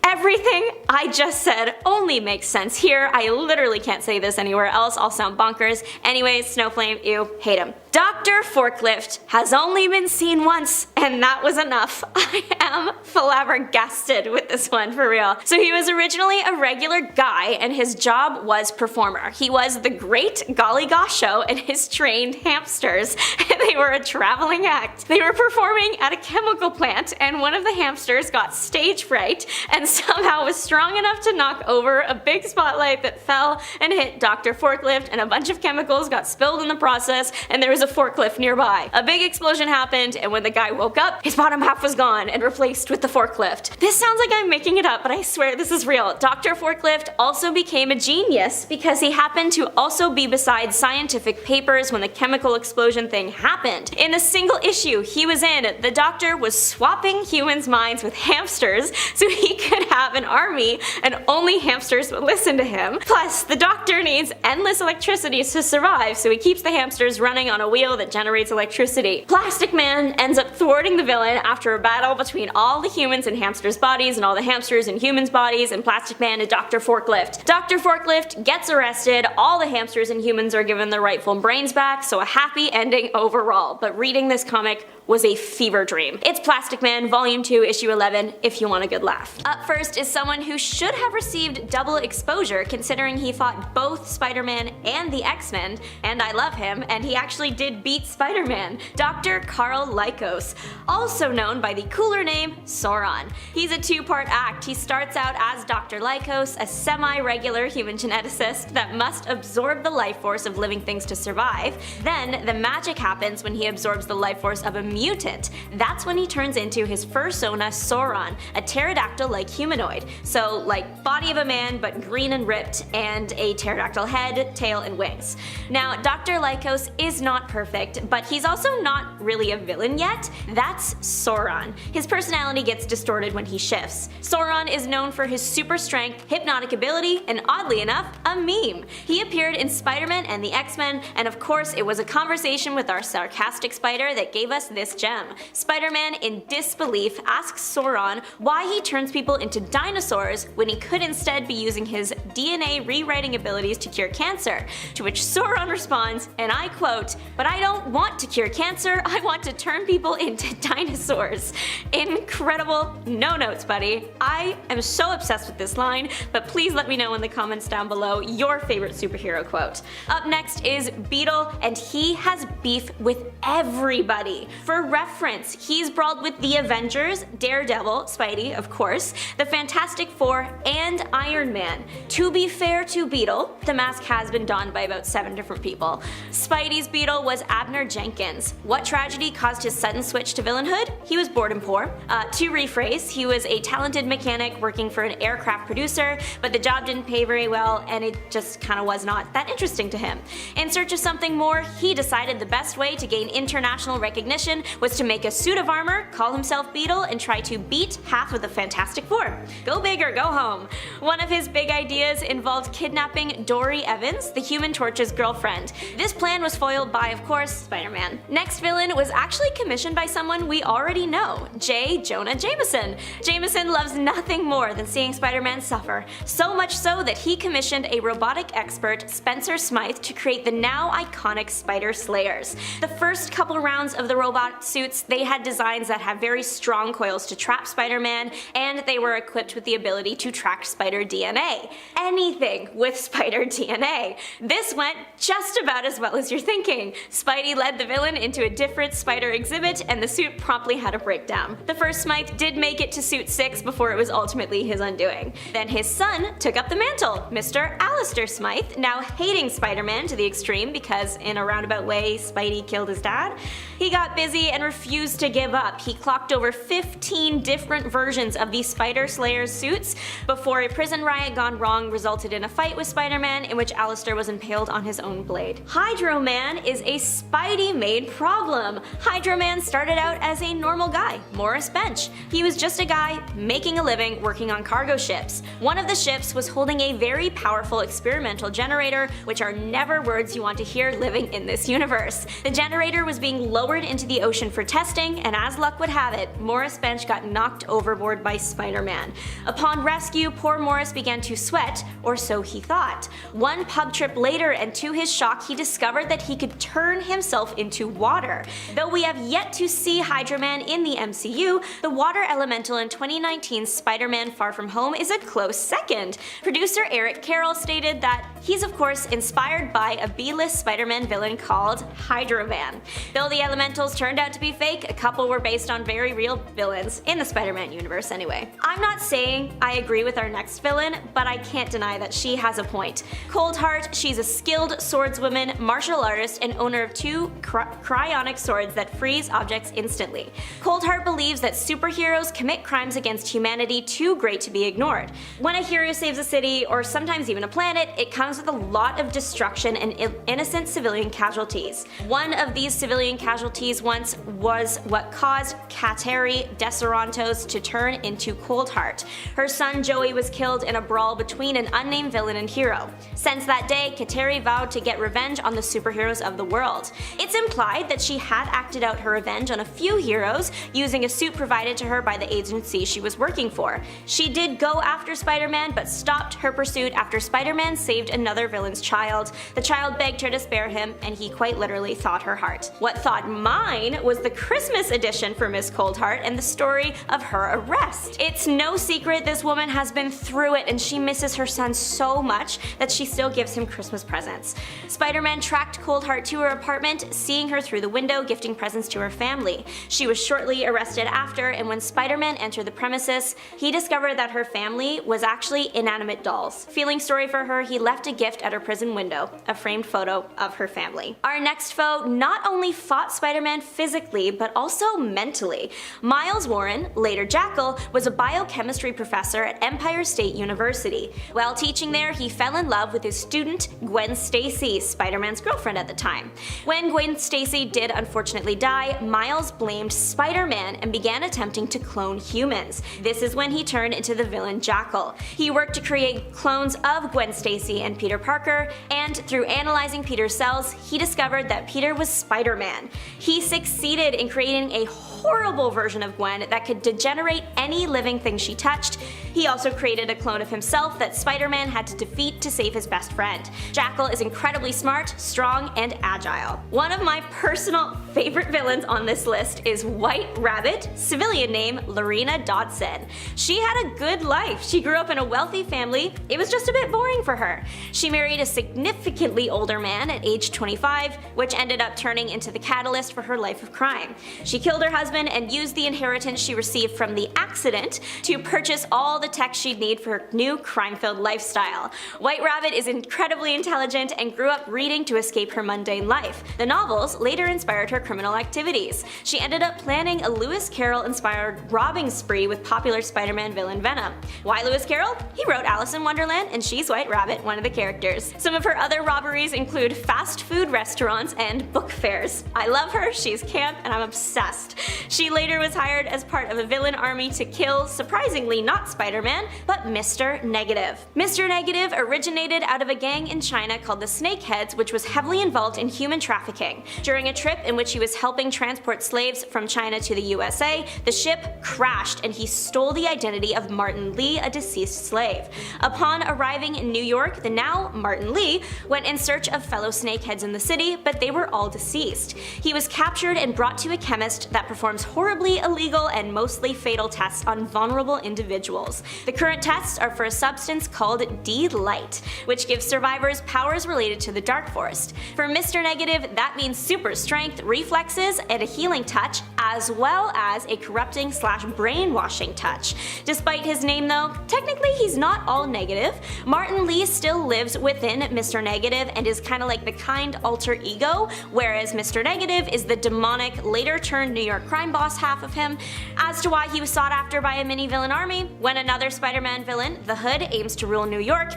Everything I just said only makes sense here. I literally can't say this anywhere else. I'll sound bonkers. Anyways, Snowflame, ew, hate him. Dr. Forklift has only been seen once, and that was enough. I am flabbergasted with this one, for real. So he was originally a regular guy, and his job was performer. He was the Great Golly Gosh Show and his trained hamsters, and they were a traveling act. They were performing at a chemical plant, and one of the hamsters got stage fright and somehow was strong enough to knock over a big spotlight that fell and hit Dr. Forklift, and a bunch of chemicals got spilled in the process, and there was a forklift nearby. A big explosion happened, and when the guy woke up, his bottom half was gone and replaced with the forklift. This sounds like I'm making it up, but I swear this is real. Dr. Forklift also became a genius because he happened to also be beside scientific papers when the chemical explosion thing happened. In the single issue he was in, the doctor was swapping humans' minds with hamsters so he could have an army and only hamsters would listen to him. Plus, the doctor needs endless electricity to survive, so he keeps the hamsters running on a wheel that generates electricity. Plastic Man ends up thwarting the villain after a battle between all the humans in hamsters' bodies and all the hamsters in humans' bodies, and Plastic Man and Dr. Forklift. Dr. Forklift gets arrested, all the hamsters and humans are given their rightful brains back, so a happy ending overall. But reading this comic was a fever dream. It's Plastic Man Volume 2, Issue 11, if you want a good laugh. Up first is someone who should have received double exposure considering he fought both Spider-Man and the X-Men, and I love him, and he actually did beat Spider-Man, Dr. Carl Lycos, also known by the cooler name Sauron. He's a two-part act. He starts out as Dr. Lycos, a semi-regular human geneticist that must absorb the life force of living things to survive. Then, the magic happens when he absorbs the life force of a mutant. That's when he turns into his fursona Sauron, a pterodactyl-like humanoid. So, like, body of a man, but green and ripped, and a pterodactyl head, tail, and wings. Now, Dr. Lycos is not perfect, but he's also not really a villain yet. That's Sauron. His personality gets distorted when he shifts. Sauron is known for his super strength, hypnotic ability, and oddly enough, a meme. He appeared in Spider-Man and the X-Men, and of course it was a conversation with our sarcastic spider that gave us this gem. Spider-Man, in disbelief, asks Sauron why he turns people into dinosaurs when he could instead be using his DNA rewriting abilities to cure cancer, to which Sauron responds, and I quote, "But I don't want to cure cancer, I want to turn people into dinosaurs." Incredible. No notes, buddy. I am so obsessed with this line, but please let me know in the comments down below your favorite superhero quote. Up next is Beetle, and he has beef with everybody. For reference, he's brawled with the Avengers, Daredevil, Spidey, of course, the Fantastic Four, and Iron Man. To be fair to Beetle, the mask has been donned by about 7 different people. Spidey's Beetle was Abner Jenkins. What tragedy caused his sudden switch to villainhood? He was bored and poor. To rephrase, he was a talented mechanic working for an aircraft producer, but the job didn't pay very well and it just kinda was not that interesting to him. In search of something more, he decided the best way to gain international recognition was to make a suit of armor, call himself Beetle, and try to beat half of the Fantastic Four. Go big or go home. One of his big ideas involved kidnapping Dory Evans, the Human Torch's girlfriend. This plan was foiled by, of course, Spider-Man. Next villain was actually commissioned by someone we already know, J. Jonah Jameson. Jameson loves nothing more than seeing Spider-Man suffer, so much so that he commissioned a robotic expert, Spencer Smythe, to create the now iconic Spider Slayers. The first couple rounds of the robot suits, they had designs that have very strong coils to trap Spider-Man, and they were equipped with the ability to track spider DNA. Anything with spider DNA. This went just about as well as you're thinking. Spidey led the villain into a different spider exhibit, and the suit promptly had a breakdown. The first Smythe did make it to suit 6 before it was ultimately his undoing. Then his son took up the mantle, Mr. Alistair Smythe, now hating Spider-Man to the extreme because in a roundabout way, Spidey killed his dad. He got busy and refused to give up. He clocked over 15 different versions of the Spider Slayer's suits before a prison riot gone wrong resulted in a fight with Spider-Man in which Alistair was impaled on his own blade. Hydro Man is a Spidey-made problem. Hydro Man started out as a normal guy, Morris Bench. He was just a guy making a living working on cargo ships. One of the ships was holding a very powerful experimental generator, which are never words you want to hear living in this universe. The generator was being lowered into the ocean for testing, and as luck would have it, Morris Bench got knocked overboard by Spider-Man. Upon rescue, poor Morris began to sweat, or so he thought. One pub trip later, and to his shock, he discovered that he could turn himself into water. Though we have yet to see Hydro Man in the MCU, the water elemental in 2019's Spider-Man Far From Home is a close second. Producer Eric Carroll stated that he's of course inspired by a B-list Spider-Man villain called Hydro Man. Though the elementals turned out to be fake, a couple were based on very real villains, in the Spider-Man universe anyway. I'm not saying I agree with our next villain, but I can't deny that she has a point. Coldheart, she's a skilled swordswoman, martial artist, and owner of 2 cryonic swords that freeze objects instantly. Coldheart believes that superheroes commit crimes against humanity too great to be ignored. When a hero saves a city, or sometimes even a planet, it comes with a lot of destruction and innocent civilian casualties. One of these civilian casualties once was what caused Kateri Deserantos to turn into Coldheart. Her son Joey was killed in a brawl between an unnamed villain and hero. Since that day, Kateri vowed to get revenge on the superheroes of the world. It's implied that she had acted out her revenge on a few heroes using a suit provided to her by the agency she was working for. She did go after Spider-Man, but stopped her pursuit after Spider-Man saved another villain's child. The child begged her to spare him, and he quite literally thawed her heart. What thawed mine 9 was the Christmas edition for Miss Coldheart and the story of her arrest. It's no secret this woman has been through it and she misses her son so much that she still gives him Christmas presents. Spider-Man tracked Coldheart to her apartment, seeing her through the window gifting presents to her family. She was shortly arrested after, and when Spider-Man entered the premises, he discovered that her family was actually inanimate dolls. Feeling sorry for her, he left a gift at her prison window, a framed photo of her family. Our next foe not only fought Spider-Man physically, but also mentally. Miles Warren, later Jackal, was a biochemistry professor at Empire State University. While teaching there, he fell in love with his student, Gwen Stacy, Spider-Man's girlfriend at the time. When Gwen Stacy did unfortunately die, Miles blamed Spider-Man and began attempting to clone humans. This is when he turned into the villain Jackal. He worked to create clones of Gwen Stacy and Peter Parker, and through analyzing Peter's cells, he discovered that Peter was Spider-Man. He succeeded in creating a horrible version of Gwen that could degenerate any living thing she touched. He also created a clone of himself that Spider-Man had to defeat to save his best friend. Jackal is incredibly smart, strong, and agile. One of my personal favorite villains on this list is White Rabbit, civilian name Lorena Dodson. She had a good life. She grew up in a wealthy family. It was just a bit boring for her. She married a significantly older man at age 25, which ended up turning into the catalyst for her life of crime. She killed her husband and used the inheritance she received from the accident to purchase all the tech she'd need for her new crime-filled lifestyle. White Rabbit is incredibly intelligent and grew up reading to escape her mundane life. The novels later inspired her criminal activities. She ended up planning a Lewis Carroll-inspired robbing spree with popular Spider-Man villain Venom. Why Lewis Carroll? He wrote Alice in Wonderland and she's White Rabbit, one of the characters. Some of her other robberies include fast food restaurants and book fairs. I love her, she's camp, and I'm obsessed. She later was hired as part of a villain army to kill, surprisingly not Spider-Man, but Mr. Negative. Mr. Negative originated out of a gang in China called the Snakeheads, which was heavily involved in human trafficking. During a trip in which he was helping transport slaves from China to the USA, the ship crashed and he stole the identity of Martin Lee, a deceased slave. Upon arriving in New York, the now Martin Lee went in search of fellow snakeheads in the city, but they were all deceased. He was captured and brought to a chemist that performs horribly illegal and mostly fatal tests on vulnerable individuals. The current tests are for a substance called D-Light, which gives survivors powers related to the Dark Forest. For Mr. Negative, that means super strength, reflexes, and a healing touch, as well as a corrupting/brainwashing touch. Despite his name though, technically he's not all negative. Martin Lee still lives within Mr. Negative and is kinda like the kind alter ego, whereas Mr. Negative is the demonic, later turned New York crime boss half of him. As to why he was sought after by a mini-villain army, when another Spider-Man villain, the Hood, aims to rule New York,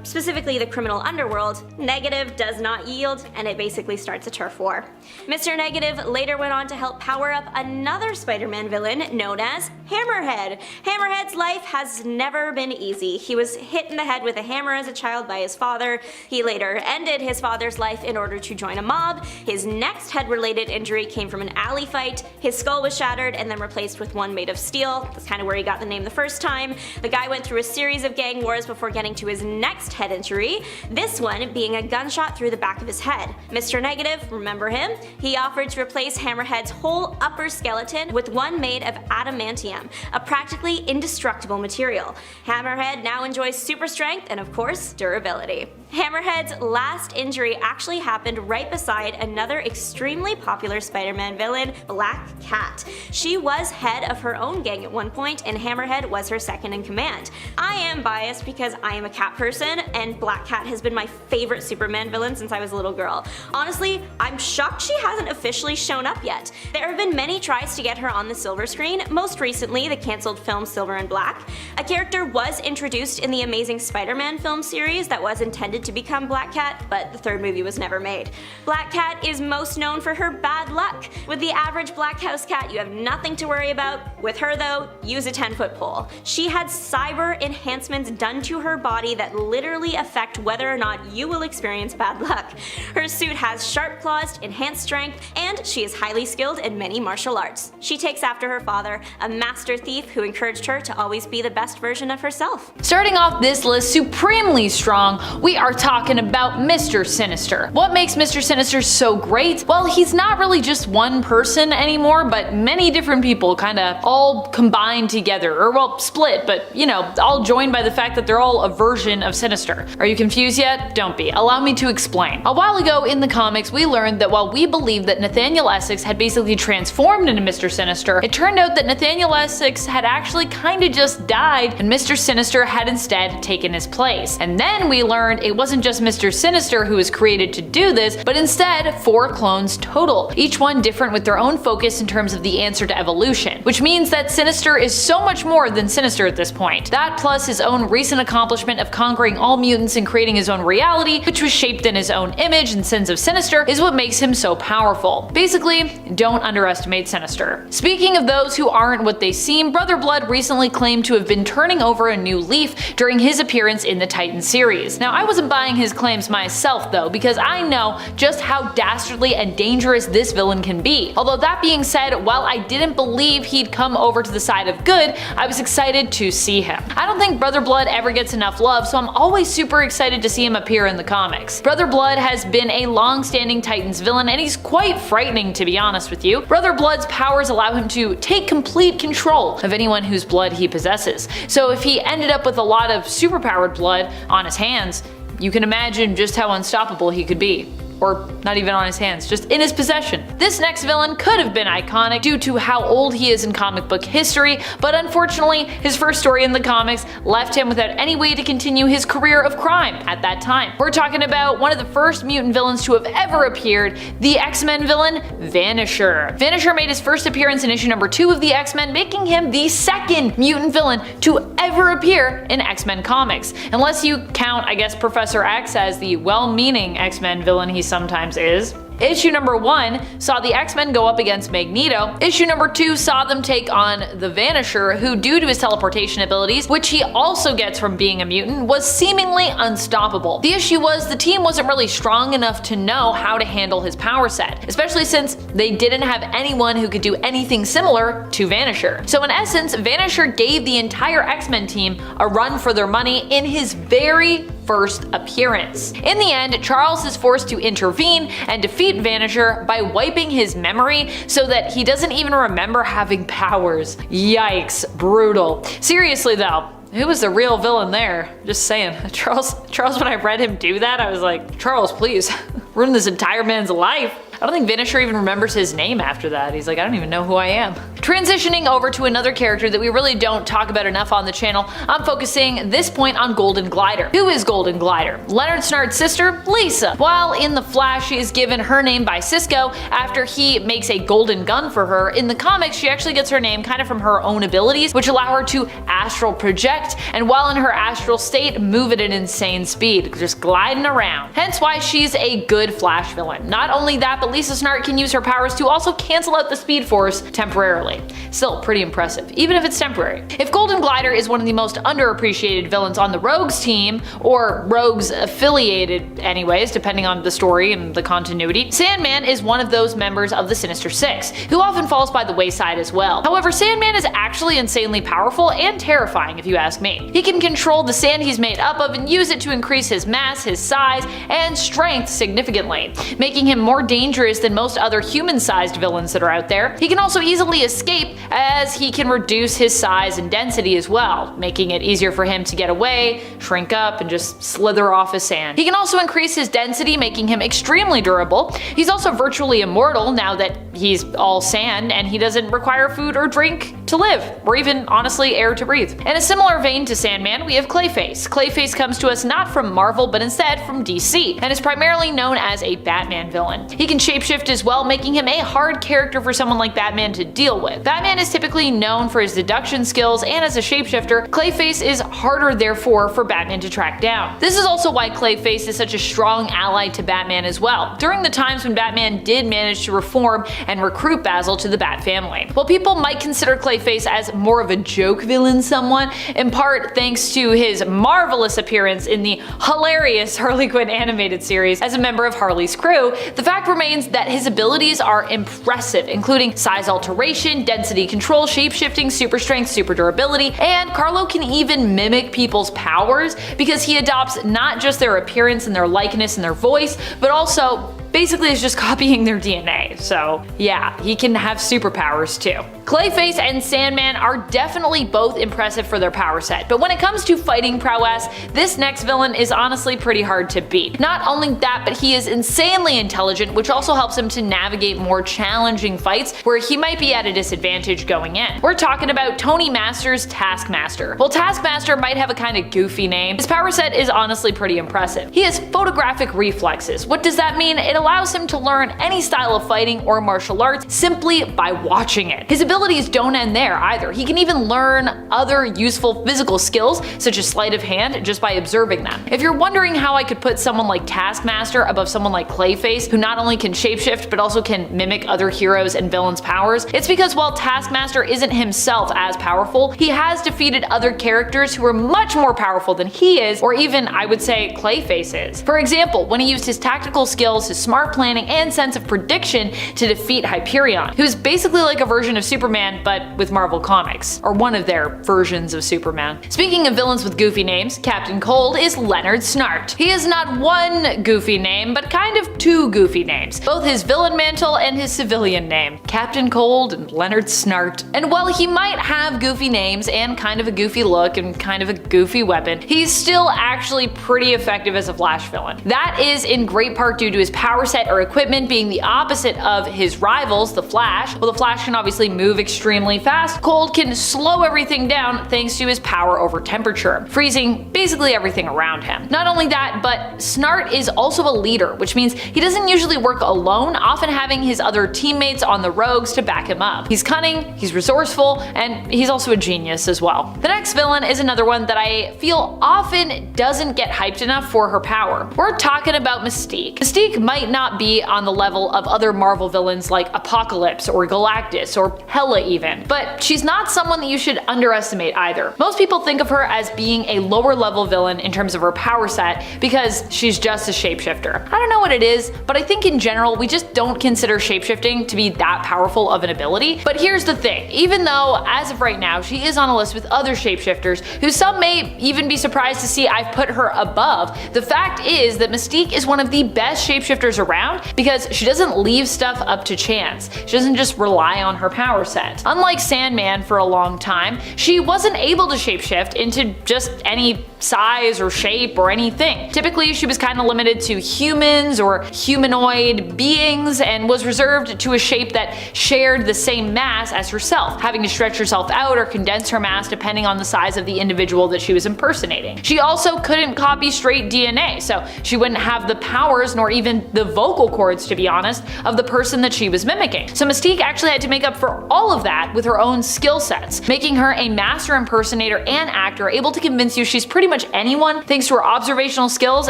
specifically the criminal underworld, Negative does not yield, and it basically starts a turf war. Mr. Negative later went on to help power up another Spider-Man villain known as Hammerhead. Hammerhead's life has never been easy. He was hit in the head with a hammer as a child by his father. He later ended his father's life in order to join a mob. His next head-related injury came from an alley fight. His skull was shattered and then replaced with one made of steel. That's kind of where he got the name the first time. The guy went through a series of gang wars before getting to his next head injury, this one being a gunshot through the back of his head. Mr. Negative, remember him? He offered to replace Hammerhead's whole upper skeleton with one made of adamantium, a practically indestructible material. Hammerhead now enjoys super strength and of course, durability. Hammerhead's last injury actually happened right beside another extremely popular Spider-Man villain, Black Cat. She was head of her own gang at one point, and Hammerhead was her second in command. I am biased because I am a cat person, and Black Cat has been my favorite Superman villain since I was a little girl. Honestly, I'm shocked she hasn't officially shown up yet. There have been many tries to get her on the silver screen, most recently the cancelled film Silver and Black. A character was introduced in the Amazing Spider-Man film series that was intended to become Black Cat, but the third movie was never made. Black Cat is most known for her bad luck. With the average black house cat, you have nothing to worry about. With her though, use a 10-foot pole. She had cyber enhancements done to her body that literally affect whether or not you will experience bad luck. Her suit has sharp claws, enhanced strength, strength, and she is highly skilled in many martial arts. She takes after her father, a master thief who encouraged her to always be the best version of herself. Starting off this list supremely strong, we are talking about Mr. Sinister. What makes Mr. Sinister so great? Well, he's not really just one person anymore, but many different people kinda all combined together, or well, split, but you know, all joined by the fact that they're all a version of Sinister. Are you confused yet? Don't be. Allow me to explain. A while ago in the comics, we learned that while we believed that Nathaniel Essex had basically transformed into Mr. Sinister, it turned out that Nathaniel Essex had actually kinda just died, and Mr. Sinister had instead taken his place. And then we learned it wasn't just Mr. Sinister who was created to do this, but instead 4 clones total, each one different with their own focus in terms of the answer to evolution, which means that Sinister is so much more than Sinister at this point. That plus his own recent accomplishment of conquering all mutants and creating his own reality, which was shaped in his own image and sense of Sinister, is what makes him so powerful. Basically, don't underestimate Sinister. Speaking of those who aren't what they seem, Brother Blood recently claimed to have been turning over a new leaf during his appearance in the Titan series. Now, I wasn't buying his claims myself though, because I know just how dastardly and dangerous this villain can be. Although that being said, while I didn't believe he'd come over to the side of good, I was excited to see him. I don't think Brother Blood ever gets enough love, so I'm always super excited to see him appear in the comics. Brother Blood has been a long-standing Titans villain, and he's quite frightening to be honest with you. Brother Blood's powers allow him to take complete control of anyone whose blood he possesses. So if he ended up with a lot of superpowered blood on his hands, you can imagine just how unstoppable he could be. Or not even on his hands, just in his possession. This next villain could have been iconic due to how old he is in comic book history, but unfortunately, his first story in the comics left him without any way to continue his career of crime at that time. We're talking about one of the first mutant villains to have ever appeared, the X-Men villain, Vanisher. Vanisher made his first appearance in issue number 2 of the X-Men, making him the second mutant villain to ever appear in X-Men comics. Unless you count, I guess, Professor X as the well-meaning X-Men villain he sometimes is. Issue number 1 saw the X-Men go up against Magneto. Issue number 2 saw them take on the Vanisher, who due to his teleportation abilities, which he also gets from being a mutant, was seemingly unstoppable. The issue was the team wasn't really strong enough to know how to handle his power set, especially since they didn't have anyone who could do anything similar to Vanisher. So in essence, Vanisher gave the entire X-Men team a run for their money in his very first appearance. In the end, Charles is forced to intervene and defeat Vanisher by wiping his memory so that he doesn't even remember having powers. Yikes, brutal. Seriously though, who was the real villain there? Just saying. Charles, when I read him do that, I was like, Charles, please, ruin this entire man's life. I don't think Vanisher even remembers his name after that. He's like, I don't even know who I am. Transitioning over to another character that we really don't talk about enough on the channel, I'm focusing this point on Golden Glider. Who is Golden Glider? Leonard Snart's sister, Lisa. While in The Flash she is given her name by Cisco after he makes a golden gun for her, in the comics she actually gets her name kind of from her own abilities, which allow her to astral project, and while in her astral state move at an insane speed, just gliding around. Hence why she's a good Flash villain. Not only that, but Lisa Snart can use her powers to also cancel out the Speed Force temporarily. Still pretty impressive, even if it's temporary. If Golden Glider is one of the most underappreciated villains on the Rogues team, or Rogues affiliated anyways, depending on the story and the continuity, Sandman is one of those members of the Sinister Six, who often falls by the wayside as well. However, Sandman is actually insanely powerful and terrifying if you ask me. He can control the sand he's made up of and use it to increase his mass, his size, and strength significantly, making him more dangerous than most other human-sized villains that are out there. He can also easily escape, as he can reduce his size and density as well, making it easier for him to get away, shrink up, and just slither off his sand. He can also increase his density, making him extremely durable. He's also virtually immortal now that he's all sand, and he doesn't require food or drink to live, or even, honestly, air to breathe. In a similar vein to Sandman, we have Clayface. Clayface comes to us not from Marvel, but instead from DC, and is primarily known as a Batman villain. He can shapeshift as well, making him a hard character for someone like Batman to deal with. Batman is typically known for his deduction skills, and as a shapeshifter, Clayface is harder therefore for Batman to track down. This is also why Clayface is such a strong ally to Batman as well, during the times when Batman did manage to reform and recruit Basil to the Bat family. While people might consider Clayface as more of a joke villain somewhat, in part thanks to his marvelous appearance in the hilarious Harley Quinn animated series as a member of Harley's crew, the fact remains maintains that his abilities are impressive, including size alteration, density control, shapeshifting, super strength, super durability, and Carlo can even mimic people's powers because he adopts not just their appearance and their likeness and their voice, but also basically is just copying their DNA. So yeah, he can have superpowers too. Clayface and Sandman are definitely both impressive for their power set, but when it comes to fighting prowess, this next villain is honestly pretty hard to beat. Not only that, but he is insanely intelligent, which also helps him to navigate more challenging fights where he might be at a disadvantage going in. We're talking about Tony Masters' Taskmaster. While Taskmaster might have a kind of goofy name, his power set is honestly pretty impressive. He has photographic reflexes. What does that mean? It allows him to learn any style of fighting or martial arts simply by watching it. His abilities don't end there either. He can even learn other useful physical skills, such as sleight of hand, just by observing them. If you're wondering how I could put someone like Taskmaster above someone like Clayface, who not only can shapeshift but also can mimic other heroes and villains' powers, it's because while Taskmaster isn't himself as powerful, he has defeated other characters who are much more powerful than he is, or even, I would say, Clayface is. For example, when he used his tactical skills, his smart planning, and sense of prediction to defeat Hyperion, who's basically like a version of Superman but with Marvel Comics, or one of their versions of Superman. Speaking of villains with goofy names, Captain Cold is Leonard Snart. He is not one goofy name, but kind of two goofy names, both his villain mantle and his civilian name, Captain Cold and Leonard Snart. And while he might have goofy names and kind of a goofy look and kind of a goofy weapon, he's still actually pretty effective as a Flash villain. That is in great part due to his power set or equipment being the opposite of his rivals, the Flash. While the Flash can obviously move extremely fast, Cold can slow everything down thanks to his power over temperature, freezing basically everything around him. Not only that, but Snart is also a leader, which means he doesn't usually work alone, often having his other teammates on the rogues to back him up. He's cunning, he's resourceful, and he's also a genius as well. The next villain is another one that I feel often doesn't get hyped enough for her power. We're talking about Mystique. Mystique might not be on the level of other Marvel villains like Apocalypse or Galactus or Hela even, but she's not someone that you should underestimate either. Most people think of her as being a lower level villain in terms of her power set because she's just a shapeshifter. I don't know what it is, but I think in general we just don't consider shapeshifting to be that powerful of an ability. But here's the thing, even though as of right now she is on a list with other shapeshifters who some may even be surprised to see I've put her above, the fact is that Mystique is one of the best shapeshifters around because she doesn't leave stuff up to chance. She doesn't just rely on her power set. Unlike Sandman for a long time, she wasn't able to shapeshift into just any size or shape or anything. Typically, she was kind of limited to humans or humanoid beings and was reserved to a shape that shared the same mass as herself, having to stretch herself out or condense her mass depending on the size of the individual that she was impersonating. She also couldn't copy straight DNA, so she wouldn't have the powers nor even the vocal cords, to be honest, of the person that she was mimicking. So Mystique actually had to make up for all of that with her own skill sets, making her a master impersonator and actor, able to convince you she's pretty much anyone thanks to her observational skills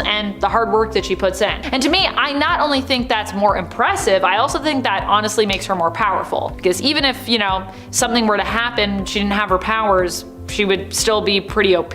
and the hard work that she puts in. And to me, I not only think that's more impressive, I also think that honestly makes her more powerful. Because even if, you know, something were to happen, she didn't have her powers, she would still be pretty OP.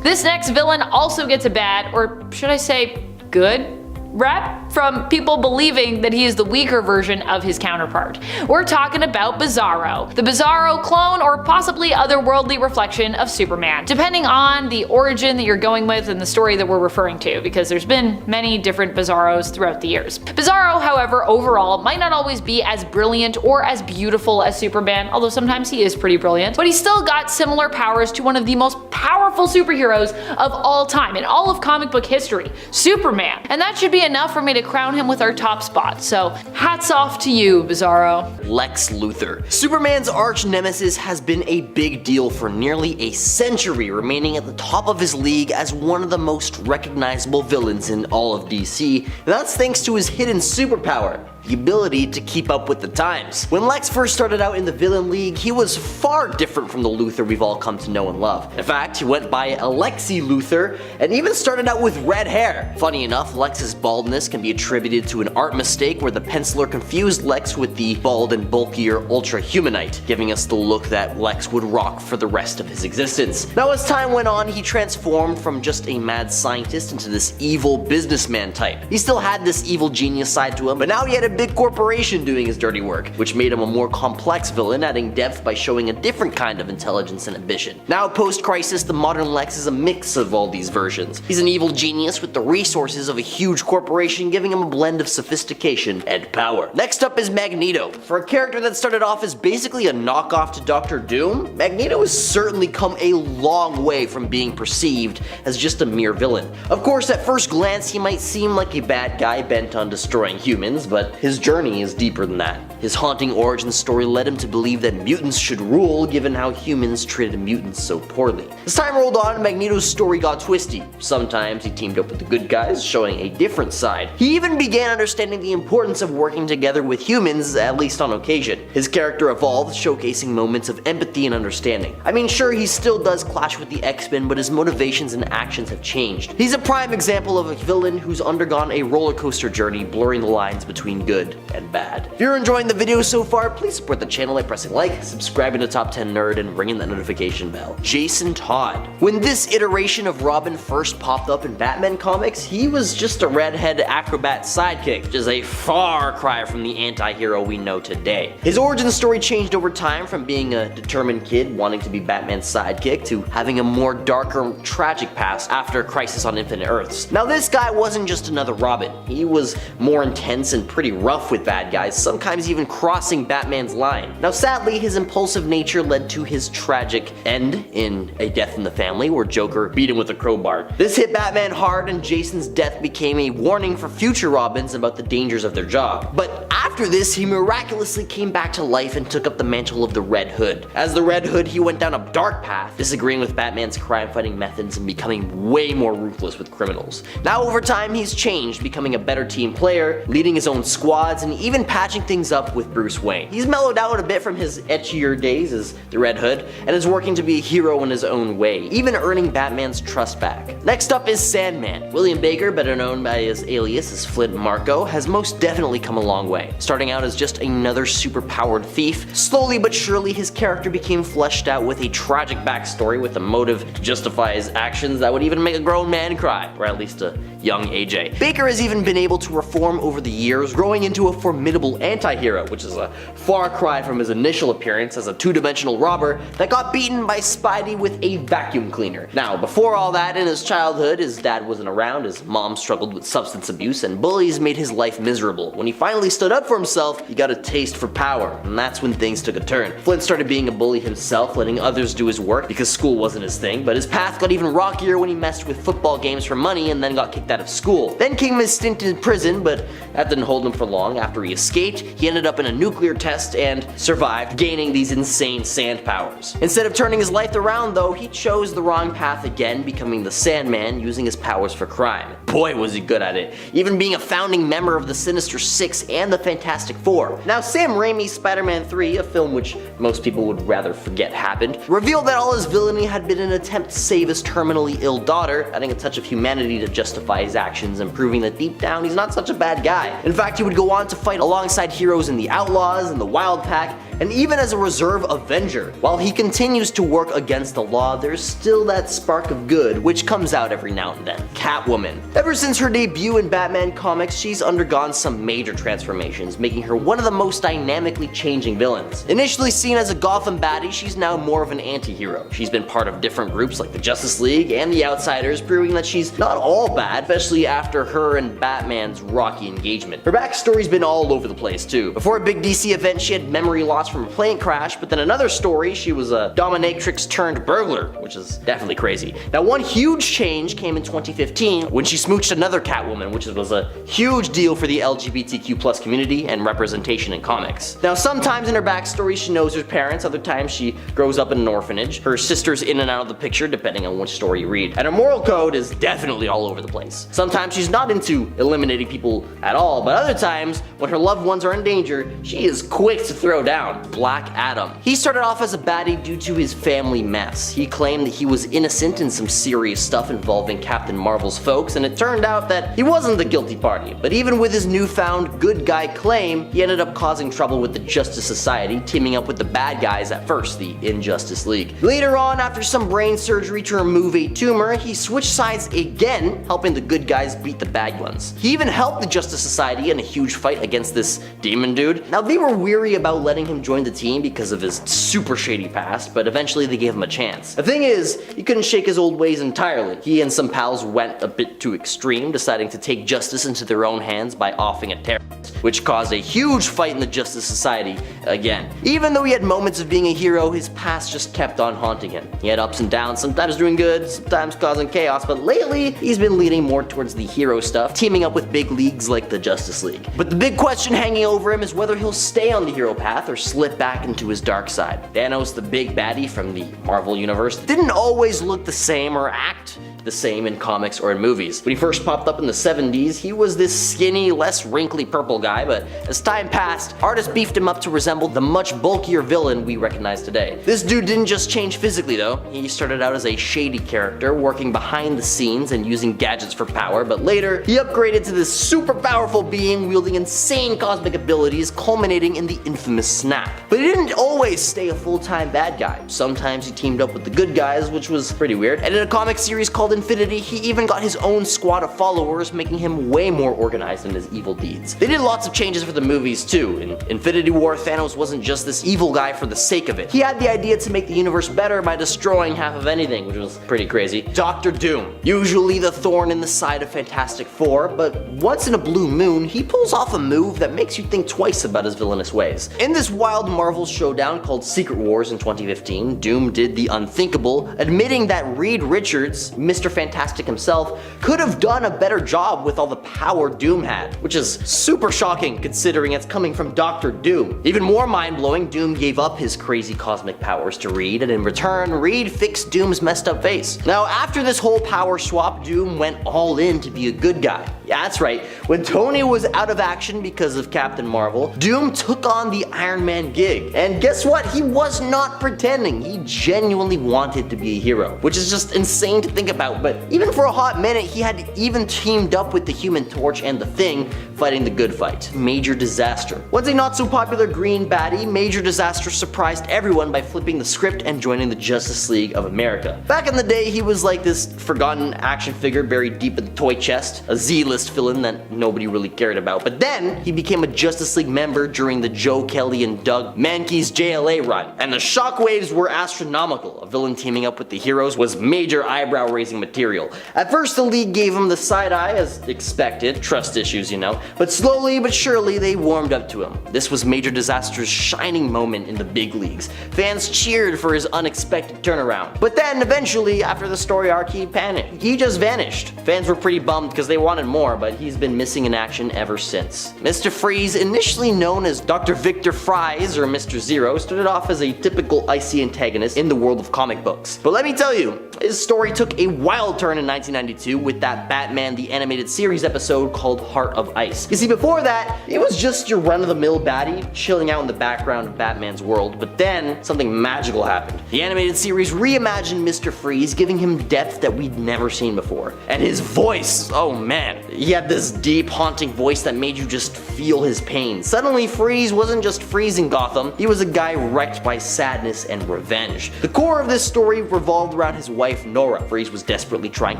This next villain also gets a bad, or should I say good, rep from people believing that he is the weaker version of his counterpart. We're talking about Bizarro, the Bizarro clone or possibly otherworldly reflection of Superman, depending on the origin that you're going with and the story that we're referring to, because there's been many different Bizarros throughout the years. Bizarro, however, overall might not always be as brilliant or as beautiful as Superman, although sometimes he is pretty brilliant, but he's still got similar powers to one of the most powerful superheroes of all time in all of comic book history, Superman. And that should be enough for me to crown him with our top spot, so hats off to you, Bizarro. Lex Luthor. Superman's arch nemesis has been a big deal for nearly a century, remaining at the top of his league as one of the most recognizable villains in all of DC, and that's thanks to his hidden superpower, the ability to keep up with the times. When Lex first started out in the villain league, he was far different from the Luthor we've all come to know and love. In fact, he went went by Alexi Luthor, and even started out with red hair. Funny enough, Lex's baldness can be attributed to an art mistake where the penciler confused Lex with the bald and bulkier Ultra Humanite, giving us the look that Lex would rock for the rest of his existence. Now as time went on, he transformed from just a mad scientist into this evil businessman type. He still had this evil genius side to him, but now he had a big corporation doing his dirty work, which made him a more complex villain, adding depth by showing a different kind of intelligence and ambition. Now post-Crisis, the modern Lex is a mix of all these versions. He's an evil genius with the resources of a huge corporation, giving him a blend of sophistication and power. Next up is Magneto. For a character that started off as basically a knockoff to Doctor Doom, Magneto has certainly come a long way from being perceived as just a mere villain. Of course, at first glance, he might seem like a bad guy bent on destroying humans, but his journey is deeper than that. His haunting origin story led him to believe that mutants should rule, given how humans treated mutants so poorly. As time rolled on, Magneto's story got twisty. Sometimes he teamed up with the good guys, showing a different side. He even began understanding the importance of working together with humans, at least on occasion. His character evolved, showcasing moments of empathy and understanding. I mean, sure, he still does clash with the X-Men, but his motivations and actions have changed. He's a prime example of a villain who's undergone a roller coaster journey, blurring the lines between good and bad. If you're enjoying the video so far, please support the channel by pressing like, subscribing to Top 10 Nerd, and ringing that notification bell. Jason Todd. When this iteration of Robin first popped up in Batman comics, he was just a redhead acrobat sidekick, which is a far cry from the anti-hero we know today. His origin story changed over time from being a determined kid wanting to be Batman's sidekick to having a more darker, tragic past after Crisis on Infinite Earths. Now this guy wasn't just another Robin. He was more intense and pretty rough with bad guys, sometimes even crossing Batman's line. Now sadly, his impulsive nature led to his tragic end in A Death in the Family, where Joker beat him with a crowbar. This hit Batman hard, and Jason's death became a warning for future Robins about the dangers of their job. But after this, he miraculously came back to life and took up the mantle of the Red Hood. As the Red Hood, he went down a dark path, disagreeing with Batman's crime-fighting methods and becoming way more ruthless with criminals. Now over time, he's changed, becoming a better team player, leading his own squads, and even patching things up with Bruce Wayne. He's mellowed out a bit from his etchier days as the Red Hood, and is working to be a hero in his own way, even earning Batman's trust back. Next up is Sandman. William Baker, better known by his alias as Flint Marko, has most definitely come a long way. Starting out as just another super-powered thief, slowly but surely his character became fleshed out with a tragic backstory with a motive to justify his actions that would even make a grown man cry, or at least a young AJ. Baker has even been able to reform over the years, growing into a formidable anti-hero, which is a far cry from his initial appearance as a two-dimensional robber that got beaten by Spidey with a vacuum cleaner. Now, before all that, in his childhood, his dad wasn't around, his mom struggled with substance abuse, and bullies made his life miserable. When he finally stood up for himself, he got a taste for power, and that's when things took a turn. Flint started being a bully himself, letting others do his work because school wasn't his thing, but his path got even rockier when he messed with football games for money and then got kicked out of school. Then came his stint in prison, but that didn't hold him for long. After he escaped, he ended up in a nuclear test and survived, gaining these insane sand powers. Instead of turning his life around though, he chose the wrong path again, becoming the Sandman, using his powers for crime. Boy was he good at it, even being a founding member of the Sinister Six and the Fantastic Four. Now Sam Raimi's Spider-Man 3, a film which most people would rather forget happened, revealed that all his villainy had been an attempt to save his terminally ill daughter, adding a touch of humanity to justify his actions and proving that deep down he's not such a bad guy. In fact, he would go on to fight alongside heroes in the Outlaws and the Wild Pack, and even as a reserve Avenger. While he continues to work against the law, there's still that spark of good which comes out every now and then. Catwoman. Ever since her debut in Batman comics, she's undergone some major transformations, making her one of the most dynamically changing villains. Initially seen as a Gotham baddie, she's now more of an anti-hero. She's been part of different groups like the Justice League and the Outsiders, proving that she's not all bad, especially after her and Batman's rocky engagement. Her backstory's been all over the place too. Before a big DC event, she had memory loss from a plane crash, but then another story, she was a dominatrix turned burglar, which is definitely crazy. Now one huge change came in 2015 when she smooched another Catwoman, which was a huge deal for the LGBTQ+ community and representation in comics. Now sometimes in her backstory she knows her parents, other times she grows up in an orphanage. Her sister's in and out of the picture depending on which story you read. And her moral code is definitely all over the place. villains. Sometimes she's not into eliminating people at all, but other times, when her loved ones are in danger, she is quick to throw down. Black Adam. He started off as a baddie due to his family mess. He claimed that he was innocent in some serious stuff involving Captain Marvel's folks, and it turned out that he wasn't the guilty party. But even with his newfound good guy claim, he ended up causing trouble with the Justice Society, teaming up with the bad guys at first, the Injustice League. Later on, after some brain surgery to remove a tumor, he switched sides again, helping the good guys beat the bad ones. He even helped the Justice Society in a huge fight against this demon dude. Now, they were weary about letting him join the team because of his super shady past, but eventually they gave him a chance. The thing is, he couldn't shake his old ways entirely. He and some pals went a bit too extreme, deciding to take justice into their own hands by offing a terrorist, which caused a huge fight in the Justice Society again. Even though he had moments of being a hero, his past just kept on haunting him. He had ups and downs, sometimes doing good, sometimes causing chaos, but lately he's been leaning more towards the hero stuff, teaming up with big leagues like the Justice League. But the big question hanging over him is whether he'll stay on the hero path or slip back into his dark side. Thanos, the big baddie from the Marvel Universe, didn't always look the same or act the same in comics or in movies. When he first popped up in the 70s, he was this skinny, less wrinkly purple guy, but as time passed, artists beefed him up to resemble the much bulkier villain we recognize today. This dude didn't just change physically though. He started out as a shady character, working behind the scenes and using gadgets for power, but later, he upgraded to this super powerful being wielding insane cosmic abilities, culminating in the infamous Snap. But he didn't always stay a full-time bad guy. Sometimes he teamed up with the good guys, which was pretty weird, and in a comic series called Infinity, he even got his own squad of followers, making him way more organized in his evil deeds. They did lots of changes for the movies too. In Infinity War, Thanos wasn't just this evil guy for the sake of it. He had the idea to make the universe better by destroying half of anything, which was pretty crazy. Doctor Doom, usually the thorn in the side of Fantastic Four, but once in a blue moon, he pulls off a move that makes you think twice about his villainous ways. In this wild Marvel showdown called Secret Wars in 2015, Doom did the unthinkable, admitting that Reed Richards, Mr. Fantastic himself, could have done a better job with all the power Doom had, which is super shocking considering it's coming from Dr. Doom. Even more mind-blowing, Doom gave up his crazy cosmic powers to Reed, and in return, Reed fixed Doom's messed up face. Now, after this whole power swap, Doom went all in to be a good guy. Yeah, that's right. When Tony was out of action because of Captain Marvel, Doom took on the Iron Man gig. And guess what? He was not pretending. He genuinely wanted to be a hero, which is just insane to think about. But even for a hot minute, he had even teamed up with the Human Torch and the Thing, fighting the good fight. Major Disaster. Once a not so popular green baddie, Major Disaster surprised everyone by flipping the script and joining the Justice League of America. Back in the day, he was like this forgotten action figure buried deep in the toy chest, a Z-list villain that nobody really cared about. But then, he became a Justice League member during the Joe Kelly and Doug Mankey's JLA run, and the shockwaves were astronomical. A villain teaming up with the heroes was major eyebrow-raising material. At first, the League gave him the side eye, as expected, trust issues, you know, but slowly but surely they warmed up to him. This was Major Disaster's shining moment in the big leagues. Fans cheered for his unexpected turnaround. But then, eventually, after the story arc, he panicked. He just vanished. Fans were pretty bummed because they wanted more, but he's been missing in action ever since. Mr. Freeze, initially known as Dr. Victor Fries or Mr. Zero, started off as a typical icy antagonist in the world of comic books. But let me tell you, his story took a wild turn in 1992 with that Batman the Animated Series episode called Heart of Ice. You see, before that, it was just your run-of-the-mill baddie chilling out in the background of Batman's world, but then something magical happened. The animated series reimagined Mr. Freeze, giving him depth that we'd never seen before. And his voice, oh man, he had this deep, haunting voice that made you just feel his pain. Suddenly, Freeze wasn't just freezing Gotham, he was a guy wrecked by sadness and revenge. The core of this story revolved around his wife, Nora. Freeze was desperately trying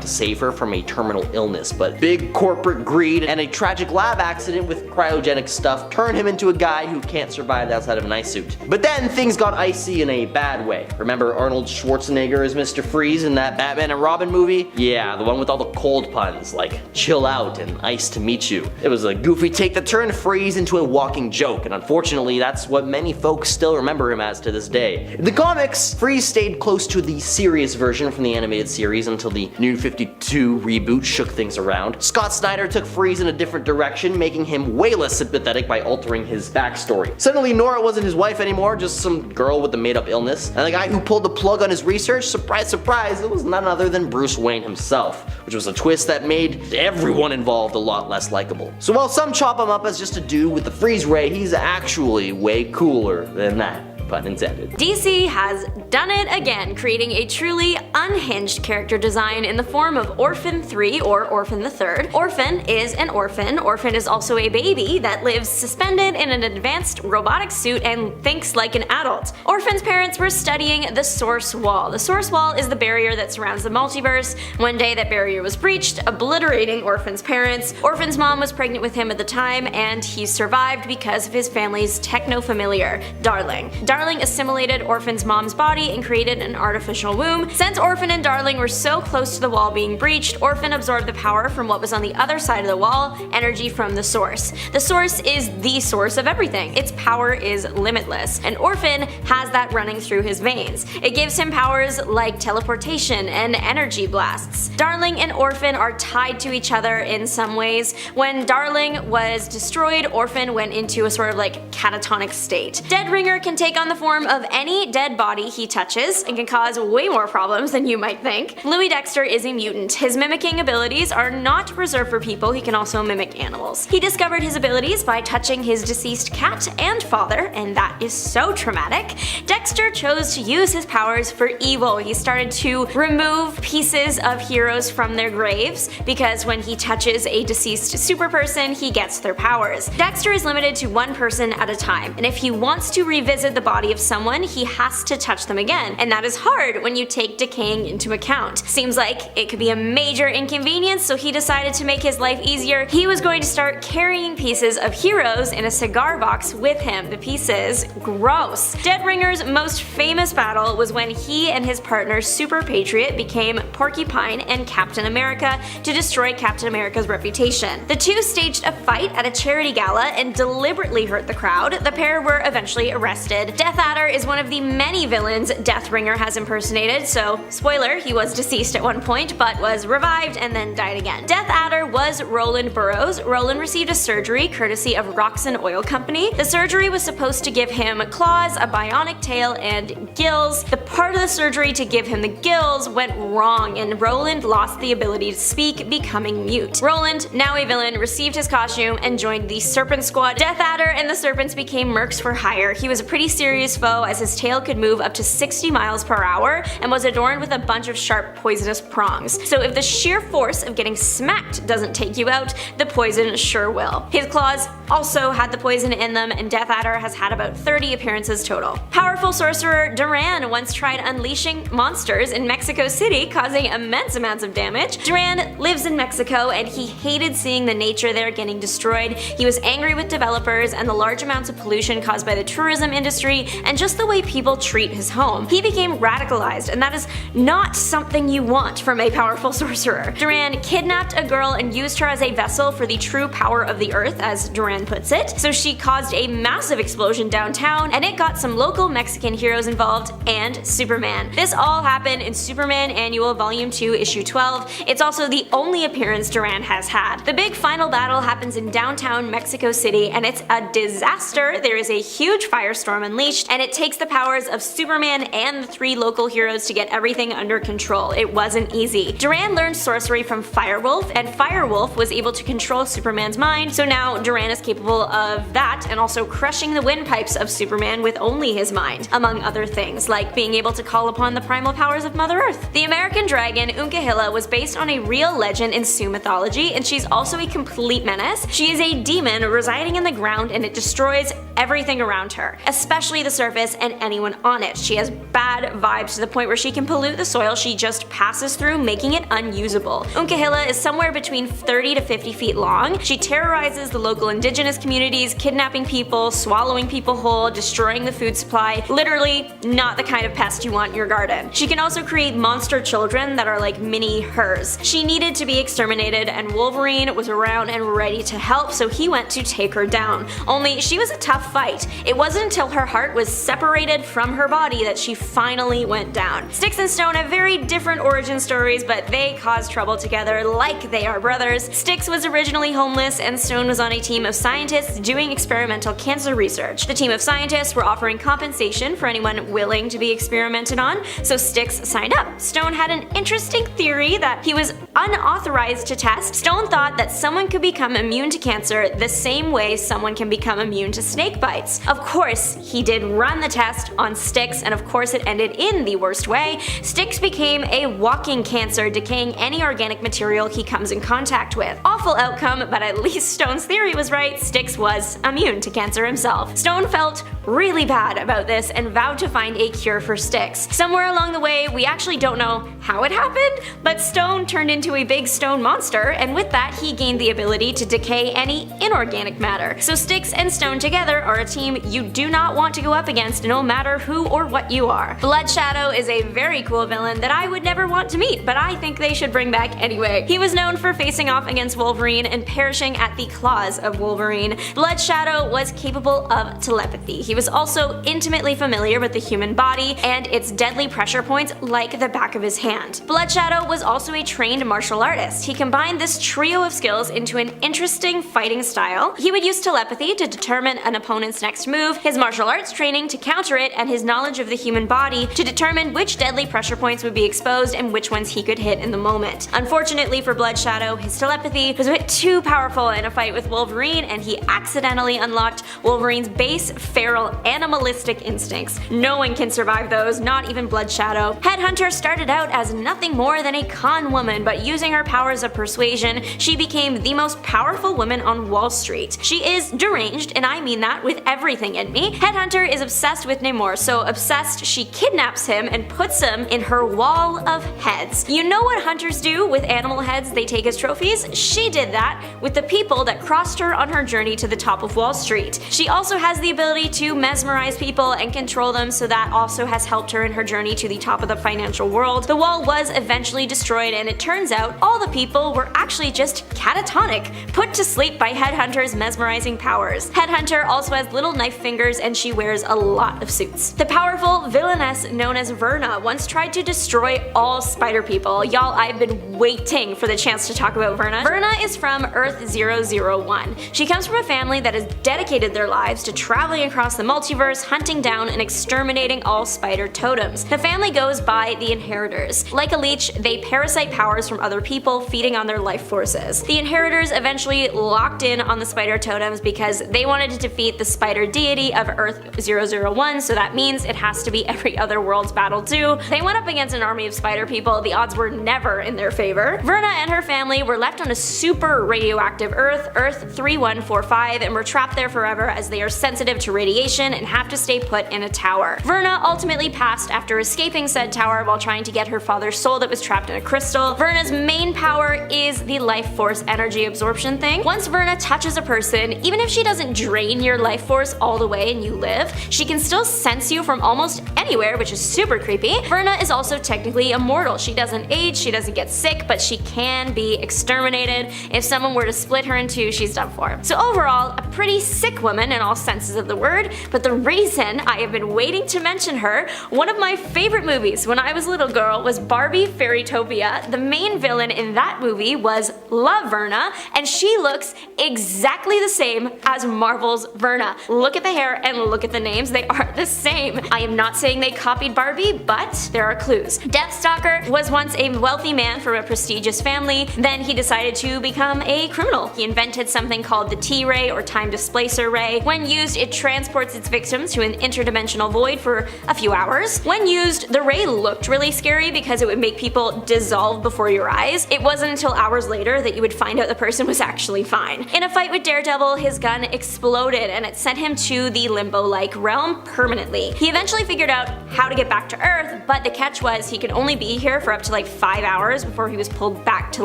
to save her from a terminal illness, but big corporate greed and a tragic lab accident with cryogenic stuff turned him into a guy who can't survive outside of an ice suit. But then things got icy in a bad way. Remember Arnold Schwarzenegger as Mr. Freeze in that Batman and Robin movie? Yeah, the one with all the cold puns, like chill out and ice to meet you. It was a goofy take that turned Freeze into a walking joke, and unfortunately that's what many folks still remember him as to this day. In the comics, Freeze stayed close to the serious version from the animated series until the New 52 reboot shook things around. Scott Snyder took Freeze in a different direction, making him way less sympathetic by altering his backstory. Suddenly Nora wasn't his wife anymore, just some girl with a made-up illness, and the guy guy who pulled the plug on his research, surprise surprise, it was none other than Bruce Wayne himself, which was a twist that made everyone involved a lot less likable. So while some chop him up as just a dude with the freeze ray, he's actually way cooler than that. Pun intended. DC has done it again, creating a truly unhinged character design in the form of Orphan 3 or Orphan the Third. Orphan is an orphan. Orphan is also a baby that lives suspended in an advanced robotic suit and thinks like an adult. Orphan's parents were studying the Source Wall. The Source Wall is the barrier that surrounds the multiverse. One day that barrier was breached, obliterating Orphan's parents. Orphan's mom was pregnant with him at the time, and he survived because of his family's techno-familiar, Darling. Darling assimilated Orphan's mom's body and created an artificial womb. Since Orphan and Darling were so close to the wall being breached, Orphan absorbed the power from what was on the other side of the wall, energy from the Source. The Source is the source of everything. Its power is limitless, and Orphan has that running through his veins. It gives him powers like teleportation and energy blasts. Darling and Orphan are tied to each other in some ways. When Darling was destroyed, Orphan went into a sort of like catatonic state. Dead Ringer can take on the form of any dead body he touches and can cause way more problems than you might think. Louis Dexter is a mutant. His mimicking abilities are not reserved for people, he can also mimic animals. He discovered his abilities by touching his deceased cat and father, and that is so traumatic. Dexter chose to use his powers for evil. He started to remove pieces of heroes from their graves, because when he touches a deceased super person, he gets their powers. Dexter is limited to one person at a time, and if he wants to revisit the body of someone, he has to touch them again, and that is hard when you take decaying into account. Seems like it could be a major inconvenience, so he decided to make his life easier. He was going to start carrying pieces of heroes in a cigar box with him. The pieces, gross. Dead Ringer's most famous battle was when he and his partner Super Patriot became Porcupine and Captain America to destroy Captain America's reputation. The two staged a fight at a charity gala and deliberately hurt the crowd. The pair were eventually arrested. Death Adder is one of the many villains Death Ringer has impersonated, so spoiler, he was deceased at one point but was revived and then died again. Death Adder was Roland Burroughs. Roland received a surgery courtesy of Roxxon Oil Company. The surgery was supposed to give him claws, a bionic tail, and gills. The part of the surgery to give him the gills went wrong, and Roland lost the ability to speak, becoming mute. Roland, now a villain, received his costume and joined the Serpent Squad. Death Adder and the Serpents became mercs for hire. He was a pretty serious foe, as his tail could move up to 60 miles per hour and was adorned with a bunch of sharp poisonous prongs. So if the sheer force of getting smacked doesn't take you out, the poison sure will. His claws also had the poison in them, and Death Adder has had about 30 appearances total. Powerful sorcerer Duran once tried unleashing monsters in Mexico City, causing immense amounts of damage. Duran lives in Mexico, and he hated seeing the nature there getting destroyed. He was angry with developers and the large amounts of pollution caused by the tourism industry and just the way people treat his home. He became radicalized, and that is not something you want from a powerful sorcerer. Duran kidnapped a girl and used her as a vessel for the true power of the earth, as Duran puts it, so she caused a massive explosion downtown, and it got some local Mexican heroes involved and Superman. This all happened in Superman Annual Volume 2, Issue 12. It's also the only appearance Duran has had. The big final battle happens in downtown Mexico City, and it's a disaster. There is a huge firestorm unleashed, and it takes the powers of Superman and the three local heroes to get everything under control. It wasn't easy. Duran learned sorcery from Firewolf, and Firewolf was able to control Superman's mind, so now Duran is capable of that and also crushing the windpipes of Superman with only his mind, among other things, like being able to call upon the primal powers of Mother Earth. The American dragon Unkahilla was based on a real legend in Sioux mythology, and she's also a complete menace. She is a demon residing in the ground, and it destroys everything around her, especially the surface and anyone on it. She has bad vibes to the point where she can pollute the soil she just passes through, making it unusable. Unkahilla is somewhere between 30 to 50 feet long. She terrorizes the local indigenous communities, kidnapping people, swallowing people whole, destroying the food supply. Literally not the kind of pest you want in your garden. She can also create monster children that are like mini hers. She needed to be exterminated, and Wolverine was around and ready to help, so he went to take her down. Only she was a tough fight. It wasn't until her heart was separated from her body that she finally went down. Sticks and Stone have very different origin stories, but they cause trouble together like they are brothers. Sticks was originally homeless, and Stone was on a team of scientists doing experimental cancer research. The team of scientists were offering compensation for anyone willing to be experimented on, so Styx signed up. Stone had an interesting theory that he was unauthorized to test. Stone thought that someone could become immune to cancer the same way someone can become immune to snake bites. Of course, he did run the test on Styx, and of course it ended in the worst way. Styx became a walking cancer, decaying any organic material he comes in contact with. Awful outcome, but at least Stone's theory was right. Styx was immune to cancer himself. Stone felt really bad about this and vowed to find a cure for Styx. Somewhere along the way, we actually don't know how it happened, but Stone turned into a big stone monster, and with that he gained the ability to decay any inorganic matter. So Styx and Stone together are a team you do not want to go up against, no matter who or what you are. Blood Shadow is a very cool villain that I would never want to meet, but I think they should bring back anyway. He was known for facing off against Wolverine and perishing at the claws of Wolverine. Blood Shadow was capable of telepathy. He was also intimately familiar with the human body and its deadly pressure points like the back of his hand. Blood Shadow was also a trained martial artist. He combined this trio of skills into an interesting fighting style. He would use telepathy to determine an opponent's next move, his martial arts training to counter it, and his knowledge of the human body to determine which deadly pressure points would be exposed and which ones he could hit in the moment. Unfortunately for Blood Shadow, his telepathy was a bit too powerful in a fight with Wolverine, and he accidentally unlocked Wolverine's base feral animalistic instincts. No one can survive those, not even Blood Shadow. Headhunter started out as nothing more than a con woman, but using her powers of persuasion, she became the most powerful woman on Wall Street. She is deranged, and I mean that with everything in me. Headhunter is obsessed with Namor, so obsessed she kidnaps him and puts him in her wall of heads. You know what hunters do with animal heads they take as trophies? She did that with the people that crossed her on her journey to the top of Wall Street. She also has the ability to mesmerize people and control them, so that also has helped her in her journey to the top of the financial world. The wall was eventually destroyed, and it turns out all the people were actually just catatonic, put to sleep by Headhunter's mesmerizing powers. Headhunter also has little knife fingers, and she wears a lot of suits. The powerful villainess known as Verna once tried to destroy all spider people. Y'all, I've been waiting for the chance to talk about Verna. Verna is from Earth 001. She comes from a family that has dedicated their lives to traveling across the multiverse, hunting down and exterminating all spider totems. The family goes by the Inheritors. Like a leech, they parasite powers from other people, feeding on their life forces. The Inheritors eventually locked in on the spider totems because they wanted to defeat the spider deity of Earth 001, so that means it has to be every other world's battle too. They went up against an army of spider people. The odds were never in their favor. Verna and her family were left on a super radioactive Earth, Earth 3145, and were trapped there forever as they are sensitive to radiation and have to stay put in a tower. Verna ultimately passed after escaping said tower while trying to get her father's soul that was trapped in a crystal. Verna's main power is the life force energy absorption thing. Once Verna touches a person, even if she doesn't drain your life force all the way and you live, she can still sense you from almost anywhere, which is super creepy. Verna is also technically immortal. She doesn't age, she doesn't get sick, but she can be exterminated. If someone were to split her in two, she's done for. So overall, a pretty sick woman in all senses of the word, but the reason I have been waiting to mention her, one of my favorite movies when I was a little girl was Barbie Fairytopia. The main villain in that movie was La Verna, and she looks exactly the same as Marvel's Verna. Look at the hair and look at the names, they are the same. I am not saying they copied Barbie, but there are clues. Deathstalker was once a wealthy man from a prestigious family, then he decided to become a criminal. He invented something called the T-Ray or Time Displacer Ray. When used, it transports its victims to an interdimensional void for a few hours. When used, the ray looked really scary because it would make people dissolve before your eyes. It wasn't until hours later that you would find out the person was actually fine. In a fight with Daredevil, his gun exploded and it sent him to the limbo-like realm permanently. He eventually figured out how to get back to Earth, but the catch was he could only be here for up to like 5 hours before he was pulled back to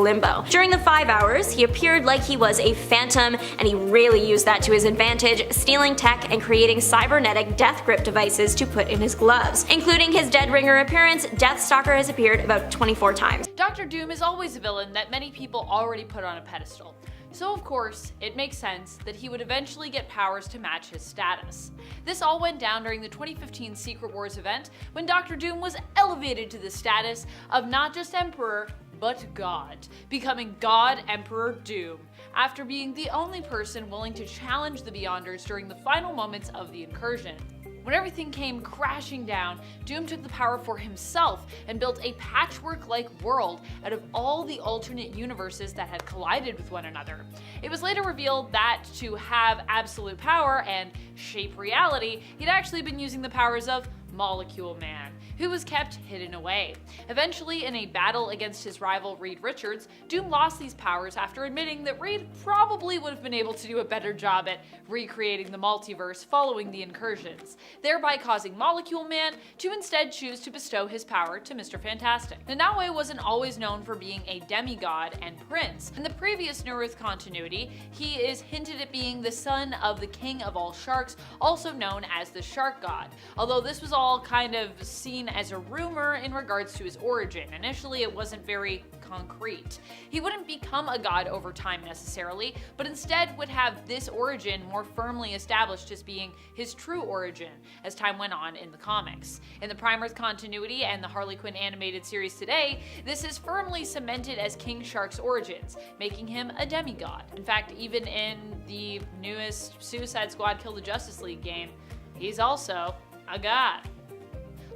limbo. During the 5 hours, he appeared like he was a phantom, and he really used that to his advantage, stealing tech and creating cybernetic death grip devices to put in his gloves. Including his Dead Ringer appearance, Deathstalker has appeared about 24 times. Dr. Doom is always a villain that many people already put on a pedestal. So of course, it makes sense that he would eventually get powers to match his status. This all went down during the 2015 Secret Wars event when Dr. Doom was elevated to the status of not just Emperor, but God, becoming God Emperor Doom, after being the only person willing to challenge the Beyonders during the final moments of the incursion. When everything came crashing down, Doom took the power for himself and built a patchwork-like world out of all the alternate universes that had collided with one another. It was later revealed that to have absolute power and shape reality, he'd actually been using the powers of Molecule Man, who was kept hidden away. Eventually, in a battle against his rival Reed Richards, Doom lost these powers after admitting that Reed probably would have been able to do a better job at recreating the multiverse following the incursions, thereby causing Molecule Man to instead choose to bestow his power to Mr. Fantastic. Nanaue wasn't always known for being a demigod and prince. In the previous New Earth continuity, he is hinted at being the son of the king of all sharks, also known as the Shark God, although this was all kind of seen as a rumor in regards to his origin. Initially, it wasn't very concrete. He wouldn't become a god over time necessarily, but instead would have this origin more firmly established as being his true origin as time went on in the comics. In the Prime Earth continuity and the Harley Quinn animated series today, this is firmly cemented as King Shark's origins, making him a demigod. In fact, even in the newest Suicide Squad Kill the Justice League game, he's also a god.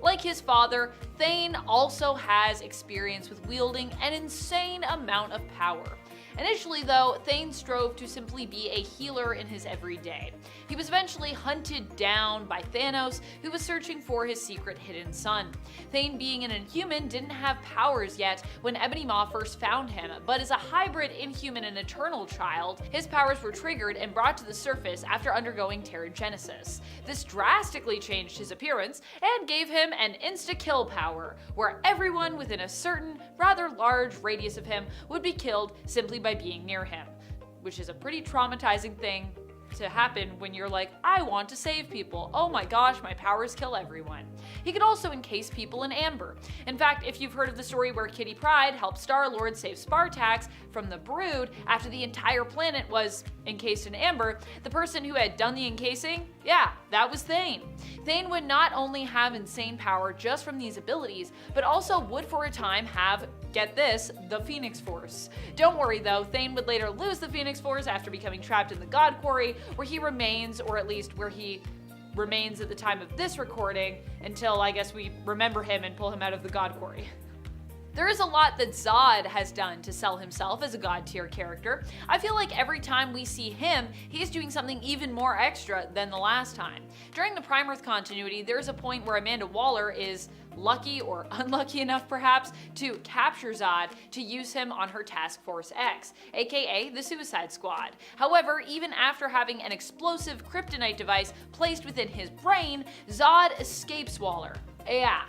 Like his father, Thane also has experience with wielding an insane amount of power. Initially though, Thane strove to simply be a healer in his everyday. He was eventually hunted down by Thanos, who was searching for his secret hidden son. Thane, being an Inhuman, didn't have powers yet when Ebony Maw first found him, but as a hybrid Inhuman and Eternal child, his powers were triggered and brought to the surface after undergoing Terrigenesis. This drastically changed his appearance and gave him an insta-kill power, where everyone within a certain, rather large radius of him would be killed simply by being near him, which is a pretty traumatizing thing to happen when you're like, I want to save people. Oh my gosh, my powers kill everyone. He could also encase people in amber. In fact, if you've heard of the story where Kitty Pryde helped Star-Lord save Spartax from the Brood after the entire planet was encased in amber, the person who had done the encasing, yeah, that was Thane. Thane would not only have insane power just from these abilities, but also would for a time have, get this, the Phoenix Force. Don't worry though, Thane would later lose the Phoenix Force after becoming trapped in the God Quarry, where he remains, or at least where he remains at the time of this recording, until I guess we remember him and pull him out of the God Quarry. There is a lot that Zod has done to sell himself as a god tier character. I feel like every time we see him, he's doing something even more extra than the last time. During the Prime Earth continuity, there's a point where Amanda Waller is lucky or unlucky enough perhaps to capture Zod to use him on her Task Force X, aka the Suicide Squad. However, even after having an explosive kryptonite device placed within his brain, Zod escapes Waller. Yeah.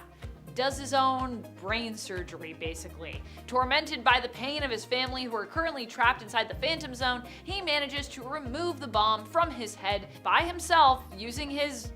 Does his own brain surgery, basically. Tormented by the pain of his family who are currently trapped inside the Phantom Zone, he manages to remove the bomb from his head by himself using his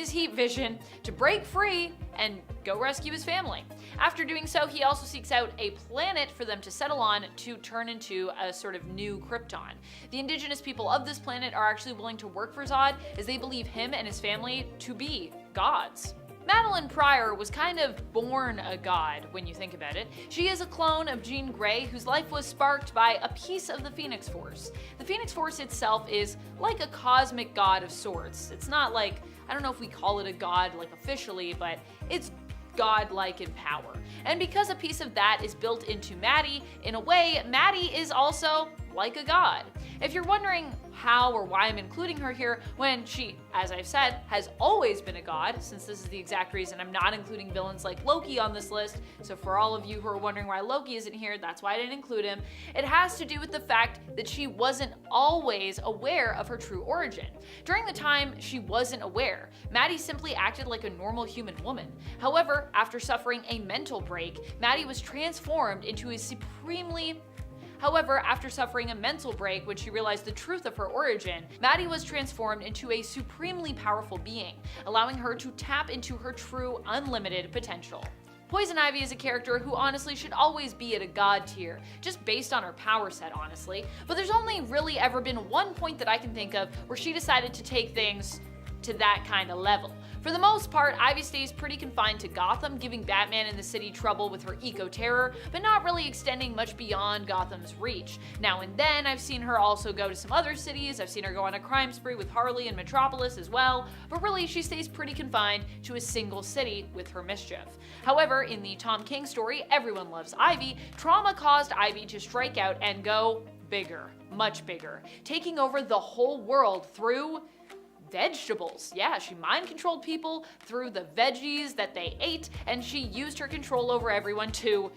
heat vision to break free and go rescue his family. After doing so, he also seeks out a planet for them to settle on to turn into a sort of new Krypton. The indigenous people of this planet are actually willing to work for Zod as they believe him and his family to be gods. Madeline Pryor was kind of born a god when you think about it. She is a clone of Jean Grey whose life was sparked by a piece of the Phoenix Force. The Phoenix Force itself is like a cosmic god of sorts. It's not like, I don't know if we call it a god like officially, but it's godlike in power. And because a piece of that is built into Maddie, in a way, Maddie is also like a god. If you're wondering how or why I'm including her here when she, as I've said, has always been a god, since this is the exact reason I'm not including villains like Loki on this list, so for all of you who are wondering why Loki isn't here, that's why I didn't include him, it has to do with the fact that she wasn't always aware of her true origin. During the time she wasn't aware, Maddie simply acted like a normal human woman. However, after suffering a mental break, Maddie was transformed into a However, after suffering a mental break when she realized the truth of her origin, Maddie was transformed into a supremely powerful being, allowing her to tap into her true, unlimited potential. Poison Ivy is a character who honestly should always be at a god tier, just based on her power set honestly, but there's only really ever been one point that I can think of where she decided to take things to that kind of level. For the most part, Ivy stays pretty confined to Gotham, giving Batman and the city trouble with her eco-terror, but not really extending much beyond Gotham's reach. Now and then, I've seen her also go to some other cities, I've seen her go on a crime spree with Harley in Metropolis as well, but really she stays pretty confined to a single city with her mischief. However, in the Tom King story, Everyone Loves Ivy, trauma caused Ivy to strike out and go bigger, much bigger, taking over the whole world through vegetables. Yeah, she mind controlled people through the veggies that they ate, and she used her control over everyone to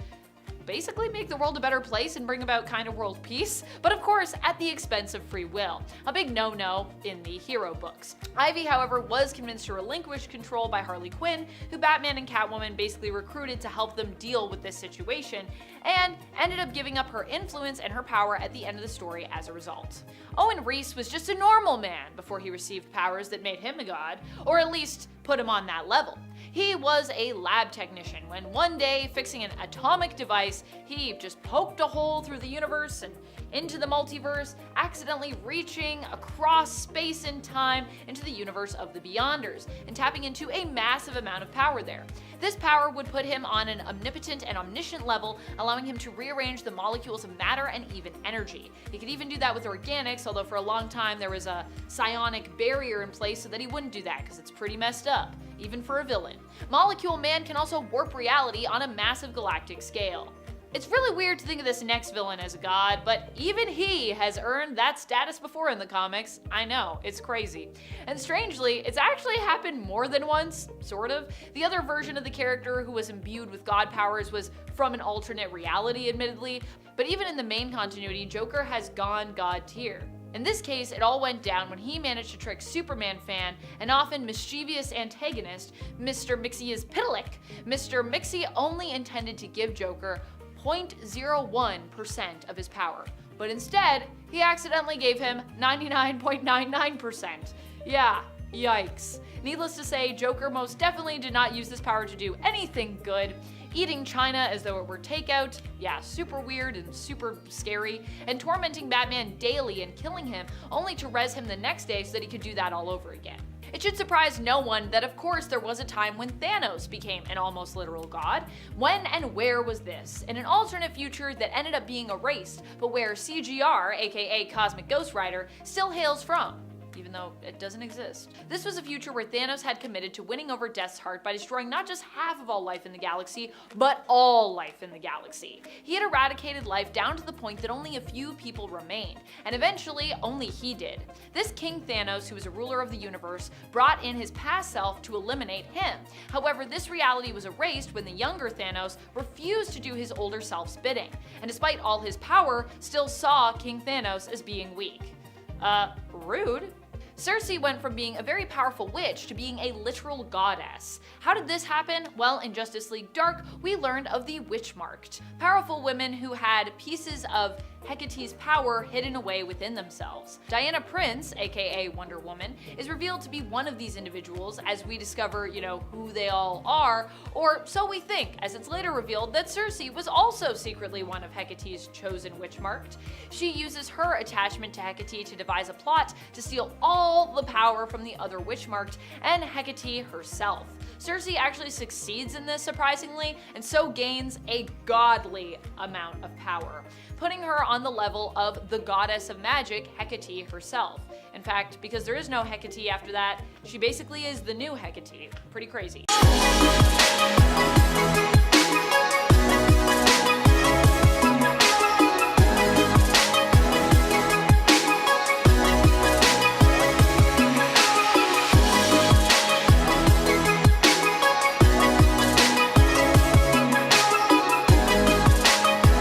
basically make the world a better place and bring about kind of world peace, but of course at the expense of free will. A big no-no in the hero books. Ivy, however, was convinced to relinquish control by Harley Quinn, who Batman and Catwoman basically recruited to help them deal with this situation, and ended up giving up her influence and her power at the end of the story as a result. Owen Reese was just a normal man before he received powers that made him a god, or at least put him on that level. He was a lab technician when one day, fixing an atomic device, he just poked a hole through the universe and into the multiverse, accidentally reaching across space and time into the universe of the Beyonders, and tapping into a massive amount of power there. This power would put him on an omnipotent and omniscient level, allowing him to rearrange the molecules of matter and even energy. He could even do that with organics, although for a long time there was a psionic barrier in place so that he wouldn't do that, because it's pretty messed up, even for a villain. Molecule Man can also warp reality on a massive galactic scale. It's really weird to think of this next villain as a god, but even he has earned that status before in the comics. I know, it's crazy. And strangely, it's actually happened more than once, sort of. The other version of the character who was imbued with god powers was from an alternate reality, admittedly, but even in the main continuity, Joker has gone god tier. In this case, it all went down when he managed to trick Superman fan and often mischievous antagonist, Mr. Mxyzptlk. Mr. Mxyz only intended to give Joker 0.01% of his power, but instead, he accidentally gave him 99.99%. Yeah, yikes. Needless to say, Joker most definitely did not use this power to do anything good. Eating China as though it were takeout, yeah, super weird and super scary, and tormenting Batman daily and killing him only to res him the next day so that he could do that all over again. It should surprise no one that of course there was a time when Thanos became an almost literal god. When and where was this? In an alternate future that ended up being erased, but where CGR, aka Cosmic Ghost Rider, still hails from, even though it doesn't exist. This was a future where Thanos had committed to winning over Death's Heart by destroying not just half of all life in the galaxy, but all life in the galaxy. He had eradicated life down to the point that only a few people remained, and eventually only he did. This King Thanos, who was a ruler of the universe, brought in his past self to eliminate him. However, this reality was erased when the younger Thanos refused to do his older self's bidding, and despite all his power, still saw King Thanos as being weak. Rude. Cersei went from being a very powerful witch to being a literal goddess. How did this happen? Well, in Justice League Dark, we learned of the Witch-Marked, powerful women who had pieces of Hecate's power hidden away within themselves. Diana Prince, aka Wonder Woman, is revealed to be one of these individuals as we discover, who they all are, or so we think, as it's later revealed that Cersei was also secretly one of Hecate's chosen Witch-Marked. She uses her attachment to Hecate to devise a plot to steal all the power from the other Witch-Marked and Hecate herself. Cersei actually succeeds in this, surprisingly, and so gains a godly amount of power, putting her on the level of the goddess of magic, Hecate herself. In fact, because there is no Hecate after that, she basically is the new Hecate. Pretty crazy.